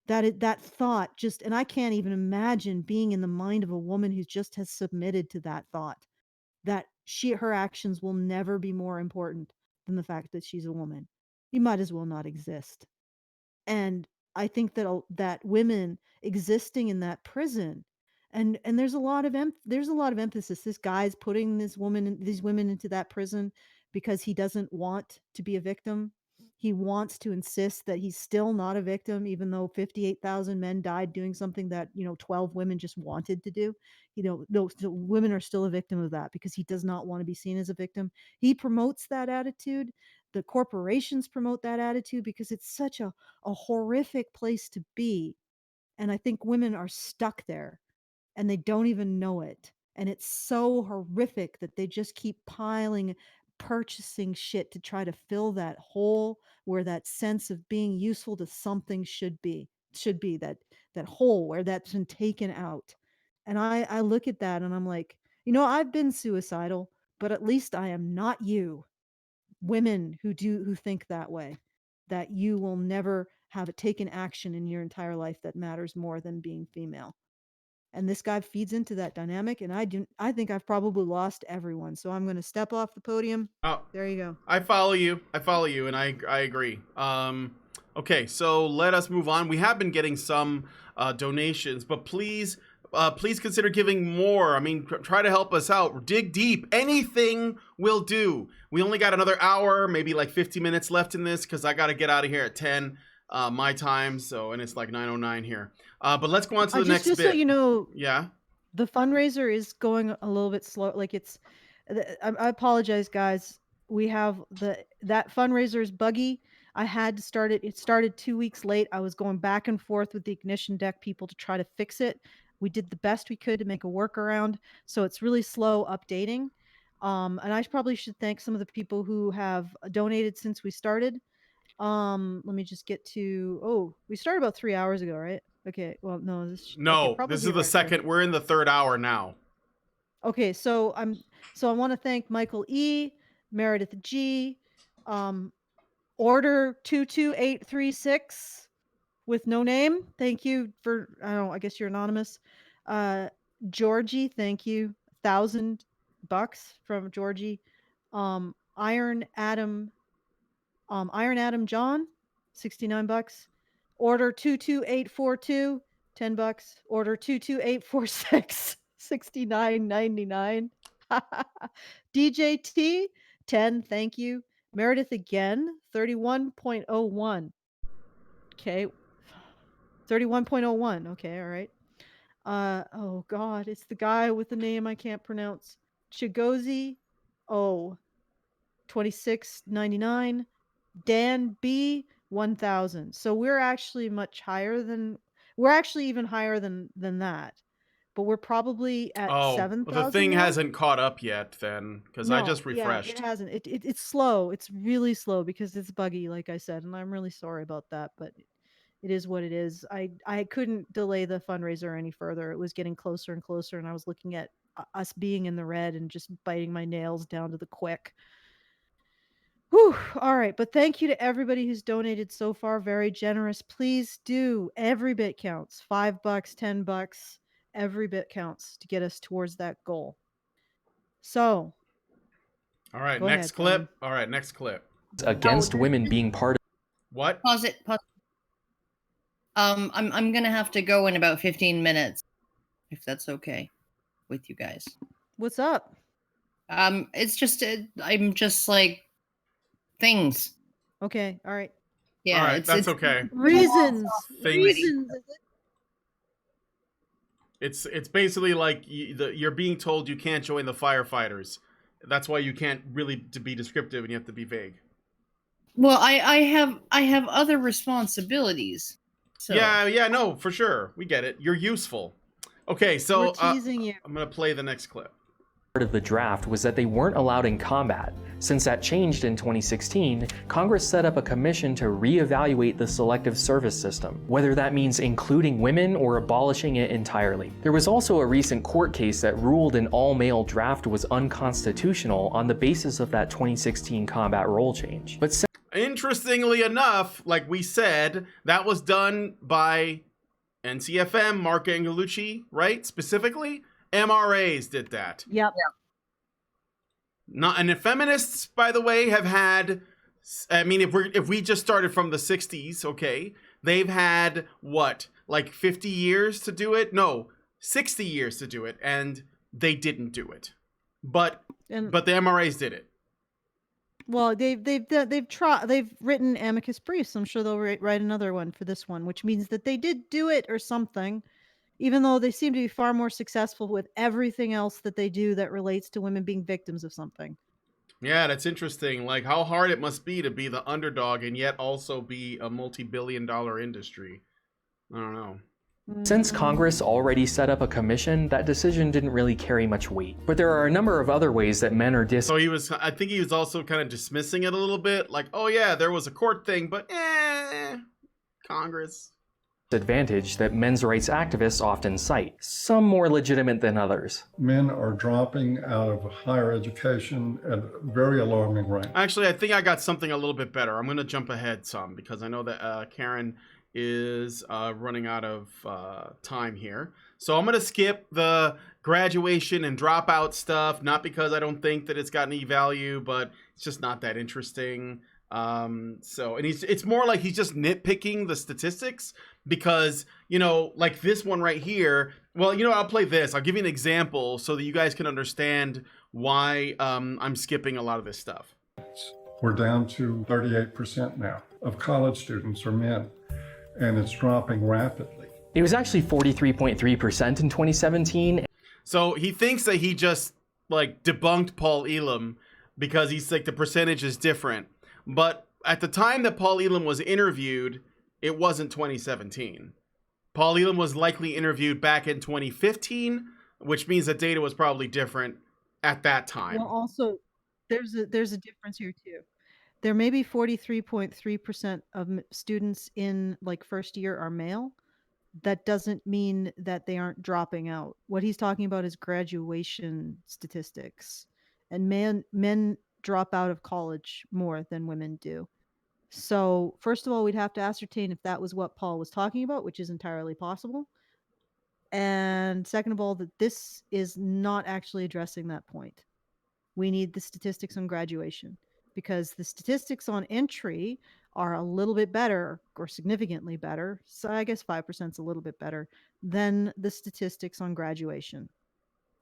That thought just, and I can't even imagine being in the mind of a woman who just has submitted to that thought, that her actions will never be more important than the fact that she's a woman. You might as well not exist. And I think that women existing in that prison, and there's a lot of emphasis. This guy's putting these women into that prison because he doesn't want to be a victim. He wants to insist that he's still not a victim, even though 58,000 men died doing something that 12 women just wanted to do. No, women are still a victim of that because he does not want to be seen as a victim. He promotes that attitude. The corporations promote that attitude because it's such a horrific place to be. And I think women are stuck there and they don't even know it. And it's so horrific that they just keep purchasing shit to try to fill that hole where that sense of being useful to something should be that hole where that's been taken out. And I look at that and I'm like, I've been suicidal, but at least I am not you. Women who think that way, that you will never have taken action in your entire life that matters more than being female. And this guy feeds into that dynamic, and I think I've probably lost everyone, so I'm going to step off the podium.
Oh,
there you go.
I follow you, and I agree. Okay, so let us move on. We have been getting some donations, but please consider giving more. I mean, try to help us out. Dig deep. Anything will do. We only got another hour, maybe like 50 minutes left in this, because I got to get out of here at 10 my time. So, and it's like 9:09 here. But let's go on to the next bit.
Just so you know,
yeah,
the fundraiser is going a little bit slow. Like I apologize, guys. We have that fundraiser is buggy. I had to start it. It started 2 weeks late. I was going back and forth with the Ignition Deck people to try to fix it. We did the best we could to make a workaround. So it's really slow updating. And I probably should thank some of the people who have donated since we started. Let me just get to, we started about 3 hours ago, right? Okay. Well, no, this
is the second. We're in the third hour now.
Okay. So I want to thank Michael E, Meredith G, Order 22836 with no name. Thank you for, I guess you're anonymous. Georgie, thank you. $1,000 from Georgie. Iron Adam John, $69. Order 22842, $10. Order 22846, $69.99. DJ T, 10, thank you. Meredith again, 31.01. Okay. 31.01. Okay, all right. Oh God, it's the guy with the name I can't pronounce. Chigozi O, 26.99. Dan B, 1,000. So we're actually even higher than that. But we're probably at 7,000.
Well, the thing hasn't caught up yet then, because I just refreshed.
Yeah, it hasn't. It's slow. It's really slow because it's buggy, like I said, and I'm really sorry about that, but it is what it is. I couldn't delay the fundraiser any further. It was getting closer and closer, and I was looking at us being in the red and just biting my nails down to the quick. Whew. All right. But thank you to everybody who's donated so far. Very generous. Please do. Every bit counts. $5, $10. Every bit counts to get us towards that goal. So.
All right. Next clip. All right. Next clip.
Against women being part of
What?
Pause it. Pause. I'm gonna have to go in about 15 minutes, if that's okay with you guys.
What's up?
It's just I'm just like things.
Okay, all right.
Yeah,
All right,
it's
that's okay.
Reasons.
Things.
Reasons.
It's basically like you're being told you can't join the firefighters. That's why you can't really be descriptive and you have to be vague.
Well, I have other responsibilities. So
Yeah, no, for sure. We get it. You're useful. Okay, so
We're teasing you.
I'm gonna play the next clip.
Part of the draft was that they weren't allowed in combat. Since that changed in 2016, Congress set up a commission to reevaluate the selective service system, whether that means including women or abolishing it entirely. There was also a recent court case that ruled an all-male draft was unconstitutional on the basis of that 2016 combat role change. But
Interestingly enough, like we said, that was done by NCFM, Mark Angelucci, right? Specifically, MRAs did that.
Yep.
Not, and the feminists, by the way, have had. I mean, if we just started from the 60s, okay, they've had what, like 50 years to do it? No, 60 years to do it, and they didn't do it. But the MRAs did it.
Well, they've written amicus briefs. I'm sure they'll write another one for this one, which means that they did do it or something. Even though they seem to be far more successful with everything else that they do that relates to women being victims of something.
Yeah, that's interesting. Like how hard it must be to be the underdog and yet also be a multi-billion-dollar industry. I don't know.
since Congress already set up a commission, that decision didn't really carry much weight. But there are a number of other ways that men are
So I think he was also kind of dismissing it a little bit. Like, oh yeah, there was a court thing, but Congress.
Advantage that men's rights activists often cite, some more legitimate than others.
Men are dropping out of higher education at a very alarming rate.
Actually, I think I got something a little bit better. I'm going to jump ahead some because I know that Karen is running out of time here. So I'm going to skip the graduation and dropout stuff, not because I don't think that it's got any value, but it's just not that interesting. It's more like he's just nitpicking the statistics because, you know, like this one right here. Well, you know, I'll play this. I'll give you an example so that you guys can understand why I'm skipping a lot of this stuff.
We're down to 38% now of college students are men, and it's dropping rapidly.
It was actually 43.3% in 2017.
So he thinks that he just like debunked Paul Elam because he's like the percentage is different. But at the time that Paul Elam was interviewed, it wasn't 2017. Paul Elam was likely interviewed back in 2015, which means the data was probably different at that time.
Well, also, there's a difference here too. There may be 43.3% of students in like first year are male. That doesn't mean that they aren't dropping out. What he's talking about is graduation statistics, and men drop out of college more than women do. So first of all, we'd have to ascertain if that was what Paul was talking about, which is entirely possible. And second of all, that this is not actually addressing that point. We need the statistics on graduation because the statistics on entry are a little bit better or significantly better. So I guess 5% is a little bit better than the statistics on graduation.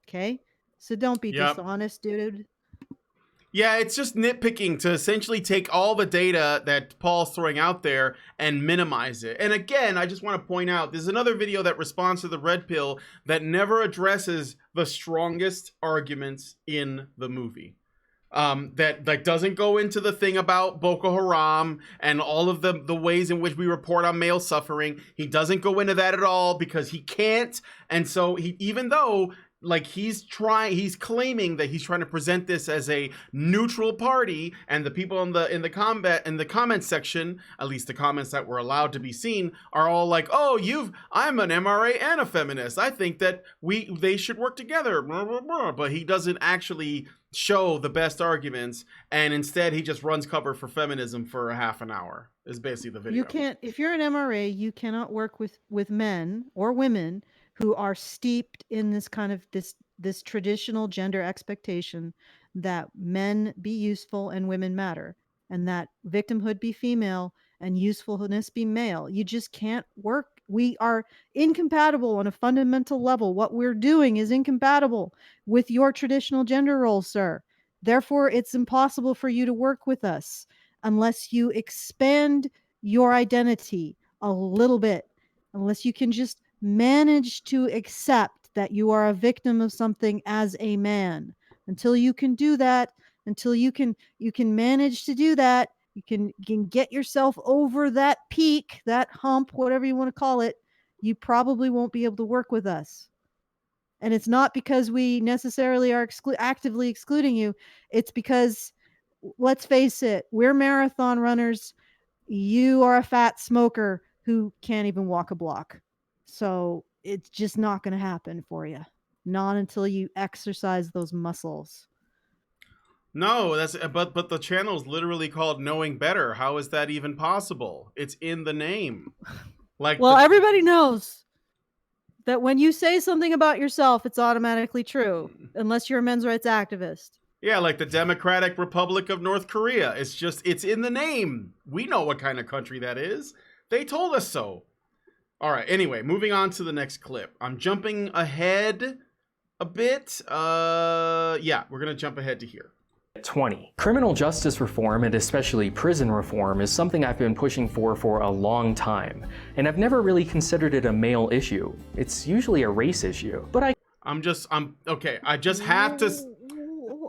Okay? So don't be dishonest, dude.
Yeah, it's just nitpicking to essentially take all the data that Paul's throwing out there and minimize it. And again, I just want to point out, there's another video that responds to the red pill that never addresses the strongest arguments in the movie. That doesn't go into the thing about Boko Haram and all of the ways in which we report on male suffering. He doesn't go into that at all because he can't. And so even though like he's claiming that he's trying to present this as a neutral party, and the people in the comment section, at least the comments that were allowed to be seen, are all like, "Oh, I'm an MRA and a feminist. I think that they should work together." Blah, blah, blah. But he doesn't actually show the best arguments, and instead he just runs cover for feminism for a half an hour. Is basically the video.
You can't, if you're an MRA, you cannot work with men or women who are steeped in this kind of this traditional gender expectation that men be useful and women matter, and that victimhood be female and usefulness be male. You just can't work. We are incompatible on a fundamental level. What we're doing is incompatible with your traditional gender roles, sir. Therefore, it's impossible for you to work with us unless you expand your identity a little bit, unless you can just manage to accept that you are a victim of something as a man. Until you can do that, until you can manage to do that, you can get yourself over that peak, that hump, whatever you want to call it, you probably won't be able to work with us. And it's not because we necessarily are actively excluding you. It's because, let's face it, we're marathon runners. You are a fat smoker who can't even walk a block. So it's just not going to happen for you. Not until you exercise those muscles.
No, that's but the channel is literally called Knowing Better. How is that even possible? It's in the name. Like,
well, everybody knows that when you say something about yourself, it's automatically true, unless you're a men's rights activist.
Yeah, like the Democratic Republic of North Korea. It's in the name. We know what kind of country that is. They told us so. All right, anyway, moving on to the next clip. I'm jumping ahead a bit. Yeah, we're going to jump ahead to here.
20. Criminal justice reform, and especially prison reform, is something I've been pushing for a long time, and I've never really considered it a male issue. It's usually a race issue, but I
just have to...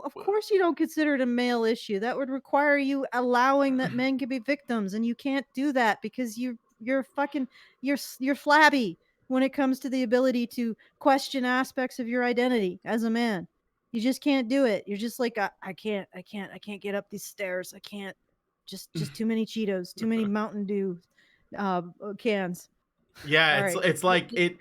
Of course you don't consider it a male issue. That would require you allowing that men can be victims, and you can't do that because you're flabby when it comes to the ability to question aspects of your identity as a man. You just can't do it. You're just like, I can't get up these stairs. I can't. Just too many Cheetos, too many Mountain Dew cans.
Yeah, it's like he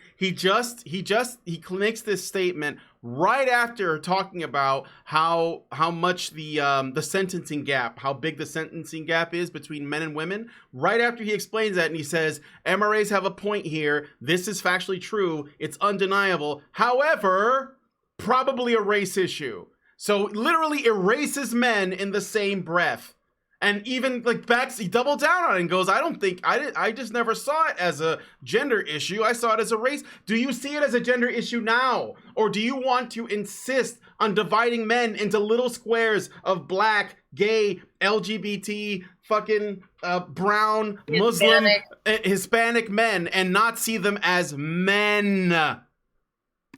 makes this statement right after talking about how much the sentencing gap, how big the sentencing gap is between men and women. Right after he explains that, and he says, MRAs have a point here. This is factually true. It's undeniable. However, probably a race issue. So literally erases men in the same breath. And even like he doubled down on it and goes, I just never saw it as a gender issue. I saw it as a race. Do you see it as a gender issue now? Or do you want to insist on dividing men into little squares of black, gay, LGBT, fucking brown, Muslim, Hispanic men and not see them as men?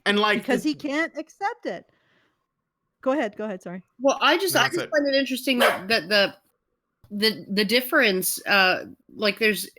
And like,
because he can't accept it. Go ahead. Sorry.
Well, I just find it interesting that the difference, like there's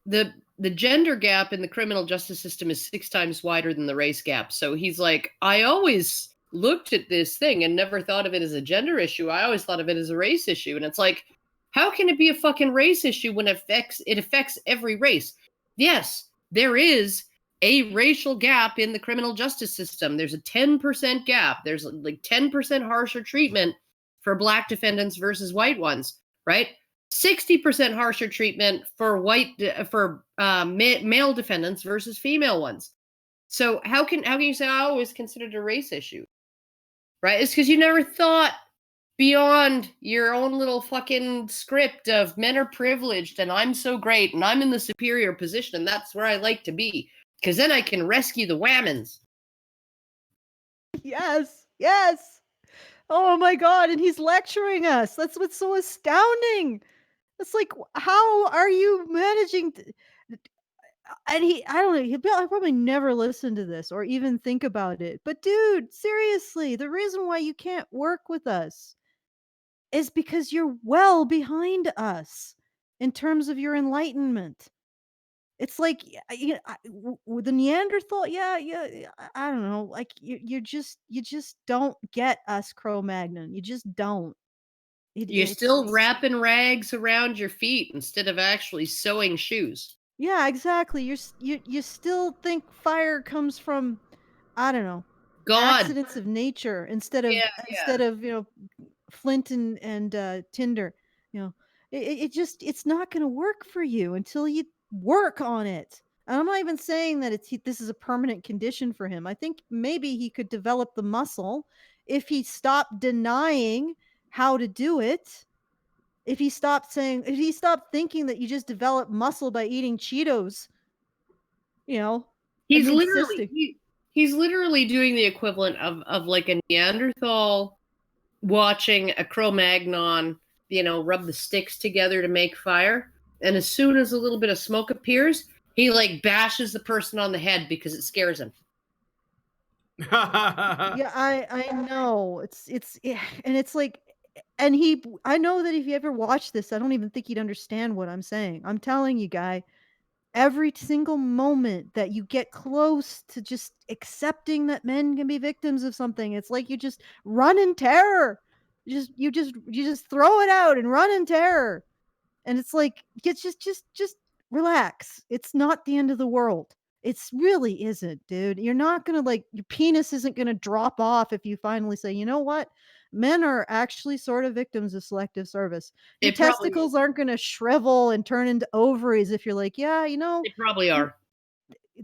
the gender gap in the criminal justice system is 6 times wider than the race gap. So he's like, I always looked at this thing and never thought of it as a gender issue. I always thought of it as a race issue. And it's like, how can it be a fucking race issue when it affects every race? Yes, there is a racial gap in the criminal justice system. There's a 10% gap. There's like 10% harsher treatment for black defendants versus white ones. Right, 60% harsher treatment for male defendants versus female ones. So how can you say I always considered a race issue? Right, it's because you never thought beyond your own little fucking script of men are privileged and I'm so great and I'm in the superior position and that's where I like to be because then I can rescue the whammons.
Yes. Oh my God, and he's lecturing us. That's what's so astounding. It's like, how are you managing to... And I don't know, he'll probably never listen to this or even think about it. But dude, seriously, the reason why you can't work with us is because you're well behind us in terms of your enlightenment. It's like, the Neanderthal, I don't know, like you just don't get us, Cro-Magnon. You just don't.
You're still wrapping rags around your feet instead of actually sewing shoes.
Yeah, exactly. You still think fire comes from, I don't know,
God,
accidents of nature instead of flint and tinder. It's not going to work for you until you work on it. And I'm not even saying that this is a permanent condition for him. I think maybe he could develop the muscle if he stopped denying how to do it if he stopped thinking that you just develop muscle by eating Cheetos, you know,
He's
and
literally
insisting.
he's literally doing the equivalent of like a Neanderthal watching a Cro-Magnon, rub the sticks together to make fire. And as soon as a little bit of smoke appears, he like bashes the person on the head because it scares him.
Yeah, I know. And it's like, and I know that if you ever watch this, I don't even think he'd understand what I'm saying. I'm telling you, guy, every single moment that you get close to just accepting that men can be victims of something, it's like you just run in terror. You just throw it out and run in terror. And it's like, it's just relax. It's not the end of the world. It's really isn't, dude. You're not gonna your penis isn't gonna drop off if you finally say, you know what? Men are actually sort of victims of selective service. Your
It probably
testicles aren't gonna shrivel and turn into ovaries if you're like, yeah,
They probably are.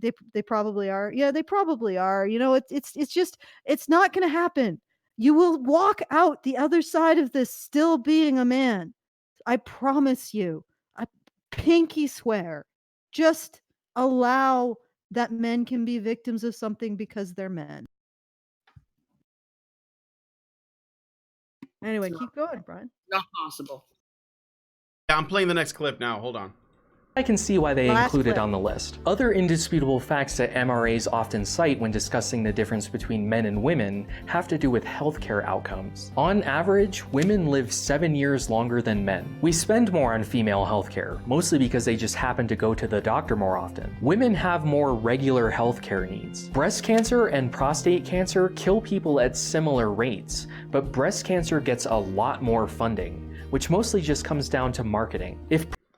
they probably are. Yeah, they probably are. It's just it's not gonna happen. You will walk out the other side of this still being a man. I promise you. I pinky swear. Just allow that men can be victims of something because they're men. Anyway, keep going, Brian.
Not possible.
Yeah, I'm playing the next clip now. Hold on.
I can see why they
Last
include it
clip.
on the list. Other indisputable facts that MRAs often cite when discussing the difference between men and women have to do with healthcare outcomes. On average, women live 7 years longer than men. We spend more on female healthcare, mostly because they just happen to go to the doctor more often. Women have more regular healthcare needs. Breast cancer and prostate cancer kill people at similar rates, but breast cancer gets a lot more funding, which mostly just comes down to marketing.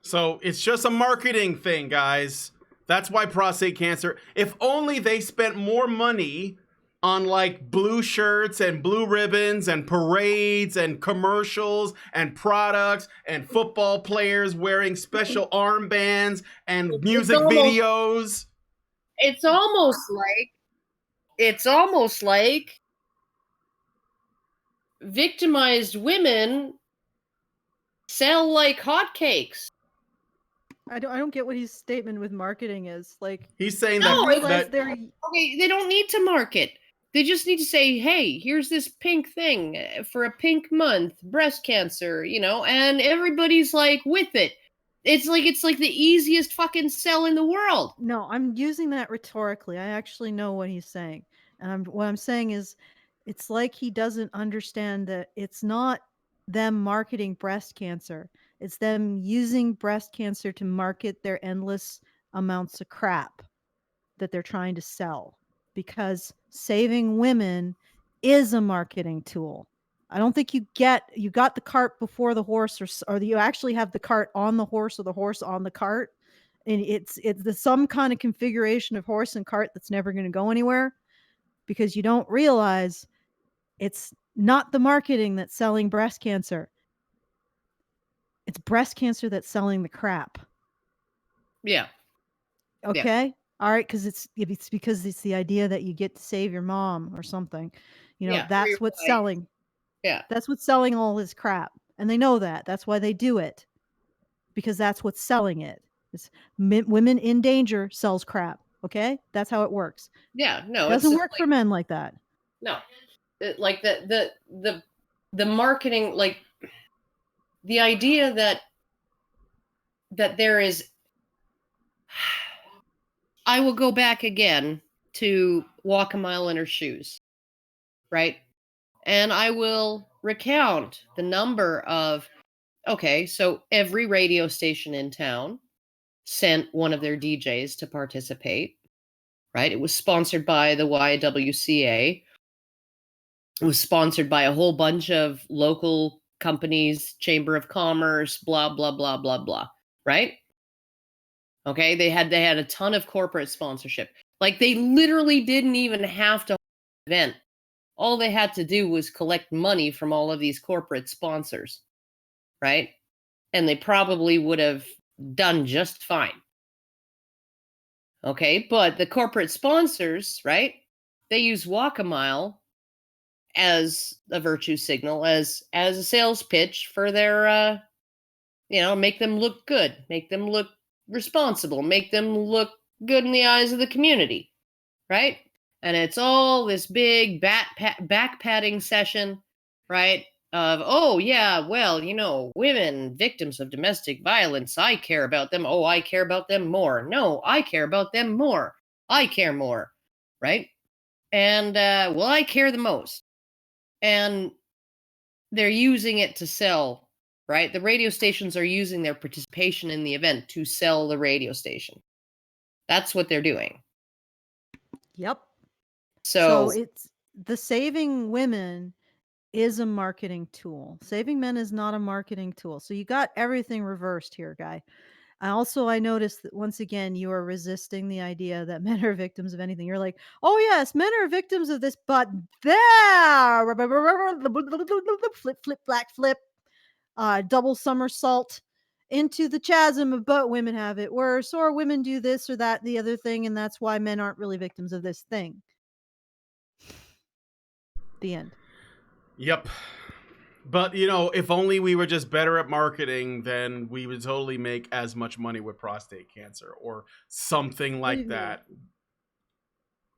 So it's just a marketing thing, guys. That's why prostate cancer. If only they spent more money on like blue shirts and blue ribbons and parades and commercials and products and football players wearing special armbands and music videos.
It's almost like victimized women sell like hotcakes.
I don't get what his statement with marketing is. Like,
He's saying
No,
that
Okay, they don't need to market. They just need to say, hey, here's this pink thing for a pink month, breast cancer, and everybody's like with it. It's like the easiest fucking sell in the world.
No, I'm using that rhetorically. I actually know what he's saying. And what I'm saying is it's like he doesn't understand that it's not them marketing breast cancer. It's them using breast cancer to market their endless amounts of crap that they're trying to sell, because saving women is a marketing tool. I don't think you got the cart before the horse, or you actually have the cart on the horse or the horse on the cart. And it's some kind of configuration of horse and cart that's never going to go anywhere, because you don't realize it's not the marketing that's selling breast cancer. It's breast cancer that's selling the crap.
Yeah.
Okay. Yeah. All right. Because it's because it's the idea that you get to save your mom or something. That's what's selling.
Yeah.
That's what's selling all this crap. And they know that. That's why they do it. Because that's what's selling it. It's women in danger sells crap. Okay. That's how it works.
Yeah. No,
it doesn't work for men like that.
No. Like the marketing, like the idea that there is, I will go back again to Walk a Mile in Her Shoes, right? And I will recount the number of, so every radio station in town sent one of their DJs to participate, right? It was sponsored by the YWCA. It was sponsored by a whole bunch of local companies, Chamber of Commerce, blah, blah, blah, blah, blah, right? Okay, they had a ton of corporate sponsorship. Like, they literally didn't even have to hold an event. All they had to do was collect money from all of these corporate sponsors, right? And they probably would have done just fine. Okay, but the corporate sponsors, right? They use Walk a Mile as a virtue signal, as a sales pitch for their make them look good, make them look responsible, make them look good in the eyes of the community, right? And it's all this big back patting session, right? Of, oh, yeah, well, women, victims of domestic violence, I care about them. Oh, I care about them more. No, I care about them more. I care more, right? And, well, I care the most. And they're using it to sell, right? The radio stations are using their participation in the event to sell the radio station. That's what they're doing.
Yep.
So
it's the saving women is a marketing tool. Saving men is not a marketing tool. So you got everything reversed here, guy. I noticed that once again you are resisting the idea that men are victims of anything. You're like, oh yes, men are victims of this, but there, flip, flip, black flip, double somersault into the chasm of, but women have it worse, or women do this or that, the other thing, and that's why men aren't really victims of this thing. The end.
Yep. But, if only we were just better at marketing, then we would totally make as much money with prostate cancer or something like that.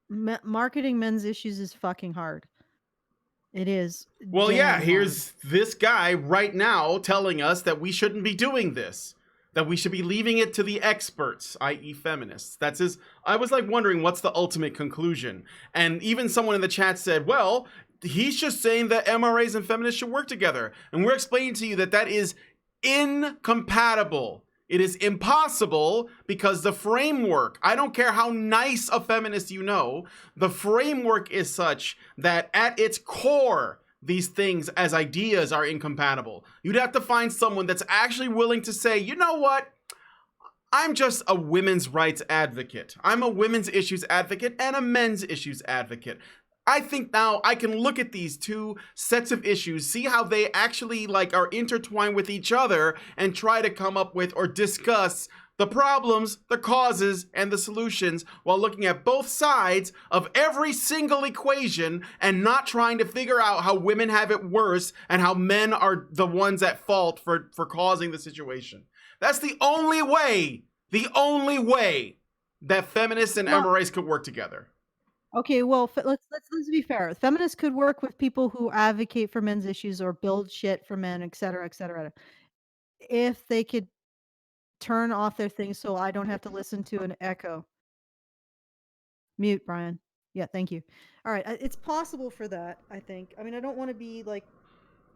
Marketing men's issues is fucking hard. It is.
Well, yeah, here's this guy right now telling us that we shouldn't be doing this, that we should be leaving it to the experts, i.e. feminists. That's his. I was like wondering what's the ultimate conclusion. And even someone in the chat said, well, he's just saying that MRAs and feminists should work together. And we're explaining to you that that is incompatible. It is impossible because the framework, I don't care how nice a feminist the framework is such that at its core, these things as ideas are incompatible. You'd have to find someone that's actually willing to say, you know what? I'm just a women's rights advocate. I'm a women's issues advocate and a men's issues advocate. I think now I can look at these two sets of issues, see how they actually are intertwined with each other, and try to come up with or discuss the problems, the causes, and the solutions while looking at both sides of every single equation and not trying to figure out how women have it worse and how men are the ones at fault for causing the situation. That's the only way that feminists and MRAs could work together.
Okay, well, let's be fair. Feminists could work with people who advocate for men's issues or build shit for men, et cetera, if they could turn off their things so I don't have to listen to an echo. Mute, Brian. Yeah, thank you. All right, it's possible for that, I think. I mean, I don't want to be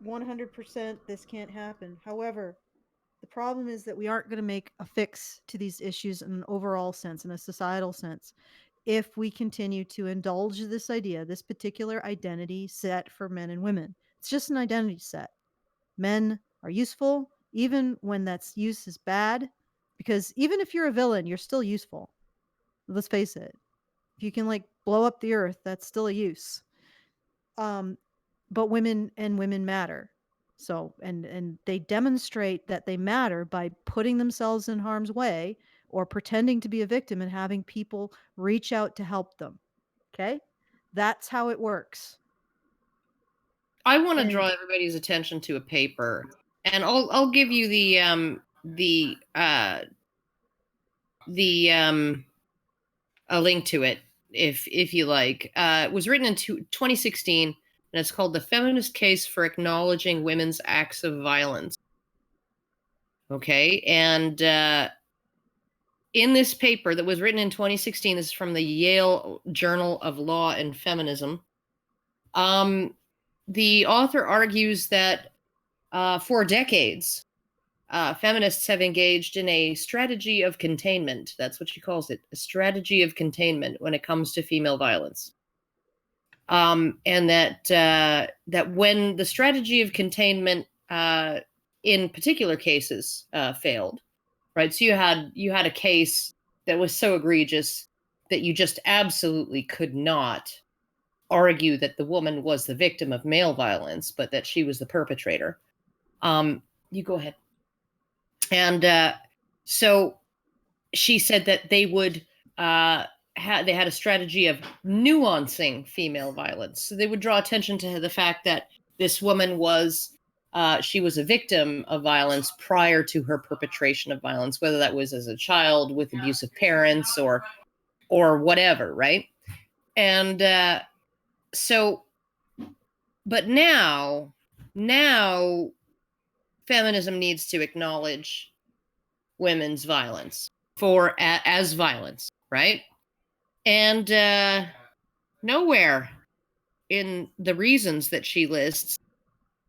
100% this can't happen. However, the problem is that we aren't going to make a fix to these issues in an overall sense, in a societal sense, if we continue to indulge this idea, this particular identity set for men and women. It's just an identity set. Men are useful, even when that use is bad, because even if you're a villain, you're still useful. Let's face it. If you can blow up the earth, that's still a use. But women matter. So, and they demonstrate that they matter by putting themselves in harm's way or pretending to be a victim and having people reach out to help them. Okay? That's how it works.
I want to draw everybody's attention to a paper, and I'll give you a link to it if you like. It was written in 2016, and it's called "The Feminist Case for Acknowledging Women's Acts of Violence." Okay, and in this paper that was written in 2016, this is from the Yale Journal of Law and Feminism. The author argues that for decades, feminists have engaged in a strategy of containment. That's what she calls it, a strategy of containment when it comes to female violence. And that when the strategy of containment in particular cases failed, right? So you had a case that was so egregious that you just absolutely could not argue that the woman was the victim of male violence, but that she was the perpetrator. You go ahead. And so she said that they would they had a strategy of nuancing female violence. So they would draw attention to the fact that this woman was she was a victim of violence prior to her perpetration of violence, whether that was as a child with abusive parents or whatever, right? And so, but now feminism needs to acknowledge women's violence as violence, right? And nowhere in the reasons that she lists,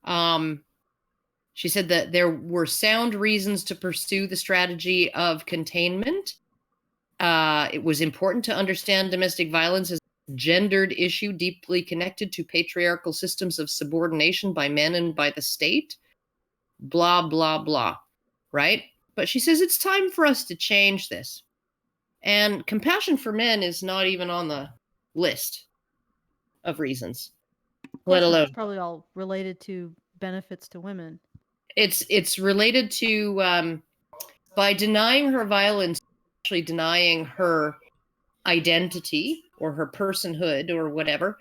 she said that there were sound reasons to pursue the strategy of containment. It was important to understand domestic violence as a gendered issue deeply connected to patriarchal systems of subordination by men and by the state. Blah, blah, blah, right? But she says it's time for us to change this. And compassion for men is not even on the list of reasons, let alone.
It's probably all related to benefits to women.
It's related to by denying her violence, actually denying her identity or her personhood or whatever,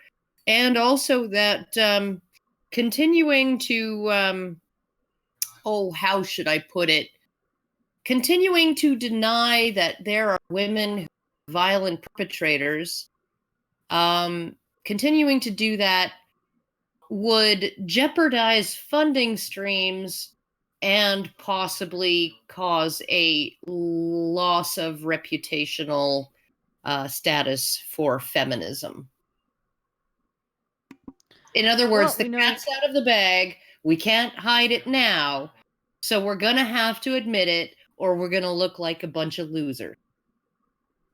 and also that continuing to how should I put it? Continuing to deny that there are women who are violent perpetrators, continuing to do that would jeopardize funding streams and possibly cause a loss of reputational status for feminism. In other words, the cat's out of the bag. We can't hide it now. So we're going to have to admit it, or we're going to look like a bunch of losers.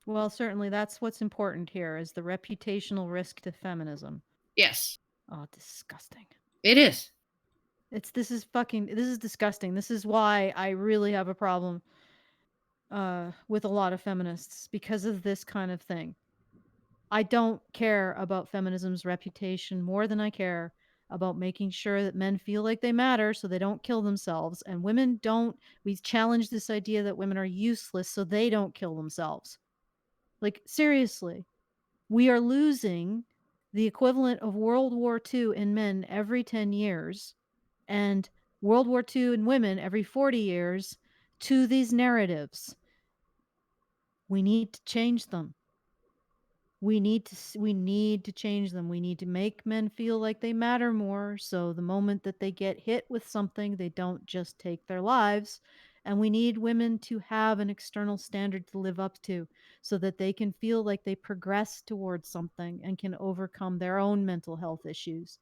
Well, certainly that's what's important here is the reputational risk to feminism.
Yes.
Oh, disgusting.
It is.
This is disgusting. This is why I really have a problem with a lot of feminists because of this kind of thing. I don't care about feminism's reputation more than I care about making sure that men feel like they matter so they don't kill themselves. And women don't. We challenge this idea that women are useless so they don't kill themselves. Like, seriously, we are losing the equivalent of World War II in men every 10 years and World War II in women every 40 years to these narratives. We need to change them. We need to change them. We need to make men feel like they matter more. So the moment that they get hit with something, they don't just take their lives. And we need women to have an external standard to live up to so that they can feel like they progress towards something and can overcome their own mental health issues.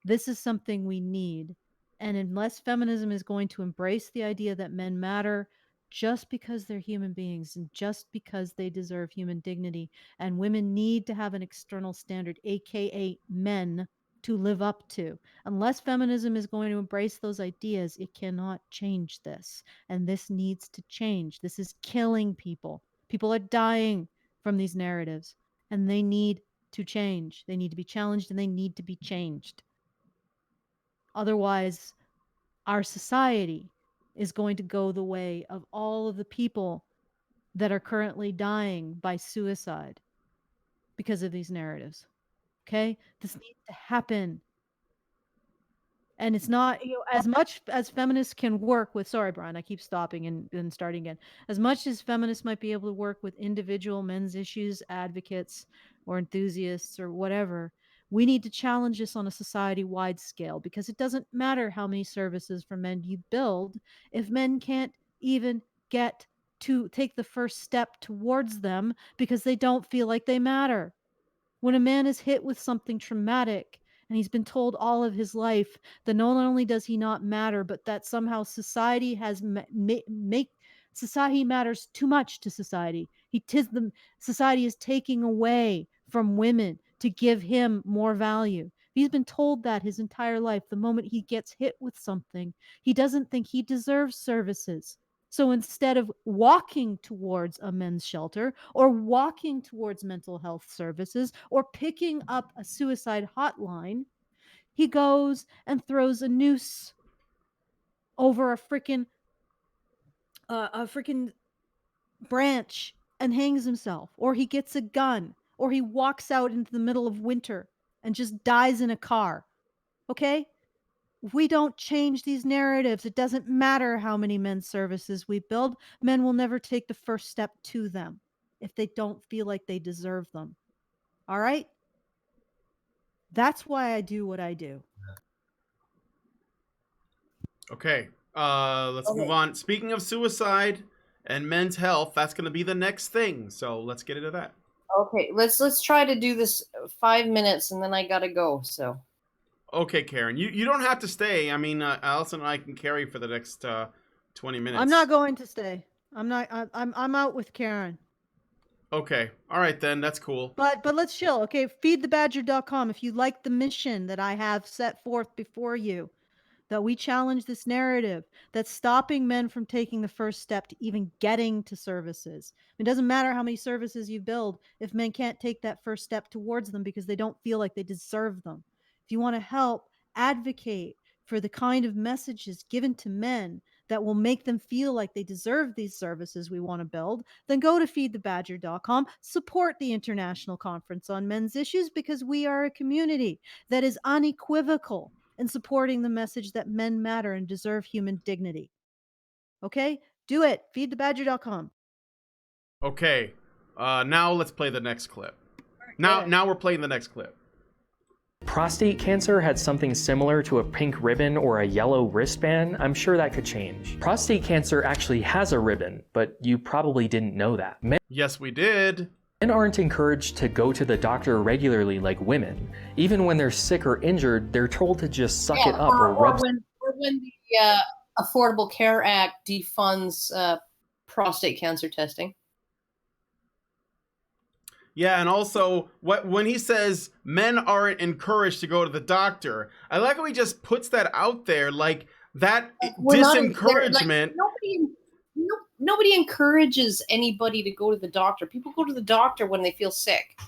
This is something we need. And unless feminism is going to embrace the idea that men matter just because they're human beings and just because they deserve human dignity, and women need to have an external standard, aka men, to live up to. Unless feminism is going to embrace those ideas, it cannot change this. And this needs to change. This is killing people. People are dying from these narratives, and they need to change. They need to be challenged, and they need to be changed. Otherwise, our society is going to go the way of all of the people that are currently dying by suicide because of these narratives. Okay? This needs to happen. And it's not, as much as feminists can work with, sorry, Brian, I keep stopping and starting again. As much as feminists might be able to work with individual men's issues, advocates, or enthusiasts, or whatever, we need to challenge this on a society-wide scale because it doesn't matter how many services for men you build if men can't even get to take the first step towards them because they don't feel like they matter. When a man is hit with something traumatic and he's been told all of his life that not only does he not matter, but that somehow society has society matters too much to society. Society is taking away from women to give him more value. He's been told that his entire life. The moment he gets hit with something, he doesn't think he deserves services. So instead of walking towards a men's shelter or walking towards mental health services or picking up a suicide hotline, he goes and throws a noose over a freaking branch and hangs himself, or he gets a gun, or he walks out into the middle of winter and just dies in a car. Okay? If we don't change these narratives, it doesn't matter how many men's services we build, men will never take the first step to them if they don't feel like they deserve them. All right? That's why I do what I do.
Okay. Let's move on. Speaking of suicide and men's health, that's going to be the next thing. So let's get into that.
Okay, let's try to do this 5 minutes, and then I gotta go. So.
Okay, Karen, you don't have to stay. I mean, Alison and I can carry for the next 20 minutes.
I'm not going to stay. I'm out with Karen.
Okay. All right, then. That's cool.
But let's chill. Okay, feedthebadger.com. If you like the mission that I have set forth before you, that we challenge this narrative that's stopping men from taking the first step to even getting to services. It doesn't matter how many services you build if men can't take that first step towards them because they don't feel like they deserve them. If you want to help advocate for the kind of messages given to men that will make them feel like they deserve these services we want to build, then go to feedthebadger.com, support the International Conference on Men's Issues, because we are a community that is unequivocal in supporting the message that men matter and deserve human dignity. Okay? Do it. Feedthebadger.com.
Okay. Now let's play the next clip. Now we're playing the next clip.
Prostate cancer had something similar to a pink ribbon or a yellow wristband. I'm sure that could change. Prostate cancer actually has a ribbon, but you probably didn't know that.
Yes, we did.
Men aren't encouraged to go to the doctor regularly like women. Even when they're sick or injured, they're told to just suck it up or rub.
When the Affordable Care Act defunds prostate cancer testing.
Yeah, and also when he says men aren't encouraged to go to the doctor, I like how he just puts that out there, like that disencouragement.
Nobody encourages anybody to go to the doctor. People go to the doctor when they feel sick,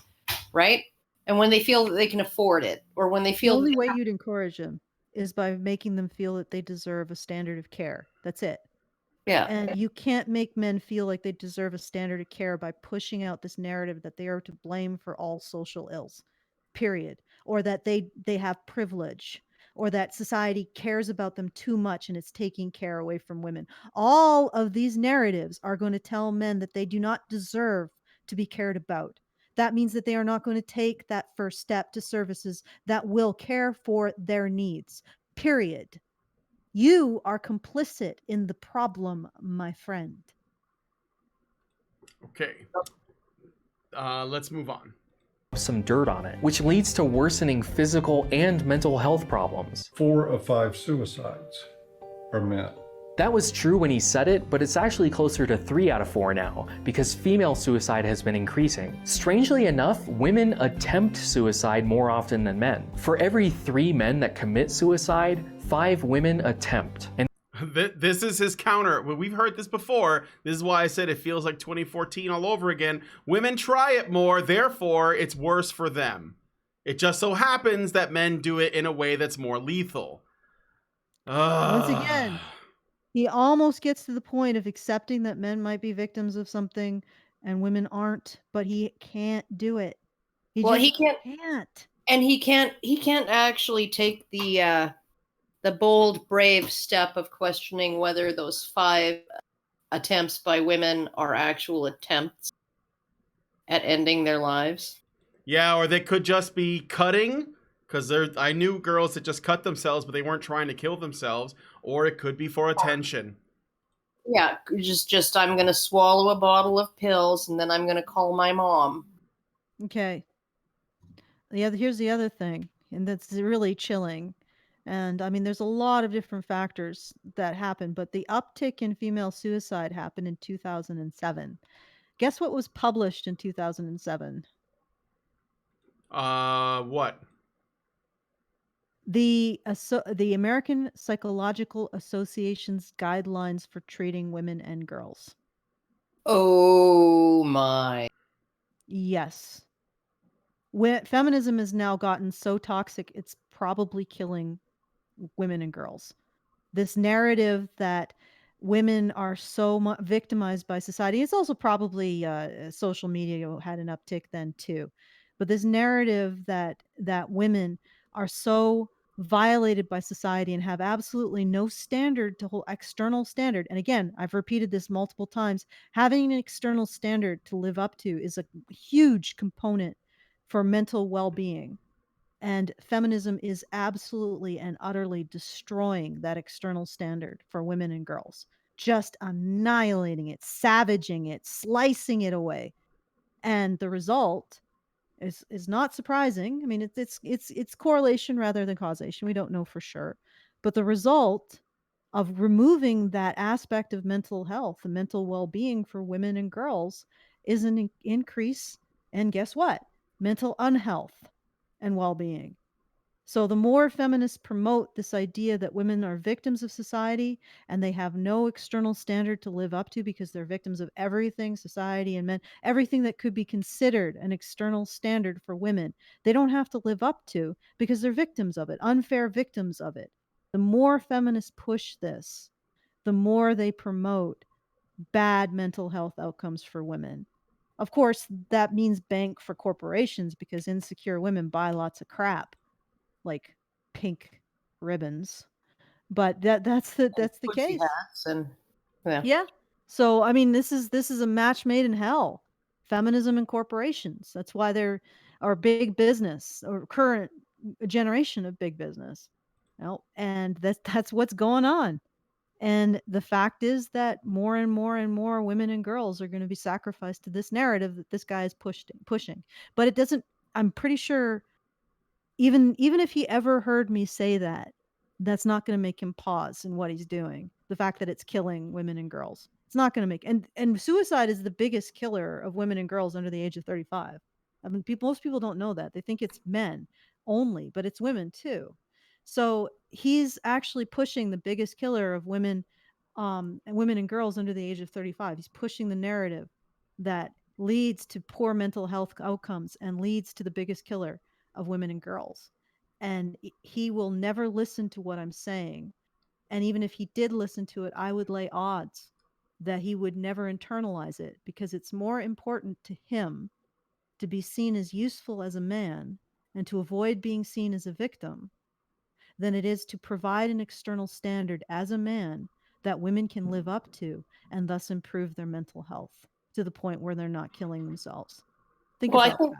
right? And when they feel that they can afford it, or when they feel
the only way you'd encourage them is by making them feel that they deserve a standard of care. That's it.
Yeah.
And you can't make men feel like they deserve a standard of care by pushing out this narrative that they are to blame for all social ills, period. Or that they have privilege, or that society cares about them too much and it's taking care away from women. All of these narratives are going to tell men that they do not deserve to be cared about. That means that they are not going to take that first step to services that will care for their needs, period. You are complicit in the problem, my friend.
Okay. Let's move on.
Some dirt on it, which leads to worsening physical and mental health problems.
4 of 5 suicides are men.
That was true when he said it, but it's actually closer to 3 out of 4 now, because female suicide has been increasing. Strangely enough, women attempt suicide more often than men. For every 3 men that commit suicide, 5 women attempt. And
this is his counter. We've heard this before. This is why I said it feels like 2014 all over again. Women try it more, therefore it's worse for them. It just so happens that men do it in a way that's more lethal.
Once again, he almost gets to the point of accepting that men might be victims of something and women aren't, but he can't do it. He can't.
And he can't actually take the bold, brave step of questioning whether those 5 attempts by women are actual attempts at ending their lives.
Yeah, or they could just be cutting, because I knew girls that just cut themselves, but they weren't trying to kill themselves, or it could be for attention.
Yeah, just I'm going to swallow a bottle of pills, and then I'm going to call my mom.
Okay. Here's the other thing, and that's really chilling. And I mean, there's a lot of different factors that happen, but the uptick in female suicide happened in 2007. Guess what was published in 2007?
What?
The American Psychological Association's guidelines for treating women and girls.
Oh my.
Yes. Feminism has now gotten so toxic, it's probably killing women and girls. This narrative that women are so victimized by society. It's also probably social media had an uptick then too. But this narrative that women are so violated by society and have absolutely no standard to hold, external standard. And again, I've repeated this multiple times, having an external standard to live up to is a huge component for mental well-being. And feminism is absolutely and utterly destroying that external standard for women and girls, just annihilating it, savaging it, slicing it away. And the result is not surprising. I mean, it's correlation rather than causation. We don't know for sure, but the result of removing that aspect of mental health and mental well-being for women and girls is an increase, and guess what? Mental unhealth and well-being. So the more feminists promote this idea that women are victims of society and they have no external standard to live up to because they're victims of everything, society and men, everything that could be considered an external standard for women, they don't have to live up to because they're victims of it, unfair victims of it. The more feminists push this, the more they promote bad mental health outcomes for women. Of course, that means bank for corporations because insecure women buy lots of crap like pink ribbons. But that's the
Pussy
case.
hats and yeah.
Yeah. So I mean, this is a match made in hell. Feminism and corporations. That's why they're our big business or current generation of big business. And that's what's going on. And the fact is that more and more and more women and girls are going to be sacrificed to this narrative that this guy is pushing. But it doesn't. I'm pretty sure even if he ever heard me say that, that's not going to make him pause in what he's doing. The fact that it's killing women and girls, it's not going to make. And suicide is the biggest killer of women and girls under the age of 35. I mean, most people don't know that. They think it's men only, but it's women too. So he's actually pushing the biggest killer of women, and women and girls under the age of 35. He's pushing the narrative that leads to poor mental health outcomes and leads to the biggest killer of women and girls. And he will never listen to what I'm saying. And even if he did listen to it, I would lay odds that he would never internalize it because it's more important to him to be seen as useful as a man and to avoid being seen as a victim than it is to provide an external standard as a man that women can live up to and thus improve their mental health to the point where they're not killing themselves. Think
Well,
about that.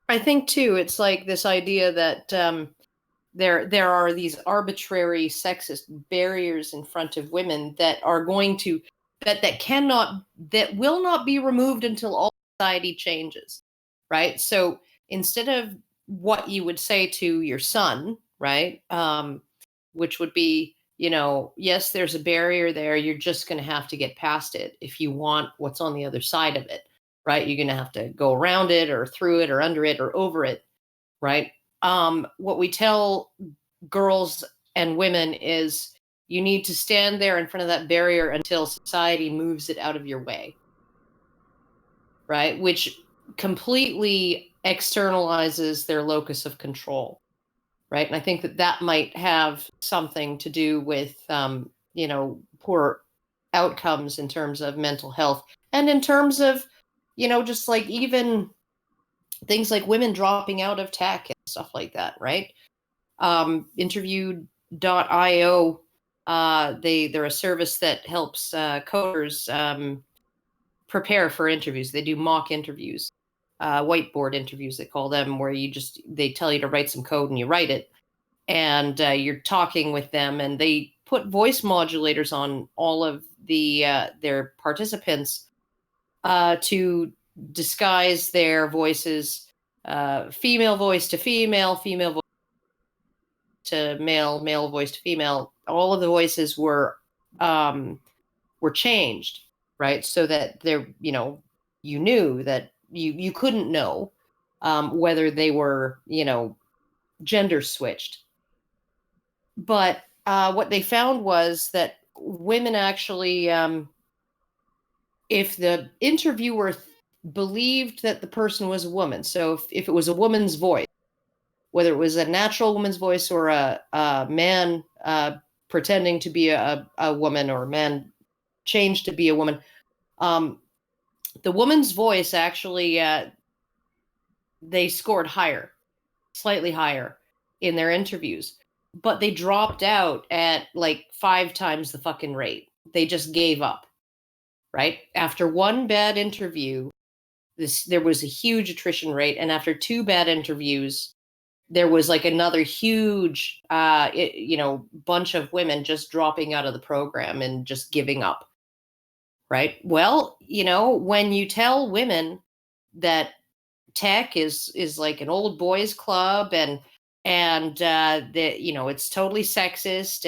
I think too, it's like this idea that there are these arbitrary sexist barriers in front of women that are going to that will not be removed until all society changes, right? So instead of what you would say to your son, right, which would be, yes, there's a barrier there. You're just going to have to get past it if you want what's on the other side of it, right? You're going to have to go around it or through it or under it or over it, right? What we tell girls and women is you need to stand there in front of that barrier until society moves it out of your way, right? Which completely externalizes their locus of control, right? And I think that might have something to do with, poor outcomes in terms of mental health and in terms of, just like even things like women dropping out of tech and stuff like that, right? Interview.io, they're a service that helps coders prepare for interviews. They do mock interviews, whiteboard interviews, they call them, where they tell you to write some code and you write it. And you're talking with them, and they put voice modulators on all of their participants to disguise their voices, female voice to female, female voice to male, male voice to female. All of the voices were changed, right? So that you knew that you couldn't know whether they were, gender switched. But what they found was that women actually, if the interviewer believed that the person was a woman, so if it was a woman's voice, whether it was a natural woman's voice or a man pretending to be a woman or a man changed to be a woman, the woman's voice actually, they scored higher, slightly higher in their interviews. but they dropped out at like 5 times the fucking rate. They just gave up, right? After one bad interview, there was a huge attrition rate, and after 2 bad interviews, there was like another huge bunch of women just dropping out of the program and just giving up, right? Well, when you tell women that tech is like an old boys club, and that it's totally sexist,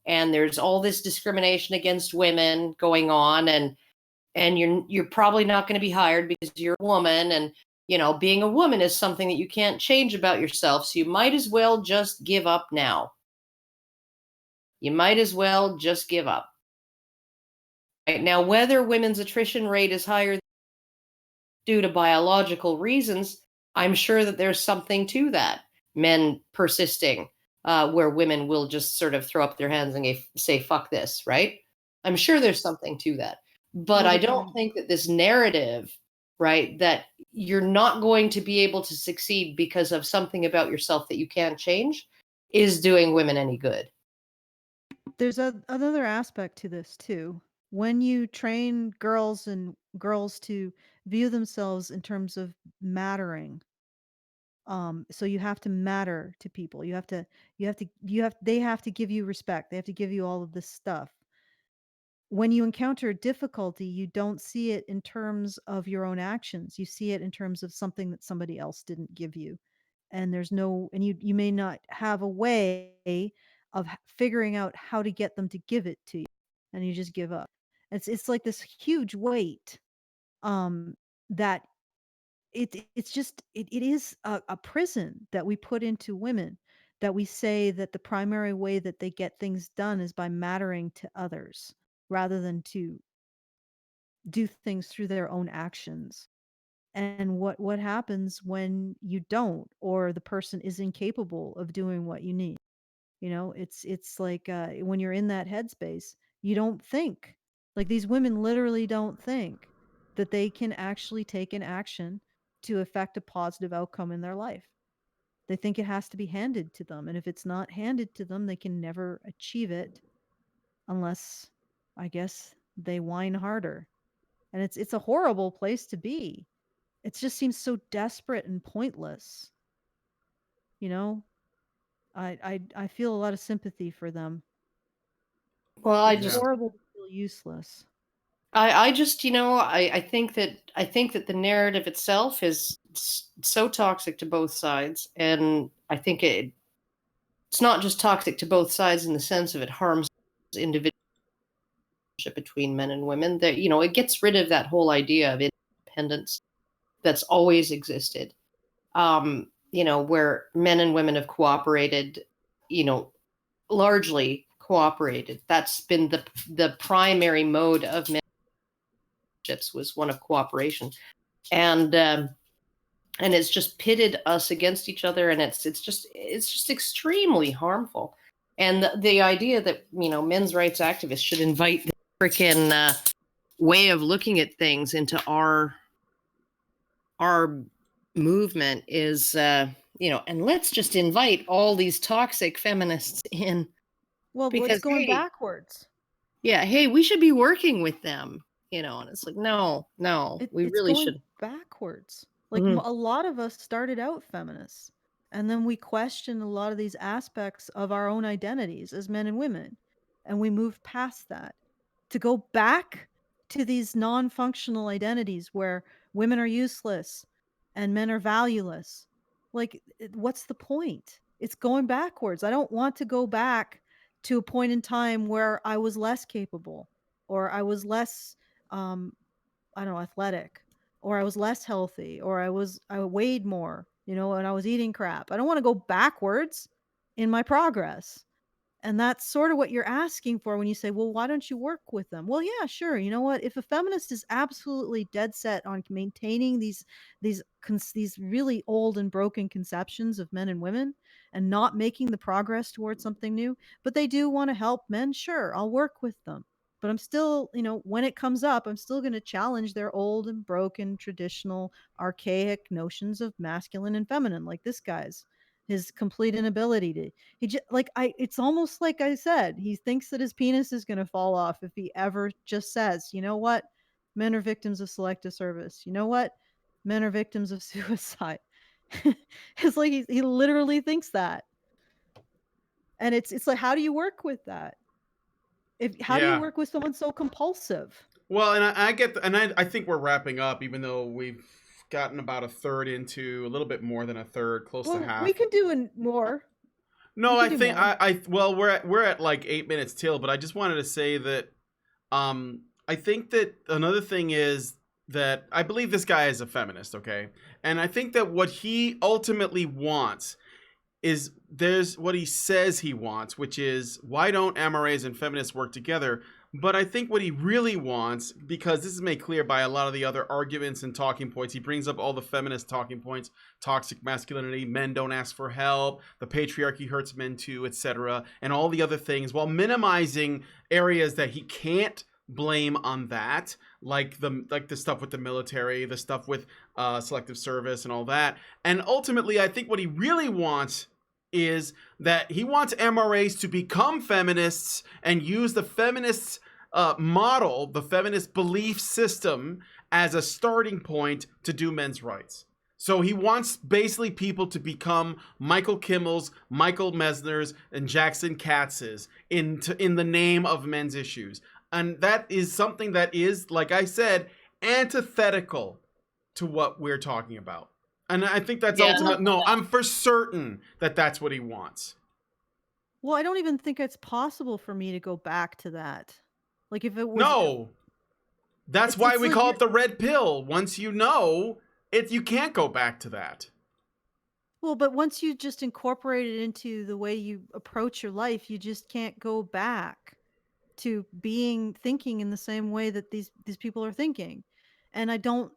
and there's all this discrimination against women going on, and you're probably not going to be hired because you're a woman, and being a woman is something that you can't change about yourself, so you might as well just give up now. You might as well just give up. Right now, whether women's attrition rate is higher due to biological reasons, I'm sure that there's something to that. Men persisting, where women will just sort of throw up their hands and say, fuck this, right? I'm sure there's something to that. But I don't think that this narrative, right, that you're not going to be able to succeed because of something about yourself that you can't change, is doing women any good.
There's another aspect to this too. When you train girls to view themselves in terms of mattering, so you have to matter to people. They have to give you respect. They have to give you all of this stuff. When you encounter difficulty, you don't see it in terms of your own actions. You see it in terms of something that somebody else didn't give you. And you may not have a way of figuring out how to get them to give it to you, and you just give up. It's like this huge weight, that it is a prison that we put into women, that we say that the primary way that they get things done is by mattering to others rather than to do things through their own actions. And what happens when you don't, or the person is incapable of doing what you need? It's like, when you're in that headspace, you don't think. Like, these women literally don't think that they can actually take an action to affect a positive outcome in their life. They think it has to be handed to them, and if it's not handed to them, they can never achieve it unless, I guess, they whine harder. And it's a horrible place to be. It just seems so desperate and pointless. You know, I feel a lot of sympathy for them.
Well,
It's horrible to feel useless.
I just, I think that the narrative itself is so toxic to both sides, and I think it's not just toxic to both sides in the sense of it harms individual between men and women. That it gets rid of that whole idea of independence that's always existed. Where men and women have cooperated, largely cooperated. That's been the primary mode of men. Was one of cooperation, and it's just pitted us against each other, and it's just extremely harmful. And the idea that men's rights activists should invite the freaking way of looking at things into our movement is and let's just invite all these toxic feminists in.
Well,
because
it's going backwards.
Yeah, hey, we should be working with them, and it's like, no, we really should.
Backwards. Like, a lot of us started out feminists, and then we questioned a lot of these aspects of our own identities as men and women, and we moved past that to go back to these non-functional identities where women are useless and men are valueless. Like, what's the point? It's going backwards. I don't want to go back to a point in time where I was less capable, or I was less I don't know, athletic, or I was less healthy, or I weighed more, and I was eating crap. I don't want to go backwards in my progress. And that's sort of what you're asking for when you say, well, why don't you work with them? Well, yeah, sure. You know what? If a feminist is absolutely dead set on maintaining these really old and broken conceptions of men and women and not making the progress towards something new, but they do want to help men, sure, I'll work with them. But I'm still, when it comes up, I'm still going to challenge their old and broken, traditional, archaic notions of masculine and feminine, like this guy's. his complete inability to, it's almost like I said, he thinks that his penis is going to fall off if he ever just says, you know what? Men are victims of selective service. You know what? Men are victims of suicide. It's like he literally thinks that. And it's like, how do you work with that? How do you
Yeah.
work with someone so compulsive?
Well, and I get, I think we're wrapping up, even though we've gotten about a third into, a little bit more than a third, close to half.
We can do more.
No,
we
I
can do
think
more.
well, we're at like 8 minutes till, but I just wanted to say that I think that another thing is that I believe this guy is a feminist, okay? And I think that what he ultimately wants is, there's what he says he wants, which is, why don't MRAs and feminists work together? But I think what he really wants, because this is made clear by a lot of the other arguments and talking points, he brings up all the feminist talking points: toxic masculinity, men don't ask for help, the patriarchy hurts men too, etc., and all the other things, while minimizing areas that he can't blame on that, like the stuff with the military, the stuff with selective service and all that. And ultimately, I think what he really wants is that he wants MRAs to become feminists and use the feminists model, the feminist belief system, as a starting point to do men's rights. So he wants basically people to become Michael Kimmel's, Michael Mesner's, and Jackson Katz's in the name of men's issues. And that is something that is, like I said, antithetical to what we're talking about. And I think that's ultimate. No, I'm for certain that that's what he wants.
Well, I don't even think it's possible for me to go back to that. Like, if it was...
No. That's why we call it the red pill. Once you know it, you can't go back to that.
Well, but once you just incorporate it into the way you approach your life, you just can't go back to thinking in the same way that these people are thinking. And I don't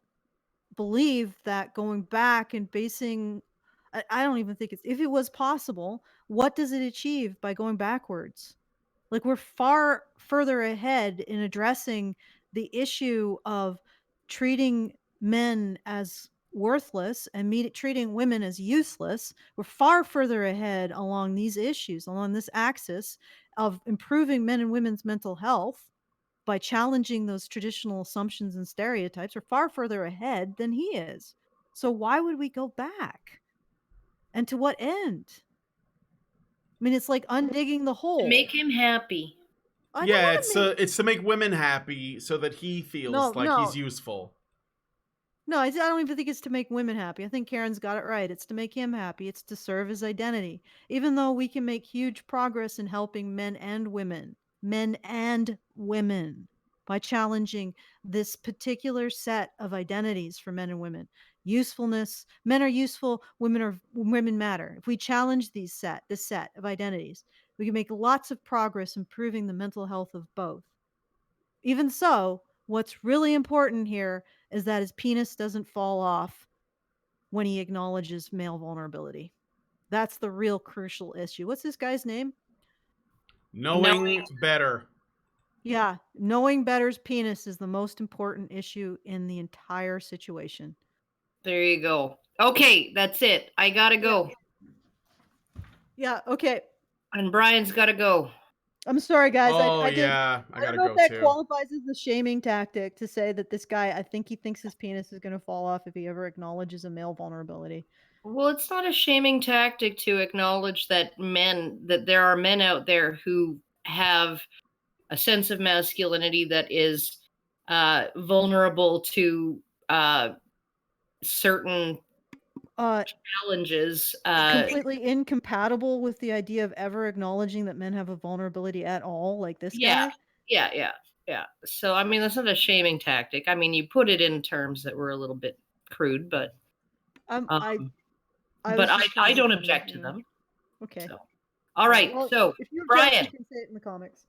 believe that going back and basing, I don't even think if it was possible, what does it achieve by going backwards? Like, we're far further ahead in addressing the issue of treating men as worthless and treating women as useless. We're far further ahead along these issues, along this axis of improving men and women's mental health by challenging those traditional assumptions and stereotypes. Are far further ahead than he is. So why would we go back? And to what end? I mean, it's like undigging the hole.
To make him happy.
Yeah, it's to make women happy so that he feels he's useful.
No, I don't even think it's to make women happy. I think Karen's got it right. It's to make him happy. It's to serve his identity. Even though we can make huge progress in helping men and women, by challenging this particular set of identities for men and women. Usefulness, men are useful, women matter. If we challenge this set of identities, we can make lots of progress improving the mental health of both. Even so, what's really important here is that his penis doesn't fall off when he acknowledges male vulnerability. That's the real crucial issue. What's this guy's name?
Knowing better.
Yeah, knowing better's penis is the most important issue in the entire situation.
There you go. Okay, that's it. I gotta go.
Yeah, okay.
And Brian's gotta go.
I'm sorry, guys.
I
gotta
go
don't know if that qualifies as the shaming tactic to say that this guy, I think he thinks his penis is going to fall off if he ever acknowledges a male vulnerability.
Well, it's not a shaming tactic to acknowledge that there are men out there who have a sense of masculinity that is vulnerable to certain challenges.
Completely incompatible with the idea of ever acknowledging that men have a vulnerability at all, like this guy?
Yeah. So, I mean, that's not a shaming tactic. I mean, you put it in terms that were a little bit crude, but I don't object to them.
Okay.
So. All right.
Well,
so,
if you
Brian.
You can say it in the comments.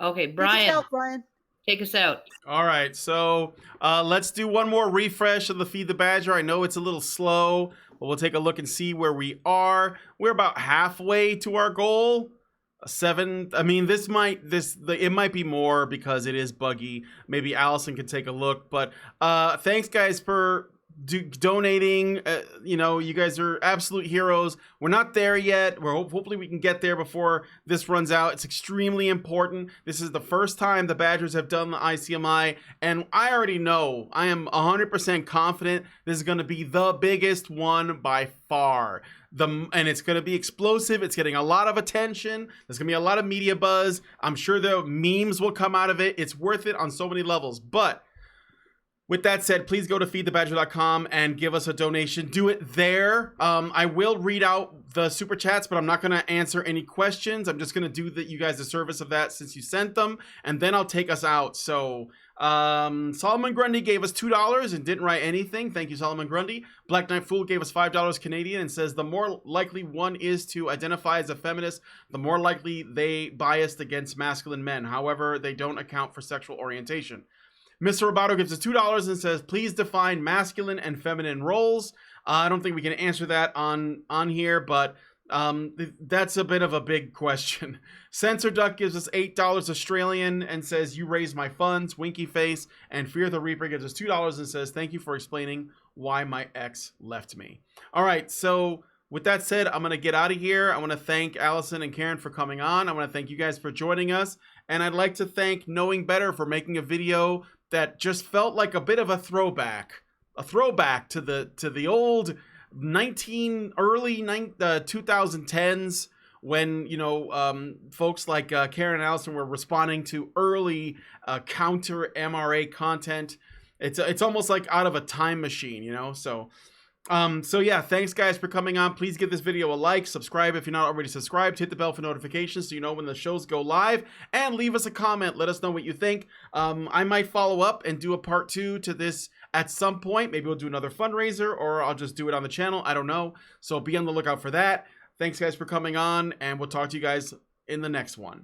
Okay, Brian.
Take us out, Brian.
Take us out.
All right. So let's do one more refresh of the Feed the Badger. I know it's a little slow, but we'll take a look and see where we are. We're about halfway to our goal. 7. I mean, it might be more because it is buggy. Maybe Alison can take a look. But thanks, guys, for donating. You know, you guys are absolute heroes. We're not there yet. Hopefully we can get there before this runs out. It's extremely important. This is the first time the Badgers have done the ICMI, and I already know, I am 100% confident this is going to be the biggest one by far. And it's going to be explosive. It's getting a lot of attention. There's going to be a lot of media buzz. I'm sure the memes will come out of it. It's worth it on so many levels. But with that said, please go to feedthebadger.com and give us a donation. Do it there. I will read out the super chats, but I'm not going to answer any questions. I'm just going to do you guys the service of that since you sent them, and then I'll take us out. So Solomon Grundy gave us $2 and didn't write anything. Thank you, Solomon Grundy. Black Knight Fool gave us $5 Canadian and says the more likely one is to identify as a feminist, the more likely they biased against masculine men. However, they don't account for sexual orientation. Mr. Roboto gives us $2 and says, please define masculine and feminine roles. I don't think we can answer that on here, but that's a bit of a big question. Censor Duck gives us $8 Australian and says, you raise my funds, winky face. And Fear the Reaper gives us $2 and says, thank you for explaining why my ex left me. All right, so with that said, I'm going to get out of here. I want to thank Alison and Karen for coming on. I want to thank you guys for joining us. And I'd like to thank Knowing Better for making a video that just felt like a bit of a throwback to the old early 2010s when, you know, folks like Karen and Alison were responding to early counter MRA content. It's almost like out of a time machine, you know. So yeah, thanks guys for coming on. Please give this video a like, subscribe if you're not already subscribed, hit the bell for notifications so you know when the shows go live, and leave us a comment. Let us know what you think. I might follow up and do a part 2 to this at some point. Maybe we'll do another fundraiser, or I'll just do it on the channel. I don't know. So be on the lookout for that. Thanks guys for coming on, and we'll talk to you guys in the next one.